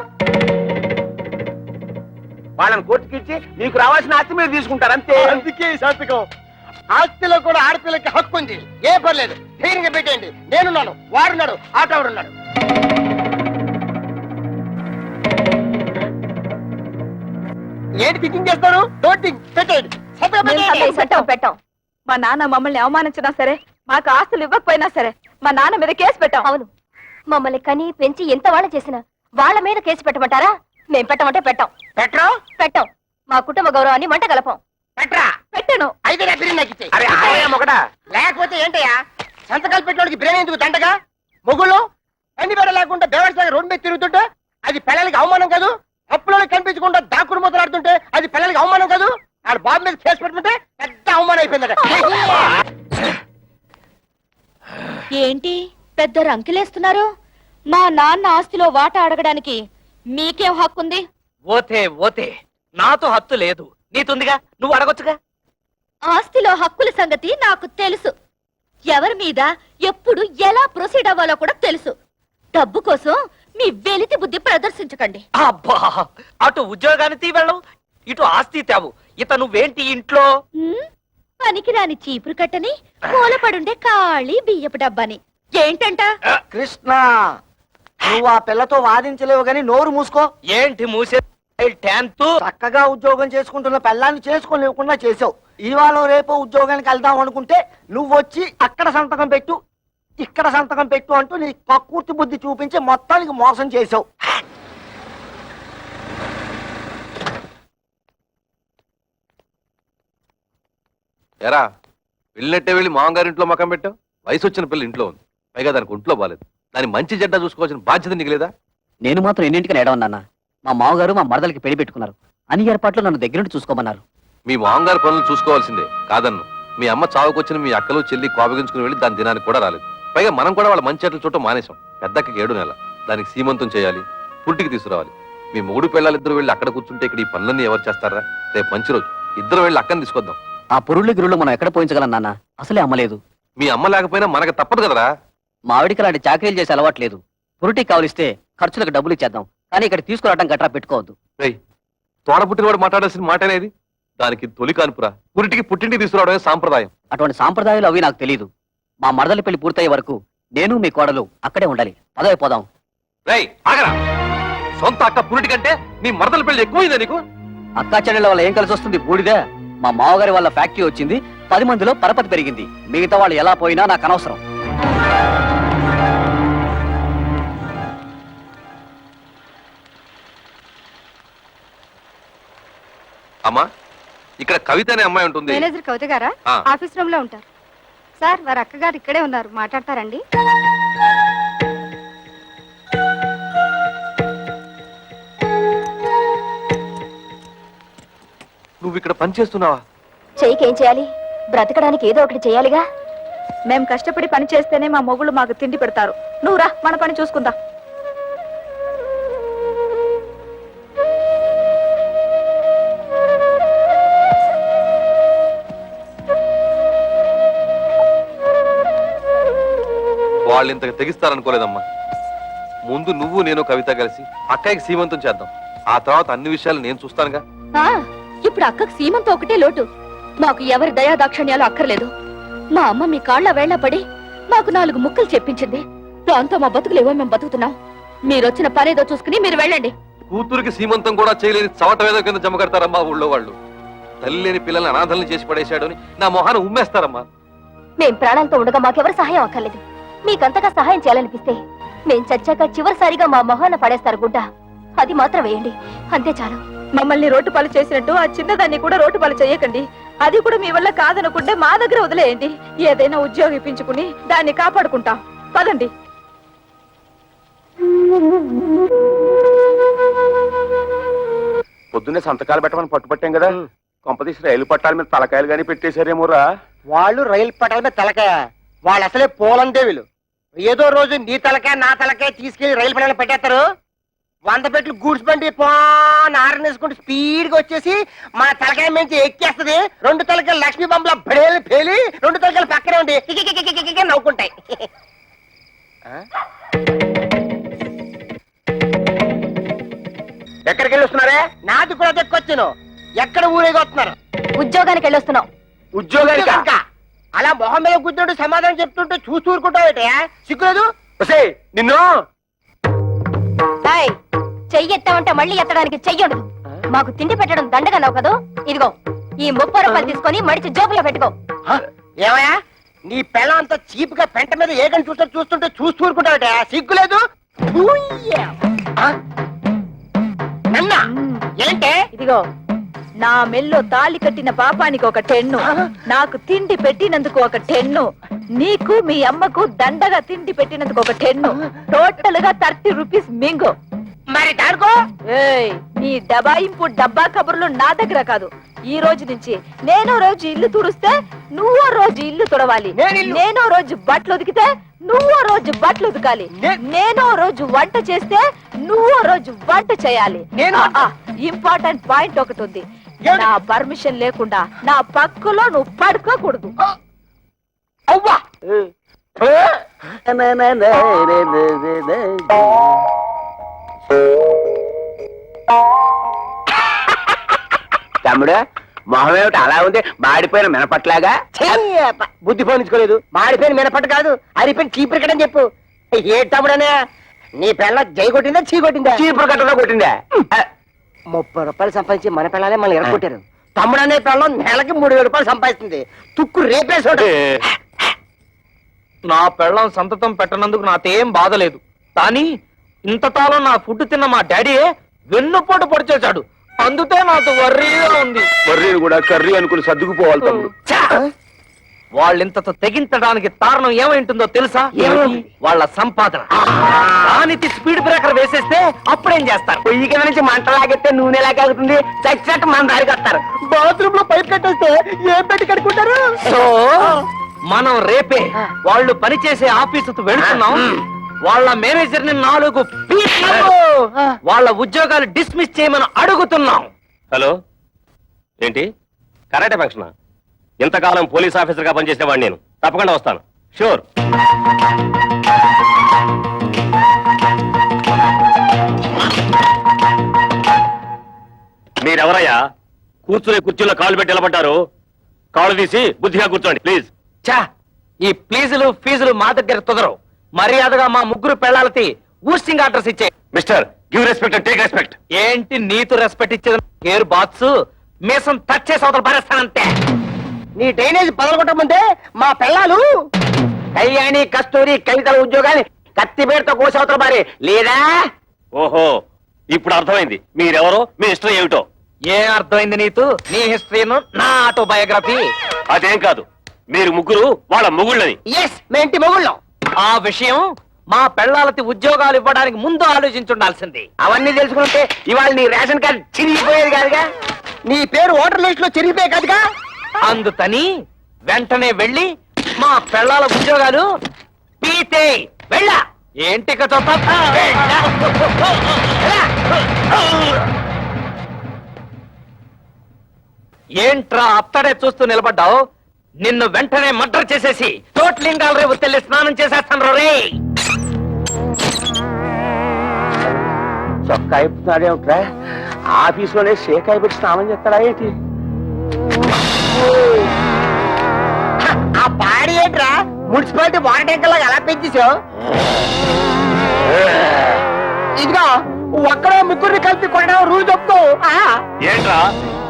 వాళ్ళని కోర్టుకి ఇచ్చి మీకు రావాల్సిన ఆస్తి మీరు తీసుకుంటారు అంతే. అందుకే ఈ సంతకం. ఆస్తిలో కూడా ఆడపిల్లకి హక్కు ఉంది. ఏ పర్లేదు, ధైర్యంగా పెట్టేయండి. నేనున్నాను, వాడున్నాడు, ఆటోడున్నాడు. ఏంటి థింకింగ్ చేస్తారు? డోంట్ థింక్, పెట్టేయండి. సంతకం పెట్టేయండి. పెట్టాం. మా నాన్న మమ్మల్ని అవమానించినా సరే, మాకు ఆస్తులు ఇవ్వకపోయినా సరే, మా నాన్న మీద కేసు పెట్టాం. అవును, మమ్మల్ని కని పెంచి ఎంత వాళ్ళ చేసినా వాళ్ళ మీద కేసు పెట్టమంటారా? మేం పెట్టమంటే పెట్టాం. పెట్టరా? పెట్టాం. మా కుటుంబ గౌరవాన్ని మంట కలపం. పెట్టరా? పెట్టాను. అయితే నా బిర్యానీ నాకు ఇచ్చేయ్. అరే ఆయ ఒకటా లేకపోతే ఏంటయ్యా సంతకాలు పెట్టడానికి బిర్యానీ ఎందుకు దండగా? మొగుళ్ళు అన్ని బెడ లేకుండా బేవర్సాగా రోడ్డు మీద తిరుగుతుంటే అది పిల్లలకి అవమానం కాదు? అప్పులో కనిపించకుండా దాక్కుడు మొదలాడుతుంటే అది పిల్లలకి అవమానం కాదు? ఆడ బాబు మీద కేసు పెట్టుకుంటే పెద్ద అవమానం అయిపోయిందట. ఏంటి పెద్ద రంకెలేస్తున్నారు? మా నాన్న ఆస్తిలో వాటా అడగడానికి మీకేం హక్కుంది? ఓతే ఓతే నాతో హత్తు లేదు, నీతుందిగా, నువ్వు అడగొచ్చుగా. ఆస్తిలో హక్కుల సంగతి నాకు తెలుసు. ఎవరి మీద ఎప్పుడు ఎలా ప్రొసీడ్ అవ్వాలో కూడా తెలుసు. డబ్బు కోసం మీ వెలితి బుద్ధి ప్రదర్శించకండి. అబ్బా, అటు ఉద్యోగాన్ని తీవెళ్ళవు, ఇటు ఆస్తి తేవు. ఇత నువ్వేంటి ఇంట్లో? పనికిరాని చీపురు కట్టని, మూలపడుండే ఖాళీ బియ్యపు డబ్బాని. ఏంటంట? కృష్ణ, నువ్వు ఆ పిల్లతో వాదించలేవు గాని నోరు మూసుకో. ఏంటి మూసే? చక్కగా ఉద్యోగం చేసుకుంటున్న పిల్లాన్ని చేసుకోలేకుండా చేసావు. ఇవాళ రేపు ఉద్యోగానికి వెళ్దాం అనుకుంటే నువ్వు వచ్చి అక్కడ సంతకం పెట్టు, ఇక్కడ సంతకం పెట్టు అంటూ నీ కక్కుర్తి బుద్ధి చూపించి మొత్తానికి మోసం చేసావు. ఎరా వెళ్ళినట్టే వెళ్ళి మామగారింట్లో మకం పెట్టావు. వయసు వచ్చిన పిల్ల ఇంట్లో ఉంది, పైగా దానికి ఒంట్లో బాలేదు. దాని మంచి చెడ్డ చూసుకోవాల్సిన బాధ్యత నీకు లేదా? నేను మాత్రం ఎన్నింటికని ఏడవన్నా. మా మామగారు మా మరదలకి పెళ్లి పెట్టుకున్నారు. అన్ని ఏర్పాట్లు నన్ను దగ్గరుండి చూసుకోమన్నారు. మీ మామగారి పనులు చూసుకోవాల్సిందే కాదన్ను. మీ అమ్మ చావుకొచ్చిన మీ అక్కలు చెల్లి కోపగించుకుని వెళ్ళి దాని దినానికి కూడా రాలేదు. పైగా మనం కూడా వాళ్ళ మంచి చెట్లు చూడటం మానేశాం. పెద్దక్కకి 7 నెలల, దానికి సీమంతం చేయాలి, పుట్టికి తీసుకురావాలి. మీ మూడు పిల్లలిద్దరు వెళ్ళి అక్కడ కూర్చుంటే ఇక్కడ ఈ పనులన్నీ ఎవరు చేస్తారా? రేపు మంచి రోజు, ఇద్దరు వెళ్ళి అక్కని తీసుకొద్దాం. ఆ పురుళ్ళు గిరుళ్ళు మనం ఎక్కడ పోయించగలం నాన్న? అసలే అమ్మలేదు. మీ అమ్మ లేకపోయినా మనకు తప్పదు కదరా. మా ఆవిడికి అలాంటి చాకరీలు చేసే అలవాట్లేదు. పురుటికి కావలిస్తే ఖర్చులకు డబ్బులు ఇచ్చేద్దాం, కానీ ఇక్కడ తీసుకురావడం గట్రా పెట్టుకోవద్దు. తోడ పుట్టినవాడు మాట్లాడాల్సిన మాట అనేది. దానికి తొలి కానుపురా, పురిటికి పుట్టింటికి తీసుకురావడమే సాంప్రదాయం. అటువంటి సాంప్రదాయాలు అవి నాకు తెలియదు. మా మరదలి పెళ్లి పూర్తయ్యే వరకు నేను మీ కోడలు అక్కడే ఉండాలి. పదవైపోదాం. ఆగరా, సొంత అక్క పురిటి కంటే నీ మరదల పెళ్లి ఎక్కువైందా నీకు? అక్కా చెల్లెళ్ళ వల్ల ఏం కలిసి వస్తుంది? బూడిదే. మా మామగారి వల్ల ఫ్యాక్టరీ వచ్చింది, 10 మందిలో పరపతి పెరిగింది. మిగతా వాళ్ళు ఎలా పోయినా నాకు అనవసరం. అమ్మా ఇక్కడ కవిత అనే అమ్మాయి ఉంటుంది. మేనేజర్ కవిత గారా? ఆ. ఆఫీస్ రూమ్ లో ఉంటారు. సార్ వారి అక్కగారు ఇక్కడే ఉన్నారు, మాట్లాడతారండి. నువ్వు ఇక్కడ పని చేస్తున్నావా? చెయ్యికేం చేయాలి? బ్రతకడానికి ఏదో ఒకటి చేయాలిగా. మేము కష్టపడి పని చేస్తేనే మా మొగుళ్ళు మాకు తిండి పెడతారు. నువ్వు రా, మన పని చూసుకుందా. వాళ్ళు ఇంతకు తెగిస్తారనుకోలేదమ్మా. ముందు నువ్వు నేను కవిత కలిసి అక్కయ్యకి సీమంతం చేద్దాం. ఆ తర్వాత అన్ని విషయాలు నేను చూస్తానుగా. ఇప్పుడు అక్కకు సీమంతో ఒకటే లోటు. మాకు ఎవరి దయా దాక్షణ్యాలు అక్కర్లేదు. మా అమ్మ మీ కాళ్ళ వేళ్ల పడి మాకు 4 ముక్కలు చెప్పించింది. దాంతో మా బతుకులేవో మేము బతుకుతున్నాం. మీరొచ్చిన పనేదో చూసుకుని మీరు వెళ్ళండి. కూతురికి సీమంతం కూడా చేయలేని చవటవేదో కింద జమ కడతారమ్మా ఊళ్ళో వాళ్ళు. తల్లి లేని పిల్లల్ని అనాథల్ని చేసి పడేశాడు అని నా మొహాన్ని ఉమ్మేస్తారమ్మా. మేం ప్రాణాలతో ఉండగా మాకెవరు సహాయం అక్కర్లేదు. మీకంతగా సహాయం చేయాలనిపిస్తే మేం చచ్చాక చివరిసారిగా మా మొహాన పడేస్తారు గుడ్డ. అది మాత్రం వేయండి, అంతే చాలు. మమ్మల్ని రోడ్డు పాలు చేసినట్టు ఆ చిన్నదాన్ని కూడా రోడ్డు పాలు చేయకండి. అది కూడా మీ వల్ల కాదనుకుంటే మా దగ్గర వదిలేయండి. ఏదైనా ఉద్యోగం ఇప్పించుకుని దాన్ని కాపాడుకుంటాం. పదండి. పొద్దున్నే సంతకాలు పెట్టమని పట్టుపట్టాం కదా, కొంపదీసి రైలు పట్టాల మీద తలకాయలు గానీ పెట్టేశారేమోరా. వాళ్ళు రైలు పట్టాల మీద తలకాయ, వాళ్ళు అసలే పోలందేవులు. ఏదో రోజు నీ తలకాయ నా తలకాయ తీసుకెళ్లి రైలు పట్టాల పెట్టేస్తారు. 100 పెట్లు గూడ్స్ బండి ఆరనేసుకుంటూ స్పీడ్ గా వచ్చేసి మా తలకాయ నుంచి ఎక్కేస్తది. 2 తలకాయలు లక్ష్మీ బొమ్మల బడేలు పేలి 2 తలకాయలు పక్కనే ఉండి కికికికికికికి నవ్వుకుంటాయి. ఎక్కడికి వెళ్ళి వస్తున్నారే? నాది కూడా దక్కొచ్చాను. ఎక్కడ ఊరేగి వస్తున్నారు? ఉద్యోగానికి వెళ్ళొస్తున్నాం. ఉద్యోగానికి ఇంకా అలా మొహం మీద కూర్చుంటూ సమాధానం చెప్తుంటే చూస్తూ ఊరుకుంటావు. సిగ్గులేదు? నిన్ను చెయ్యెత్తామంటే మళ్ళీ ఎత్తడానికి చెయ్యడు. మాకు తిండి పెట్టడం దండగన్నావు కదూ. ఇదిగో ఈ 30 రూపాయలు తీసుకొని మడిచి జోబులో పెట్టుకో. ఏమయ్యా, నీ పెళ్ళం అంతా చీప్ గా పెంట మీద ఏగని చూస్తుంటే చూస్తూ ఊరుకుంటావుట. సిగ్గులేదు? నన్నా ఏంటే? ఇదిగో నా మెల్లో తాళి కట్టిన పాపానికి ఒక 10, నాకు తిండి పెట్టినందుకు ఒక 10, నీకు మీ అమ్మకు దండగా తిండి పెట్టినందుకు ఒక 10, టోటల్ గా 30 రూపీస్ మింగు. మరి దాడుకో. ఏయ్, నీ డబాయింపు డబ్బా కబుర్లు నా దగ్గర కాదు. ఈ రోజు నుంచి నేనో రోజు ఇల్లు తుడిస్తే నువ్వో రోజు ఇల్లు తుడవాలి. నేనో రోజు బట్టలు ఉతికితే నువ్వో రోజు బట్టలు ఉతకాలి. నేనో రోజు వంట చేస్తే నువ్వో రోజు వంట చేయాలి. ఇంపార్టెంట్ పాయింట్ ఒకటి ఉంది. నా పర్మిషన్ లేకుండా నా పక్కలో నువ్వు పడుకోకూడదు. అవ్వా తమ్ముడు, మొహం ఏమిటి అలా ఉంది? మాడిపోయిన మినపట్లాగా. బుద్ధి పోనించుకోలేదు. మాడిపోయిన మినపట్టు కాదు, అరిపోయిన చీపురు కట్టని చెప్పు. ఏ తమ్ముడనే, నీ పిల్ల జై కొట్టిందా చీ కొట్టిందా? చీపురు కట్టలో కొట్టిందా? 30 రూపాయలు సంపాదించి మన పిల్లలే మనం ఎరగొట్టారు. తమ్ముడు అనే పిల్లం నెలకి 3000 రూపాయలు సంపాదిస్తుంది. తుక్కు రేపేసాడు. నా పెళ్ళం సంతతం పెట్టనందుకు నాకేం బాధ లేదు. కానీ ఇంతకాలం నా ఫుడ్ తిన్న మా డాడీ వెన్నుపోటు పొడి చేశాడు. అందుకే నాకు వర్రీగా ఉంది. వర్రీని కూడా కర్రీ అనుకుని సర్దుకుపోవాలి తమ్ముడు. వాళ్ళింతతో తెగించడానికి కారణం ఏమైంటుందో తెలుసా? వాళ్ళ సంపాదన. దానికి స్పీడ్ బ్రేకర్ వేసేస్తే అప్పుడేం చేస్తారు? పొయ్యి కింద నుంచి మంట లాగెత్తే నూనె లాగాగుతుంది. చచ్చినట్టు మన దారికి వస్తారు. బాత్రూమ్ లో పైప్ కట్టేస్తే ఏం పెట్టి కట్టుకుంటారు? సో మనం రేపే వాళ్ళు పనిచేసే ఆఫీసుకు వెళుతున్నాం. వాళ్ళ మేనేజర్ ని 4 పీట్లు వాళ్ళ ఉద్యోగాలు డిస్మిస్ చేయమని అడుగుతున్నాం. హలో, ఏంటి కరాటే ఫంక్షన్? ఇంతకాలం పోలీస్ ఆఫీసర్ గా పనిచేసేవాడిని నేను. తప్పకుండా వస్తాను, షూర్. మీరెవరయ్యా కూర్చునే కుర్చీలో కాళ్ళు పెట్టి నిలబడ్డారు? కాళ్ళు తీసి బుద్ధిగా కూర్చోండి ప్లీజ్. చా, ఈ ప్లీజులు ఫీజులు మా దగ్గర కుదరవు. మర్యాదగా మా 3 పెళ్ళాలకి ఊస్టింగ్ ఆర్డర్స్ ఇచ్చే. Mister, give respect and take respect. ఏంటి నీతు రెస్పెక్ట్ ఇచ్చేది? కేర్ బాత్స్ మీసం టచ్ చేసి అవతల పారేస్తానంతే. నీ డ్రైనేజ్ పదలగొట్టమంటే మా పిల్లలు కళ్యాణి, కస్తూరి, కవితల ఉద్యోగాన్ని కత్తిపేరుతో కోసవతల పారే లేదా? ఓహో, ఇప్పుడు అర్థమైంది మీరెవరో, మీ ఇష్టం ఏమిటో. ఏం అర్థమైంది నీకు నీ హిస్టరీను నా ఆటోబయోగ్రఫీ? అదేం కాదు, మీరు ముగ్గురు వాళ్ళ మొగుళ్ళని. ఎస్ మేంటి మొగుళ్ళం. ఆ విషయం మా పెళ్ళాలకి ఉద్యోగాలు ఇవ్వడానికి ముందు ఆలోచించుండాల్సింది. అవన్నీ తెలుసుకుంటే ఇవాళ నీ రేషన్ కార్డు చిరిగిపోయేది కాదుగా, నీ పేరు ఓటర్ లిస్ట్ లో చిరిగిపోయే కాదుగా. అందుకని వెంటనే వెళ్ళి మా పెళ్ళాల ఉద్యోగాలు పీతే వెళ్ళా. ఏంటి ఇక చూస్తా? వెళ్ళా. ఏంట్రా అత్తడే చూస్తూ నిలబడ్డావు? నిన్ను వెంటనే మర్డర్ చేసేసి తోట్లింగాల రేపు తెల్లి స్నానం చేసేస్తాను రే. చొక్కా అయిపోతున్నాడేమిట్రా? ఆఫీసులోనే షేకాయ పెట్టి స్నానం చేస్తాడా ఏంటి? ఆ పాడి ఏంట్రా మున్సిపాలిటీ వాటర్ ట్యాంకర్ లాగా ఎలా పెంచేసావు? ఇదిగో ఒక్కడే ముగ్గురిని కలిపి కొనడం రూల్ చెప్తూ. ఏంట్రా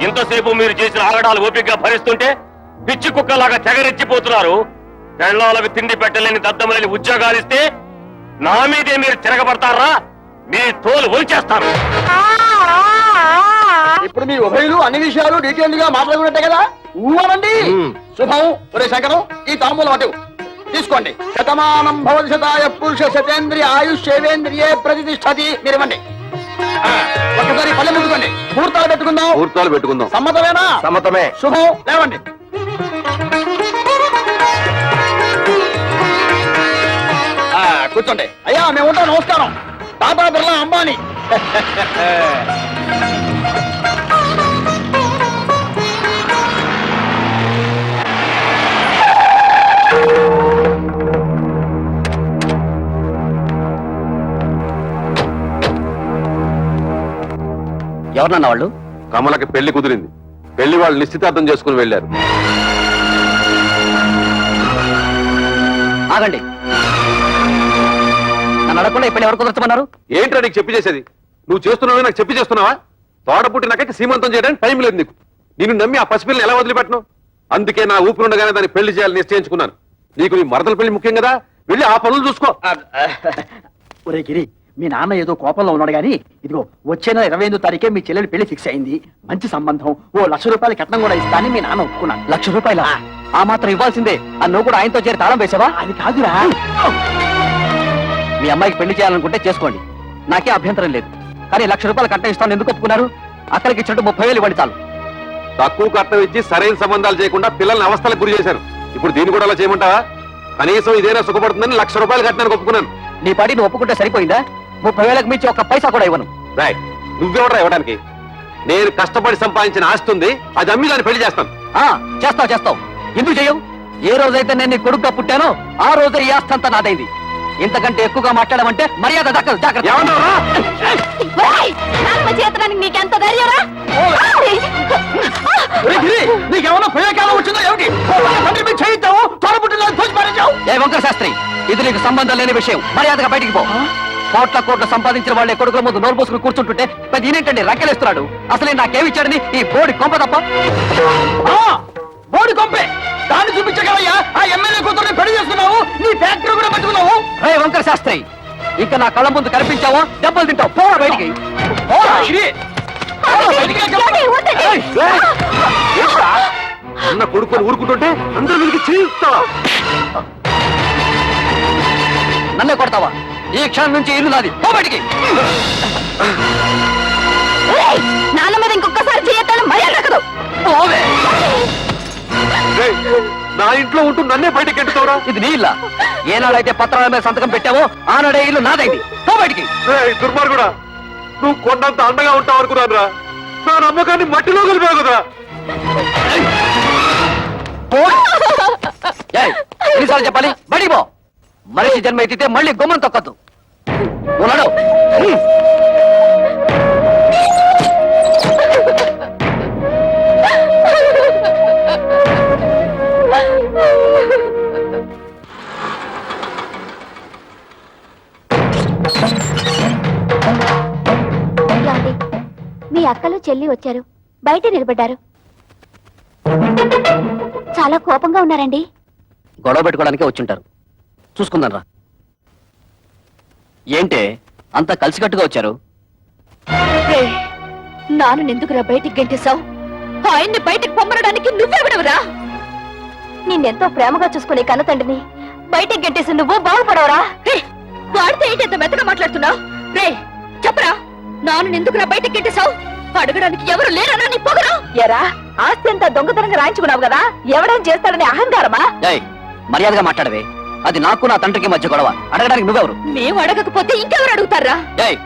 ఇంతసేపు మీరు చేసిన ఆగడాలు ఓపికగా భరిస్తుంటే పిచ్చి కుక్కలాగా తెగరెచ్చిపోతున్నారు? పెళ్ళాలకు తిండి పెట్టలేని దద్దమలేని ఉద్యోగాలు ఇస్తే నా మీదే మీరు తిరగబడతారా? మీ తోలు ఒలిచేస్తాను. ఇప్పుడు మీ ఉభయులు అన్ని విషయాలు డీటెయిల్ గా మాట్లాడుకున్నట్టే కదా? ఊవనండి. శుభం. ఒరే శంకరం, ఈ తాంబూలం అటు తీసుకోండి. శతమానం భవతి శతాయ పురుష శతేంద్రియ ఆయుష్ ఏవేంద్రియే ప్రతిష్టతి. మీరివ్వండి. ఒక్కసారి పల్లె ముట్టుకోండి. ముహూర్తాలు పెట్టుకుందాం. ముహూర్తాలు పెట్టుకుందాం. సమ్మతమేనా? సమ్మతమే. శుభం. లేవండి. కూర్చోండి. అయ్యా మేము ఉంటాం. నమస్కారం. టాటా బిర్లా అంబానీ. ఎవరన్నా వాళ్ళు? కమలకి పెళ్లి కుదిరింది. పెళ్లి వాళ్ళు నిశ్చితార్థం చేసుకుని వెళ్ళారు. ఆగండి. నన్ను అడగకుండా ఈ పెళ్లి ఎవరు కుదరచమన్నారు? ఏంట్రా నీకు చెప్పి చేసేది? నువ్వు చేస్తున్నావు నాకు చెప్పి చేస్తున్నావా? తోడపుట్టినాక సీమంతం చేయడానికి టైం లేదు నీకు. నిన్ను నమ్మి ఆ పసిపిల్లని ఎలా వదిలిపెట్టను? అందుకే నా ఊపిరుండగానే దాన్ని పెళ్లి చేయాలని నిశ్చయించుకున్నాను. నీకు నీ మరదల పెళ్లి ముఖ్యం కదా, వెళ్ళి ఆ పనులు చూసుకో. ఒరే గిరి, మీ నాన్న ఏదో కోపంలో ఉన్నాడు గాని ఇదిగో వచ్చే నెల 28వ తారీఖే మీ చెల్లెలు పెళ్లి ఫిక్స్ అయింది. మంచి సంబంధం. ఓ 1,00,000 రూపాయల కట్నం కూడా ఇస్తానని మీ నాన్న ఒప్పుకున్నాను. 1,00,000 రూపాయల? ఆ మాత్రం ఇవ్వాల్సిందే. నువ్వు కూడా ఆయనతో చేరి తాళం వేసావా? అది కాదురా. మీ అమ్మాయికి పెళ్లి చేయాలనుకుంటే చేసుకోండి, నాకే అభ్యంతరం లేదు. కానీ 1,00,000 రూపాయలు కట్నం ఇస్తాను ఎందుకు ఒప్పుకున్నారు? అక్కడికి ఇచ్చినట్టు 30,000 ఇవ్వండి చాలు. తక్కువ కట్నం ఇచ్చి సరైన సంబంధాలు చేయకుండా పిల్లల్ని అవస్థలకు గురి చేశారు. ఇప్పుడు దీన్ని కూడా అలా చేయమంటావా? కనీసం ఇదేనా సుఖపడుతుందని 1,00,000 రూపాయలు కట్టానికి ఒప్పుకున్నాను. నీ పాటి నువ్వు ఒప్పుకుంటే సరిపోయిందా? 30,000కి మించి ఒక్క పైసా కూడా ఇవ్వను. రాయ్, నువ్వెవడరా ఇవ్వడానికి? నేను కష్టపడి సంపాదించిన ఆస్తి ఉంది, అది అమ్మి దాన్ని పెళ్లి చేస్తాను. చేస్తావు. ఎందుకు చెయ్యవు? ఏ రోజైతే నేను నీ కొడుకుగా పుట్టానో ఆ రోజే ఈ ఆస్తి అంతా నాదైంది. ఇంతకంటే ఎక్కువగా మాట్లాడమంటే మర్యాద దక్కదు. జాగ్రత్త. చేతనానికి నీకెంత ధైర్యరా? నీకేమన్నా ప్రయోగాలు వచ్చిందో ఏమిటి? చేయిస్తావు తోడబుట్టిన ఏ వంకర శాస్త్రి, ఇది నీకు సంబంధం లేని విషయం. మర్యాదగా బయటికి పో. కోట్ల సంపాదించిన వాళ్ళే కొడుకుల ముందు నోరు పోసుకుని కూర్చుంటుంటే పెద్ద ఈయనేంటండి రక్కెలేస్తున్నాడు? అసలే నాకేమిచ్చాడని ఈ బోడి కొంప తప్ప. బోడి కొంపే దాన్ని చూపించగలయ్యా. ఆ ఎమ్మెల్యే కూతుర్ని పెళ్లి చేసుకున్నావు, నీ ఫ్యాక్టరీ కూడా పెట్టుకున్నావు. రే వంకర శాస్త్రి, ఇంకా నా కళ్ళ ముందు కనిపించావా దెబ్బలు తింటావు. పోరా బయటికి. అన్న కొడుకుని ఊరుకుంటుంటే అందరూ వీరికి చేయిస్తావా? నన్నే కొడతావా? ఈ క్షణం నుంచి ఇల్లు నాది. పో బయటికి. నాన్న మీద ఇంకొకసారి చేయొద్దని మర్యాద దక్కదు. పోవే. నా ఇంట్లో ఉంటూ నన్నే బయటకి ఎట్టుతావురా? ఇది నీ ఇల్లా? ఏనాడైతే పత్రాల మీద సంతకం పెట్టావో ఆనాడే ఇల్లు నాదైంది. పో బయటికి. దుర్మార్గుడా, నువ్వు కొండంత అండగా ఉంటావు అనుకున్నాను రా. నా నమ్మకాన్ని మట్టిలో కలిపావు కదా. ఎన్నిసార్లు చెప్పాలి? బడికి పో. మనిషి జన్మ ఎత్తితే మళ్ళీ గుమ్మం తొక్కద్దు. ఉన్నాడు. మీ అక్కలు చెల్లి వచ్చారు, బయట నిలబడ్డారు. చాలా కోపంగా ఉన్నారండి. గొడవ పెట్టుకోవడానికే వచ్చుంటారు. చూసుకుందాం రా. ఏంటే అంత కలిసికట్టుగా వచ్చారు? నాన్న ఎందుకురా బయటికి గెంటేశావు? ఆయన్ని బయటికి పొమ్మనడానికి నువ్వెవడవురా? నిన్నెంతో ప్రేమగా చూసుకునే కన్న తండ్రిని బయటికి గెంటేసి నువ్వు బాగుపడవరా? వాడితే ఏంటి ఎంత మెత్తగా మాట్లాడుతున్నావు? రే చెప్పరా, నాన్న ఎందుకురా బయటికి గెంటేశావు? అడగడానికి ఎవరు లేరనా నీ పొగరు? ఎరా, ఆస్తి అంతా దొంగతనంగా రాయించుకున్నావు కదా, ఎవడేం చేస్తాడని అహంకారమా? ఏయ్, మర్యాదగా మాట్లాడవే. అది నాకు నా తండ్రికి మధ్య గొడవ. అడగడానికి నువ్వెవరు? మేము అడగకపోతే ఇంకెవరు అడుగుతారా? ఏయ్,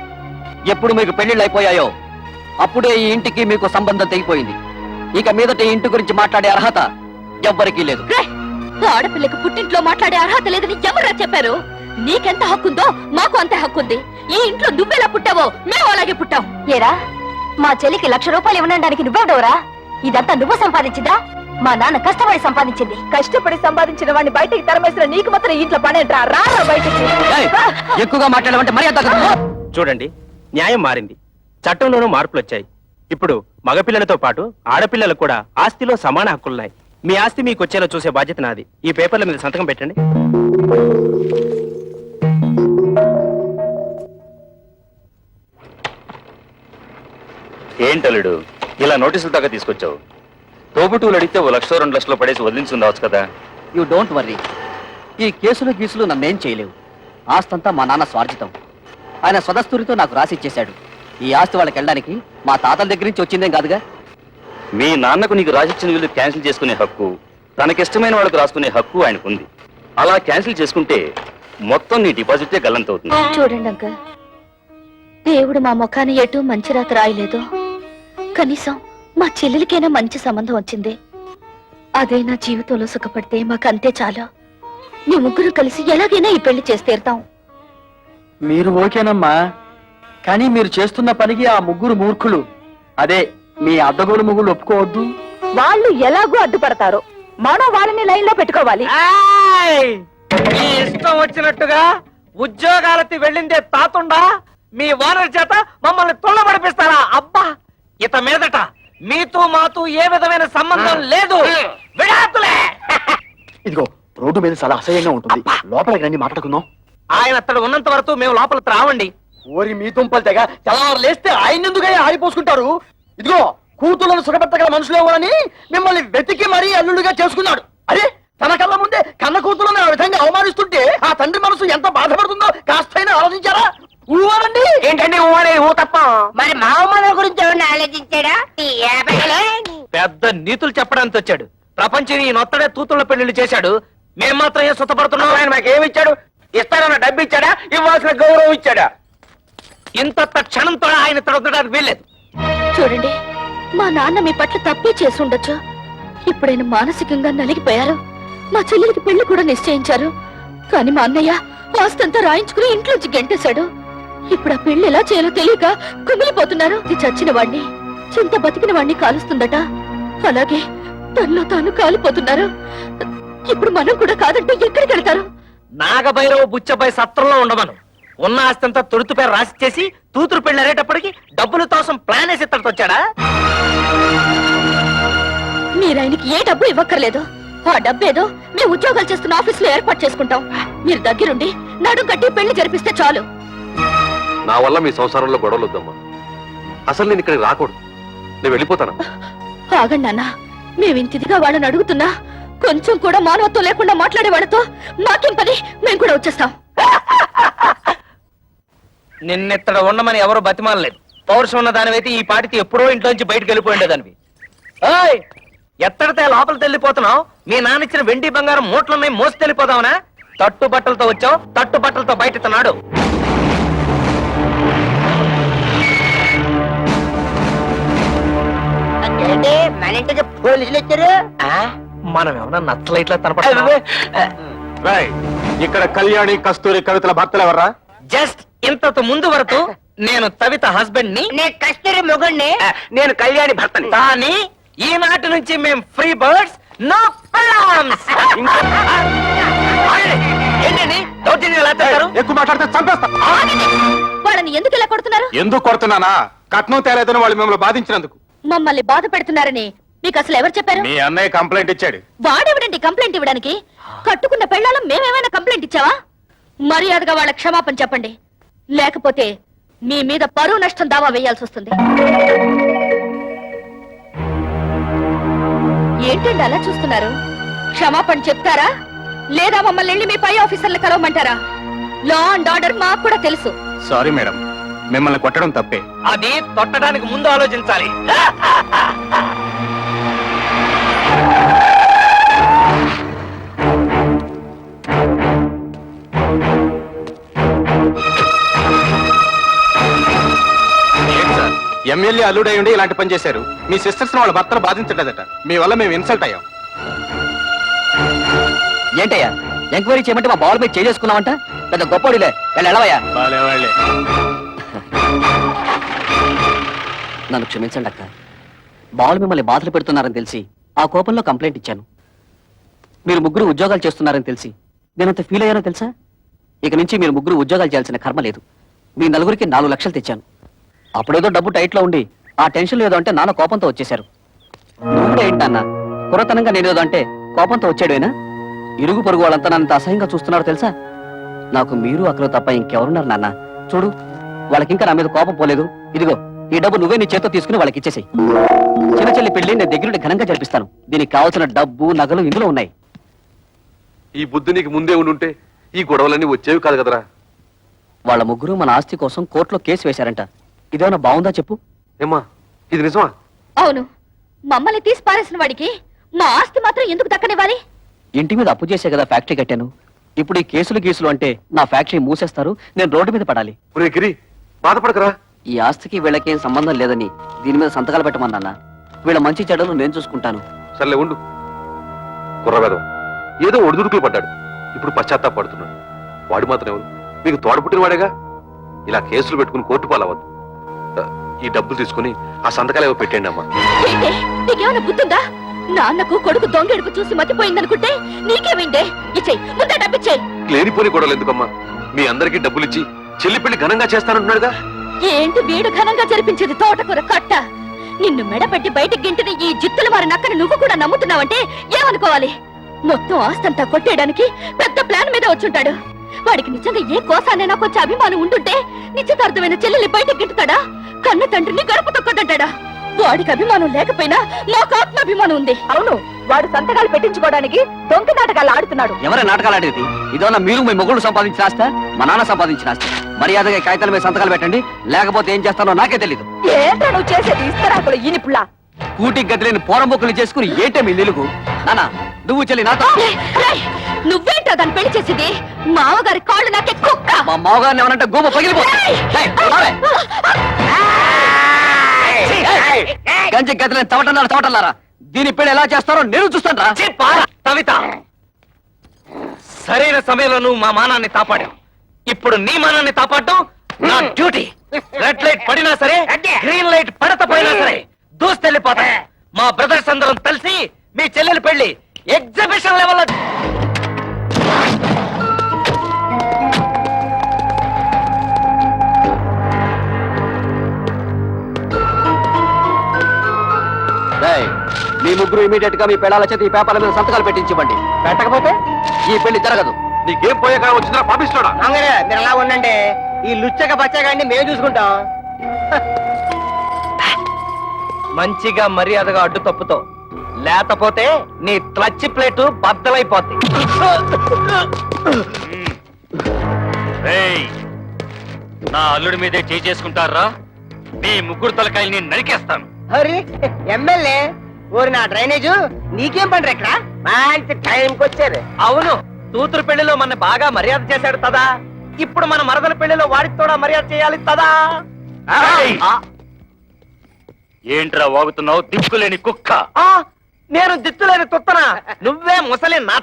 ఎప్పుడు మీకు పెళ్లిళ్ళు అయిపోయాయో అప్పుడే ఈ ఇంటికి మీకు సంబంధం తెగిపోయింది. ఇక మీదట ఈ ఇంటి గురించి మాట్లాడే అర్హత ఎవ్వరికీ లేదు. ఆడపిల్లకి పుట్టింట్లో మాట్లాడే అర్హత లేదని ఎవరా చెప్పారు? నీకెంత హక్కుందో మాకు అంతే హక్కుంది. ఈ ఇంట్లో నువ్వెలా పుట్టావో మేము అలాగే పుట్టాం. ఏరా, మా చెల్లికి 1,00,000 రూపాయలు ఇవ్వడానికి నువ్వెవడవరా? ఇదంతా నువ్వు సంపాదించిందా? మా నాన్న కష్టపడి సంపాదించింది. కష్టపడి సంపాదించిన వాడిని బయటికి తరమేసిన నీకు మాత్రం ఇంట్లో పనేంట్రా? రా బయటికి. ఏయ్, ఎక్కువగా మాట్లాడమంటే మర్యాద. చూడండి, న్యాయం మారింది, చట్టంలోనూ మార్పులు వచ్చాయి. ఇప్పుడు మగపిల్లలతో పాటు ఆడపిల్లలకు కూడా ఆస్తిలో సమాన హక్కులున్నాయి. మీ ఆస్తి మీకు వచ్చేలా చూసే బాధ్యత నాది. ఈ పేపర్ల మీద సంతకం పెట్టండి. ఏంటలుడు ఇలా నోటీసులు దాకా తీసుకొచ్చావు? తోబుటూలు అడిగితే 1,00,000 2 లక్షలు పడేసి వదిలించుండవచ్చు కదా. You don't worry. ఈ కేసులు గీసులు నన్నేం చేయలేవు. ఆస్తంతా మా నాన్న స్వార్జితం. ఆయన స్వదస్తూరితో నాకు రాసిచ్చేశాడు. ఈ ఆస్తి వాళ్ళకి వెళ్ళడానికి మా తాతల దగ్గర నుంచి వచ్చిందేం కాదుగా. మీ నాన్నకు నీకు రాసిచ్చిన వీళ్ళు క్యాన్సిల్ చేసుకునే హక్కు, తనకిష్టమైన వాళ్ళకు రాసుకునే హక్కు ఆయనకుంది. అలా క్యాన్సిల్ చేసుకుంటే మొత్తం నీ డిపాజిటే గల్లంతవుతుంది. చూడండి అంకల్, దేవుడు మా ముఖాన్ని ఎటు మంచి రాత రాయలేదు. కనీసం మా చెల్లెలికైనా మంచి సంబంధం వచ్చింది. అదే నా జీవితంలో సుఖపడితే మాకంతే చాలా. మీ ముగ్గురు కలిసి ఎలాగైనా ఈ పెళ్లి చేసి తీరుతాం. మీరు ఓకేనమ్మా, కానీ మీరు చేస్తున్న పనికి ఆ ముగ్గురు మూర్ఖులు, అదే మీ అద్దగోలు ముగ్గురు ఒప్పుకోవద్దు. వాళ్ళు ఎలాగో అడ్డుపడతారు, మనం వాళ్ళని లైన్ లో పెట్టుకోవాలి. మీ ఇష్టం వచ్చినట్టుగా ఉద్యోగాలకి వెళ్ళిందే తాతుండా మీ ఓనర్ చేత మమ్మల్ని తొల్లబడిపిస్తారా? అబ్బా, ఇత మీదట మీతో మాతో ఏ విధమైన సంబంధం లేదు. విడాకులే. ఇదిగో రోడ్డు మీద చాలా అసహ్యంగా ఉంటుంది, లోపలికి రండి మాట్లాడుకుందాం. ఆయన అతడు ఉన్నంత వరకు మేము లోపలికి రావండి. ఓరి మీ తుంపలు తెగ తెల్లవారు లేస్తే ఆయన ఎందుకై ఆడిపోసుకుంటారు? ఇదిగో కూతుళ్ళను సుఖపెట్టగల మనుషులు ఎవరని మిమ్మల్ని వెతికి మరీ అల్లుడుగా చేసుకున్నాడు. అరే, తన కళ్ళ ముందే కన్న కూతుళ్ళని ఆ విధంగా అవమానిస్తుంటే ఆ తండ్రి మనసు ఎంత బాధపడుతుందో కాస్తైనా ఆలోచించారా? ఊవారండి. ఏంటండి ఊరే ఊ తప్ప మరి మా అమ్మ గురించి ఎవరిని ఆలోచించాడా? పెద్ద నీతులు చెప్పడానికి వచ్చాడు. ప్రపంచం ఈ నొత్తడే తూతుళ్ళ పెళ్లిళ్ళు చేశాడు. మేం మాత్రం ఏం సుఖపడుతున్నాం? ఆయన మాకేమి ఇచ్చాడు? ఇస్తానన్న డబ్బు ఇచ్చాడా? ఇవ్వాల్సిన గౌరవం ఇచ్చాడా? ఇంత క్షణంతో ఆయన తడవడానికి వీల్లేదు. చూడండి, మా నాన్న మీ పట్ల తప్పే చేసి ఉండొచ్చు. ఇప్పుడైనా మానసికంగా నలిగిపోయారు. మా చెల్లెలికి పెళ్లి కూడా నిశ్చయించారు. కానీ మా అన్నయ్య ఆస్తంతా రాయించుకుని ఇంట్లోంచి గెంటేశాడు. ఇప్పుడు ఆ పెళ్లి ఎలా చేయాలో తెలియక కుమిలిపోతున్నారు. ఇది చచ్చిన వాణ్ణి, చింత బతికిన వాణ్ణి కాలుస్తుందట. అలాగే తనలో తాను కాలిపోతున్నారు. ఇప్పుడు మనం కూడా కాదంటే ఎక్కడికి వెళ్తారు? నాగభైరవ బుచ్చబాయి సత్రంలో ఉండమను. ఉన్న ఆస్తంతా తొడుతు పేరు రాసిచ్చేసి తూతురు పెళ్లి అరేటప్పటికి డబ్బుల కోసం ప్లాన్ వేసి ఇత్తడికి వచ్చాడా? మీరాయనకి ఏ డబ్బు ఇవ్వక్కర్లేదు. ఆ డబ్బేదో మేము ఉద్యోగాలు చేస్తున్న ఆఫీస్ లో ఏర్పాటు చేసుకుంటాం. మీరు దగ్గరుండి నడుం కట్టి పెళ్లి జరిపిస్తే చాలు. నా వల్ల మీ సంసారంలో గొడవలు వద్దమ్మా. అసలు నేను ఇక్కడికి రాకూడదు. నేను వెళ్ళిపోతాను. ఆగండి నాన్న, మేమింతిదిగా వాళ్ళని అడుగుతున్నా కొంచెం కూడా మానవత్వం లేకుండా మాట్లాడే వాళ్ళతో మాకేం పని? మేము కూడా వచ్చేస్తాం. నిన్నెత్తడ ఉండమని ఎవరు బతిమాలలేదు. పౌరుషం ఉన్న దానివైతే ఈ పాటికి ఎప్పుడో ఇంట్లోంచి బయటకు వెళ్ళిపోయిండేదానివి. ఏయ్, ఎత్తడితే లోపలికి వెళ్ళిపోతున్నావు? మీ నాన్న ఇచ్చిన వెండి బంగారం మూట్లున్నాయి, మోసి వెళ్ళిపోదావునా? తట్టు బట్టలతో వచ్చావు, తట్టు బట్టలతో బయట నాడు. అంటే మన ఇంటికి పోలీసులు వచ్చారు. మనం ఏమన్నా నచ్చలైట్లా కనపడుతున్నావా? ఇక్కడ కళ్యాణి కస్తూరి కవితల భర్తలు ఎవర్రా? జస్ట్ ఇంతకు ముందు వరకు నేను కవిత హస్బెండ్ ని, నేను కస్తూరి మొగుణ్ణి. నేను కళ్యాణి భర్తని. కానీ ఈనాటి నుంచి మేము ఫ్రీ బర్డ్స్, నో ప్రాబ్లమ్స్. ఏంటండి దౌర్జన్యం ఎలా చేస్తారు? ఎక్కువ మాట్లాడితే చంపేస్తా. వాళ్ళని ఎందుకు ఇలా కొడుతున్నారు? ఎందుకు కొడుతున్నానా? కట్నం తేలేదని వాళ్ళు మిమ్మల్ని బాధించినందుకు. మమ్మల్ని బాధ పెడుతున్నారని మీకు అసలు ఎవరు చెప్పారు? మీ అన్నయ్య కంప్లైంట్ ఇచ్చాడు. వాడెవడండి కంప్లైంట్ ఇవ్వడానికి? కట్టుకున్న పెళ్ళాలం మేమేమైనా కంప్లైంట్ ఇచ్చావా? మర్యాదగా వాళ్ళ క్షమాపణ చెప్పండి, లేకపోతే మీ మీద పరువు నష్టం దావా వేయాల్సి వస్తుంది. ఏంటండి అలా చూస్తున్నారు? క్షమాపణ చెప్తారా లేదా మమ్మల్ని వెళ్ళి మీ పై ఆఫీసర్లు కలవమంటారా? లా అండ్ ఆర్డర్ మాకు కూడా తెలుసు. సారీ మేడం, మిమ్మల్ని కొట్టడం తప్పే. అది తొట్టడానికి ముందు ఆలోచించాలి. ఎమ్మెల్యే అల్లుడై ఉండి ఇలాంటి పని చేశారు. మీ సిస్టర్స్ వాళ్ళ భర్తలు బాధించలేదట. మీ వల్ల మేము ఇన్సల్ట్ అయ్యాం. ఏంటయ్యా ఎంక్వైరీ చేయమంటే మా బాల్ మీద చేసుకున్నావంట? పెద్ద గొప్పడిలే, వెళ్ళవయ్యా. నన్ను క్షమించండి అక్క. బాల్ మిమ్మల్ని బాధలు పెడుతున్నారని తెలిసి ఆ కోపంలో కంప్లైంట్ ఇచ్చాను. మీరు ముగ్గురు ఉద్యోగాలు చేస్తున్నారని తెలిసి నేనంత ఫీల్ అయ్యానో తెలుసా? ఇక నుంచి మీరు ముగ్గురు ఉద్యోగాలు చేయాల్సిన కర్మ లేదు. మీ నలుగురికి 4 లక్షలు తెచ్చాను. అప్పుడేదో డబ్బు టైట్ లో ఉండి ఆ టెన్షన్ ఏదో అంటే నాన్న కోపంతో వచ్చేశారు. నువ్వు ఏంటన్నా కురతనంగా నేనేదో అంటే కోపంతో వచ్చాడేనా? ఇరుగు పొరుగు వాళ్ళంతా నన్ను అసహ్యంగా చూస్తున్నారు తెలుసా? నాకు మీరు అక్కడ తప్ప ఇంకెవరున్నారు నాన్న? చూడు, వాళ్ళకింకా నా మీద కోపం పోలేదు. ఇదిగో ఈ డబ్బు నువ్వే నీ చేత్తో తీసుకుని వాళ్ళకి ఇచ్చేసేయ్. చిన్న చెల్లి పెళ్లి నేను దగ్గరుండి ఘనంగా జరిపిస్తాను. దీనికి కావాల్సిన డబ్బు నగలు ఇందులో ఉన్నాయి. ఈ బుద్ధి నీకు ముందే ఉండుంటే ఈ గొడవలన్నీ వచ్చేవి కాదు కదరా. వాళ్ళ ముగ్గురు మన ఆస్తి కోసం కోర్టులో కేసు వేశారంట. ఇదేమన్నా బాగుందా చెప్పు? ఏమ్మా, ఇది నిజమా? అవును, మమ్మల్ని తీసి పారేసిన వాడికి మా ఆస్తి మాత్రం ఎందుకు దక్కనివ్వాలి? ఇంటి మీద అప్పు చేసే కదా ఫ్యాక్టరీ కట్టాను. ఇప్పుడు ఈ కేసులు అంటే నా ఫ్యాక్టరీ మూసేస్తారు, నేను రోడ్డు మీద పడాలి. ఒరే గిరి, బాధపడకరా. ఈ ఆస్తికి వీళ్ళకేం సంబంధం లేదని దీని మీద సంతకాలు పెట్టమన్నా. వీళ్ళ మంచి చెడ్డలు నేను చూసుకుంటాను. సర్లే ఉండు. కుర్రవేదం ఏదో ఒడిదుడుకులు పడ్డాడు, ఇప్పుడు పశ్చాత్తాపడుతున్నాడు. వాడు మాత్రం ఎవరు? మీకు తోడపుట్టిన వాడేగా. ఇలా కేసులు పెట్టుకుని కోర్టు పాలవద్దు. ఈ డబ్బులు తీసుకుని ఆ సంతకాలు ఏవో పెట్టండి అమ్మా. ఏంటే నీకేమైనా బుద్ధుందా? నాన్నకు కొడుకు దొంగెడుపు చూసి మతిపోయిందనుకుంటే నీకేమైందే? ఇచ్చేయి, ముందే డబ్బిచ్చేయి. లేనిపోని గొడవలు ఎందుకమ్మా? మీ అందరికీ డబ్బులు ఇచ్చి చెల్లి పెళ్లి ఘనంగా చేస్తానంటున్నాడుగా. ఏంటి వీడు ఘనంగా జరిపించేది? తోటకూర కట్ట. నిన్ను మెడపెట్టి బయటికి గింటిన ఈ జిత్తుల వారి నక్కని నువ్వు కూడా నమ్ముతున్నావంటే ఏమనుకోవాలి? మొత్తం ఆస్తంతా కొట్టేయడానికి పెద్ద ప్లాన్ మీద వచ్చుంటాడు. వాడికి నిజంగా ఏ కోసానైనా కొంచెం అభిమానం ఉంటుంటే నిశ్చితార్థమైన చెల్లెల్ని బయటకు గింటుతాడా? కన్న తండ్రిని గడప తొక్కదంటాడా? వాడికి అభిమానం లేకపోయినా నాకు ఆత్మాభిమానం ఉంది. అవును, వాడు సంతకాలు పెట్టించుకోవడానికి దొంగ నాటకాలు ఆడుతున్నాడు. ఎవరే నాటకాలు ఆడేది? ఇదన్నా మీరు మీ మొగుడు సంపాదించిన ఆస్తా, మా నాన్న సంపాదించిన ఆస్తి? మర్యాదగా ఈ కాగితాల మీద సంతకాలు పెట్టండి, లేకపోతే ఏం చేస్తానో నాకే తెలీదు. ఏంటో నువ్వు చేసేది? ఇస్తరాకులు ఈనిపుల్లా. కూటికి గదిలేని పోరంబొక్కులు చేసుకుని ఏంటే మీ నిలుగు? నానా నువ్వు చెల్లి నాతో. నువ్వేంటో దాన్ని పెళ్లి చేసింది? మామగారి కాళ్ళు నాకే కుక్క. మా మామగారిని ఏమనంటే గోమ పగిలిపోతుంది. గంజి గదిలేని తవటన్నారా? దీని పెళ్లి ఎలా చేస్తారో నేను చూస్తాను రా. కవిత, సరైన సమయంలో నువ్వు మా మానాన్ని కాపాడావు. ఇప్పుడు నీ మానాన్ని కాపాడటం నా డ్యూటీ. రెడ్ లైట్ పడినా సరే, గ్రీన్ లైట్ పడకపోయినా సరే దూస్తెళ్ళిపోతా. మా బ్రదర్స్ అందరం కలిసి మీ చెల్లెలి పెళ్లి ఎగ్జిబిషన్ లెవెల్. మీ ముగ్గురు ఇమీడియట్ గా మీ పెళ్ళాల చేతి ఈ పేపర్ల మీద సంతకాలు పెట్టించివ్వండి. పెట్టకపోతే ఈ పెళ్లి జరగదు. నీకేం పోయాక వచ్చినా పాపిస్తాడా? మంగరే మీరు అలా ఉండండి. ఈ లుచ్చక బచ్చగాడిని మేము చూసుకుంటాం. మంచిగా మర్యాదగా అడ్డు తప్పుతో, లేకపోతే నీ క్లచ్ ప్లేటు బద్దలైపోద్ది. నా అల్లుడి మీదే చేసుకుంటారా? మీ ముగ్గురు తలకాయల్ని నరికేస్తాను. హరి ఎమ్మెల్యే ఓరి నా డ్రైనేజు నీకేం పని ఇక్కడ? మంచి టైంకి వచ్చారు. అవును, కూతురు పెళ్లిలో మన బాగా మర్యాద చేశాడు తదా. ఇప్పుడు మన మరదల పెళ్లిలో వాడికి కూడా మర్యాద చేయాలి తదా. ఏంట్రా వాగుతున్నావు దిక్కులేని కుక్క? నేను దిక్కులేని తుత్తనా? నువ్వే ముసలి నా.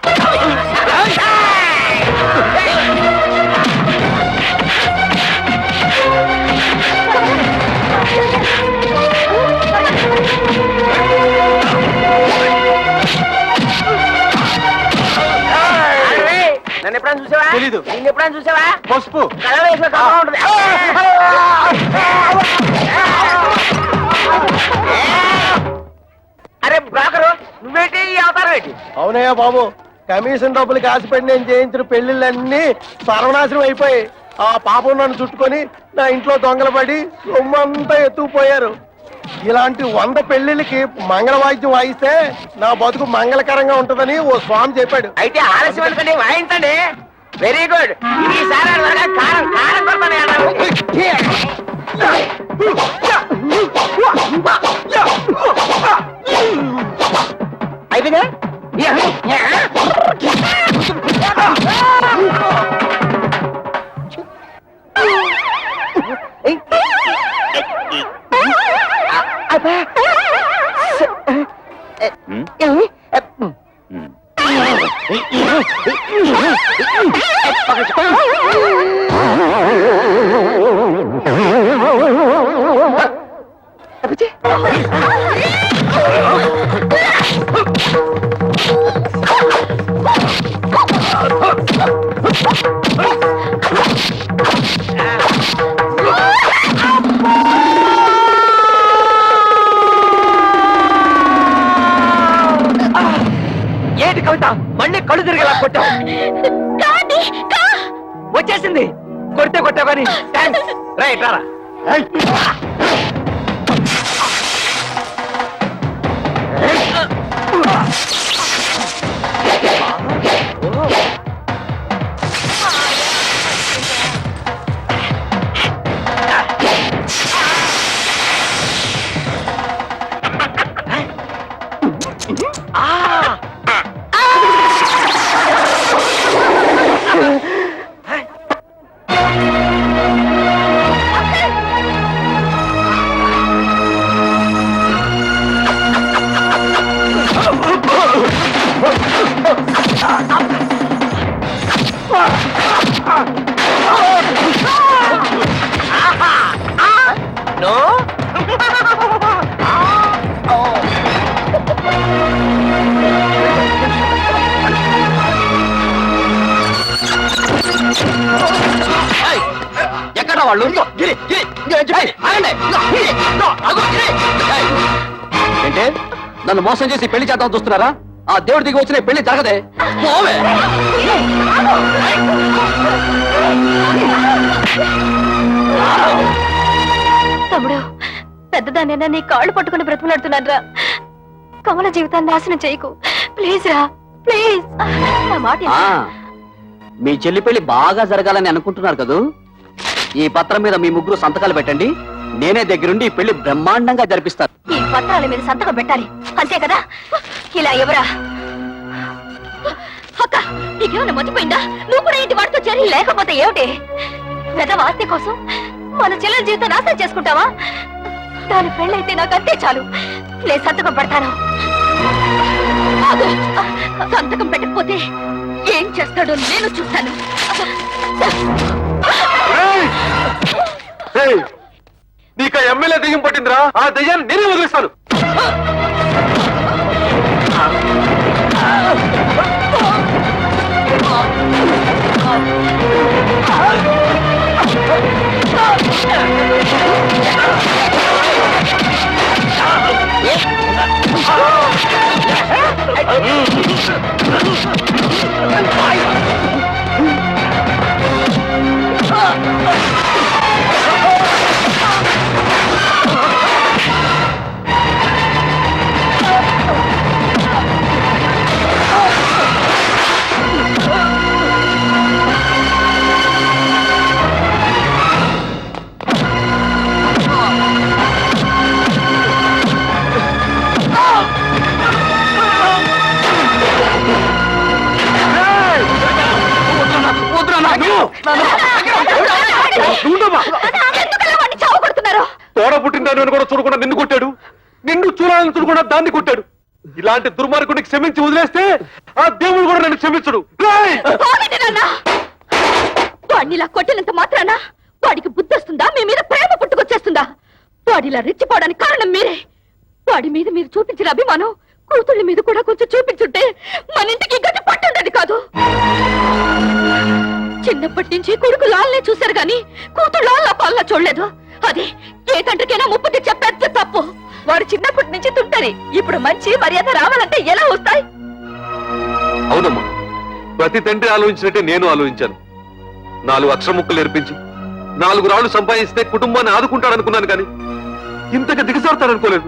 నన్ను ఎప్పుడైనా చూసావా? తెలీదు. నిన్ను ఎప్పుడైనా చూసావా? పసుపు కళ వేసిన కళ ఉంటుంది. అరే బ్రోకరు, నువ్వేంటి ఈ అవతారం ఏంటి? అవునయ్యా బాబు, కమిషన్ డబ్బులకి ఆశపడి నేను చేయించిన పెళ్లిళ్ళన్నీ సర్వనాశనం అయిపోయి ఆ పాపం నన్ను చుట్టుకొని నా ఇంట్లో దొంగలు పడి సొమ్మంతా ఎత్తుకుపోయారు. ఇలాంటి 100 పెళ్లిళ్ళకి మంగళ వాయిద్యం వాయిస్తే నా బతుకు మంగళకరంగా ఉంటుందని ఓ స్వామి చెప్పాడు. అయితే ఆలస్యం ఎందుకండి వాయించండి. Very good. ఈసారి త్వరగా కారం కారం కొడతాను అన్నారు. అయిపోయిందా? ఏంటి కవిత మళ్ళీ కళ్ళు తిరిగేలా కొట్టావు? వచ్చేసింది. కొడితే కొట్టావు కానీ రైట్ రారా. ఎక్కడ వాళ్ళు? ఏంటే నన్ను మోసం చేసి పెళ్లి చేద్దాం చూస్తున్నారా? ఆ దేవుడి దిగి వచ్చిన పెళ్లి జరగదే. పోవే. తమ్ముడు, పెద్దదానైనా నీ కాళ్ళు పట్టుకుని బ్రతుకులాడుతున్నాను రా. కమల జీవితాన్ని నాశనం చేయకు ప్లీజ్ రా, ప్లీజ్. నా మాట విను. మీ చెల్లి పెళ్లి బాగా జరగాలని అనుకుంటున్నారు కదూ? ఈ పత్రం మీద మీ ముగ్గురు సంతకాలు పెట్టండి. నేనే దగ్గరుండి ఈ పెళ్లి బ్రహ్మాండంగా జరిపిస్తాను. ఈ పత్రాల మీద సంతకం పెట్టాలి అంతే కదా? ఇలా ఎవరా? అక్క, నీకేమైనా మర్చిపోయిందా? నువ్వు కూడా ఇంటి వాడితో చేరి లేకపోతే ఏమిటి? పెద్ద ఆస్తి కోసం మన చెల్లెల జీవితం నాశనం చేసుకుంటావా? దాని పెళ్ళైతే నాకు అంతే చాలు. లేదు, సంతకం పెడతాను. ఆగు. సంతకం పెట్టకపోతే ఏం చేస్తాడో నేను చూస్తాను. నీకు ఎమ్మెల్యే దెయ్యం పట్టిందిరా. ఆ దెయ్యాన్ని నేనే వదిలేస్తాను. తోడ పుట్టిందని కూడా చూడకుండా నిన్ను కొట్టాడు. నిన్ను చూడాలని చూడకుండా దాన్ని కొట్టాడు. ఇలాంటి దుర్మార్గుడికి క్షమించి వదిలేస్తే ఆ దేవుడు కూడా నన్ను క్షమించడు. వాడినిలా కొట్టినంత మాత్రాన వాడికి బుద్ధి వస్తుందా? మీ మీద ప్రేమ పుట్టుకొచ్చేస్తుందా? వాడిలా రెచ్చిపోవడానికి కారణం మీరే. వాడి మీద మీరు చూపించిన అభిమానం కూతుళ్ళ మీద కూడా కొంచెం చూపించుంటే మన ఇంటికి గట్టి పట్టుండేది కాదు. చిన్నప్పటి నుంచి కొడుకు లాల్నే చూశారు గాని కూతురు లాల్లా పాల్లా చూడలేదు. అది ఏ తండ్రికైనా ముప్పు తెచ్చే పెద్ద తప్పు. వాడు చిన్నప్పటి నుంచి తుంటరి. ఇప్పుడు మంచి మర్యాద రావాలంటే ఎలా వస్తాయి? అవునమ్మా, ప్రతి తండ్రి ఆలోచించినట్టే నేను ఆలోచించాను. 4 అక్షర ముక్కలు నేర్పించి 4 రాళ్లు సంపాదిస్తే కుటుంబాన్ని ఆదుకుంటాడనుకున్నాను కానీ ఇంతగా దిగజారుతారనుకోలేదు.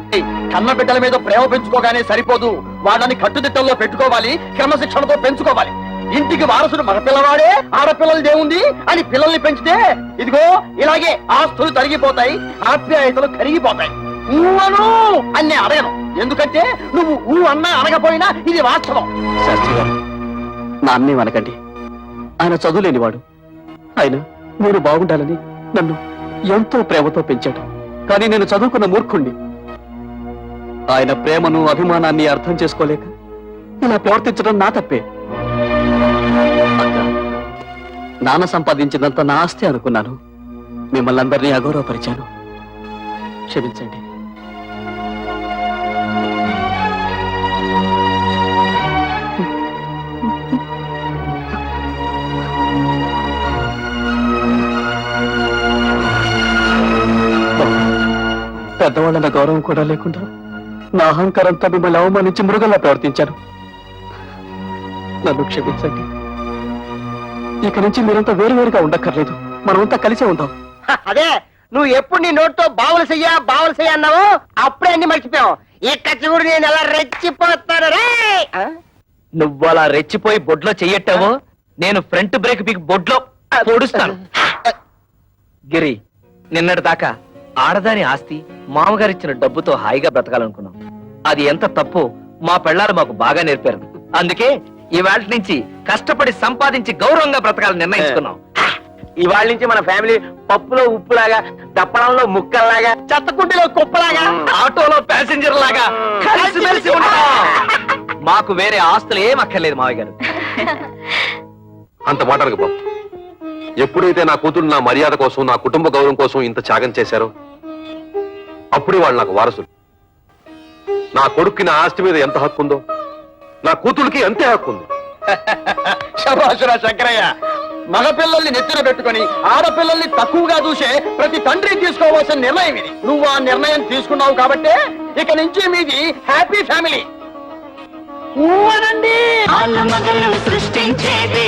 కన్న బిడ్డల మీద ప్రేమ పెంచుకోగానే సరిపోదు, వాళ్ళని కట్టుదిట్టంలో పెట్టుకోవాలి, క్రమశిక్షణతో పెంచుకోవాలి. ఇంటికి వారసుడు మగపిల్లవాడే, ఆడపిల్లలదేముంది అని పిల్లల్ని పెంచితే ఇదిగో ఇలాగే ఆస్తులు తరిగిపోతాయి, ఆప్యాయతలు కరిగిపోతాయి. ఊవను అన్నీ అడగను, ఎందుకంటే నువ్వు ఊ అన్నా అనకపోయినా ఇది వాస్తవం. శాస్త్రి గారు, నా అన్నే అనకండి. ఆయన చదువులేనివాడు. ఆయన నేను బాగుండాలని నన్ను ఎంతో ప్రేమతో పెంచాడు. కానీ నేను చదువుకున్న మూర్ఖుణ్ణి. ఆయన ప్రేమను అభిమానాన్ని అర్థం చేసుకోలేక ఇలా ప్రవర్తించడం నా తప్పే. అక్క, నాన్న సంపాదించినంత నా ఆస్తి అనుకున్నాను. మిమ్మల్ని అందరినీ అగౌరవపరిచాను. క్షమించండి. పెద్దవాళ్ళ గౌరవం కూడా లేకుండా నా అహంకారంతో మిమ్మల్ని అవమానించి మృగంలా ప్రవర్తించాను. నన్ను క్షమించండి. ఇక నుంచి మీరంతా వేరువేరుగా ఉండక్కర్లేదు, మనమంతా కలిసే ఉందాం. అదే నువ్వు ఎప్పుడు నీ నోట్తో బావులు చెయ్య అన్నావు, అప్పుడే అన్ని మర్చిపోయావు. ఇక్కడ చూడు నేను ఎలా రెచ్చిపోతాను రే. నువ్వు అలా రెచ్చిపోయి బొడ్లో చెయ్యట్టావో నేను ఫ్రంట్ బ్రేక్ పీకి బొడ్లో పొడుస్తాను. గిరి, నిన్నటి దాకా ఆడదాని ఆస్తి మామగారిచ్చిన డబ్బుతో హాయిగా బ్రతకాలనుకున్నాం. అది ఎంత తప్పు మా పెళ్ళాలు మాకు బాగా నేర్పారు. అందుకే ఇవాళ నుంచి కష్టపడి సంపాదించి గౌరవంగా బ్రతకాలని నిర్ణయించుకున్నాం. ఇవాళ నుంచి మన ఫ్యామిలీ పప్పులో ఉప్పులాగా, దప్పడంలో ముక్కల్లాగా, చెత్తకుండిలో కుప్పలాగా, ఆటోలో ప్యాసింజర్ లాగా కలిసిమెలిసి ఉంటాం. మాకు వేరే ఆస్తులు ఏం అక్కర్లేదు మావయ్య గారు. అంత మాటలకు బాబు, ఎప్పుడైతే నా కూతురు నా మర్యాద కోసం, నా కుటుంబ గౌరవం కోసం ఇంత త్యాగం చేశారో అప్పుడే వాళ్ళు నాకు వారసులు. నా కొడుక్కి నా ఆస్తి మీద ఎంత హక్కు ఉందో నా కూతురికి అంతే హక్కు ఉంది. శభాషురా శంకరయ్య. మగపిల్లల్ని నెత్తిన పెట్టుకొని ఆడపిల్లల్ని తక్కువగా చూసే ప్రతి తండ్రి తీసుకోవాల్సిన నిర్ణయం ఇది. నువ్వు ఆ నిర్ణయం తీసుకున్నావు కాబట్టే ఇక నుంచి మీది హ్యాపీ ఫ్యామిలీ. సృష్టించేది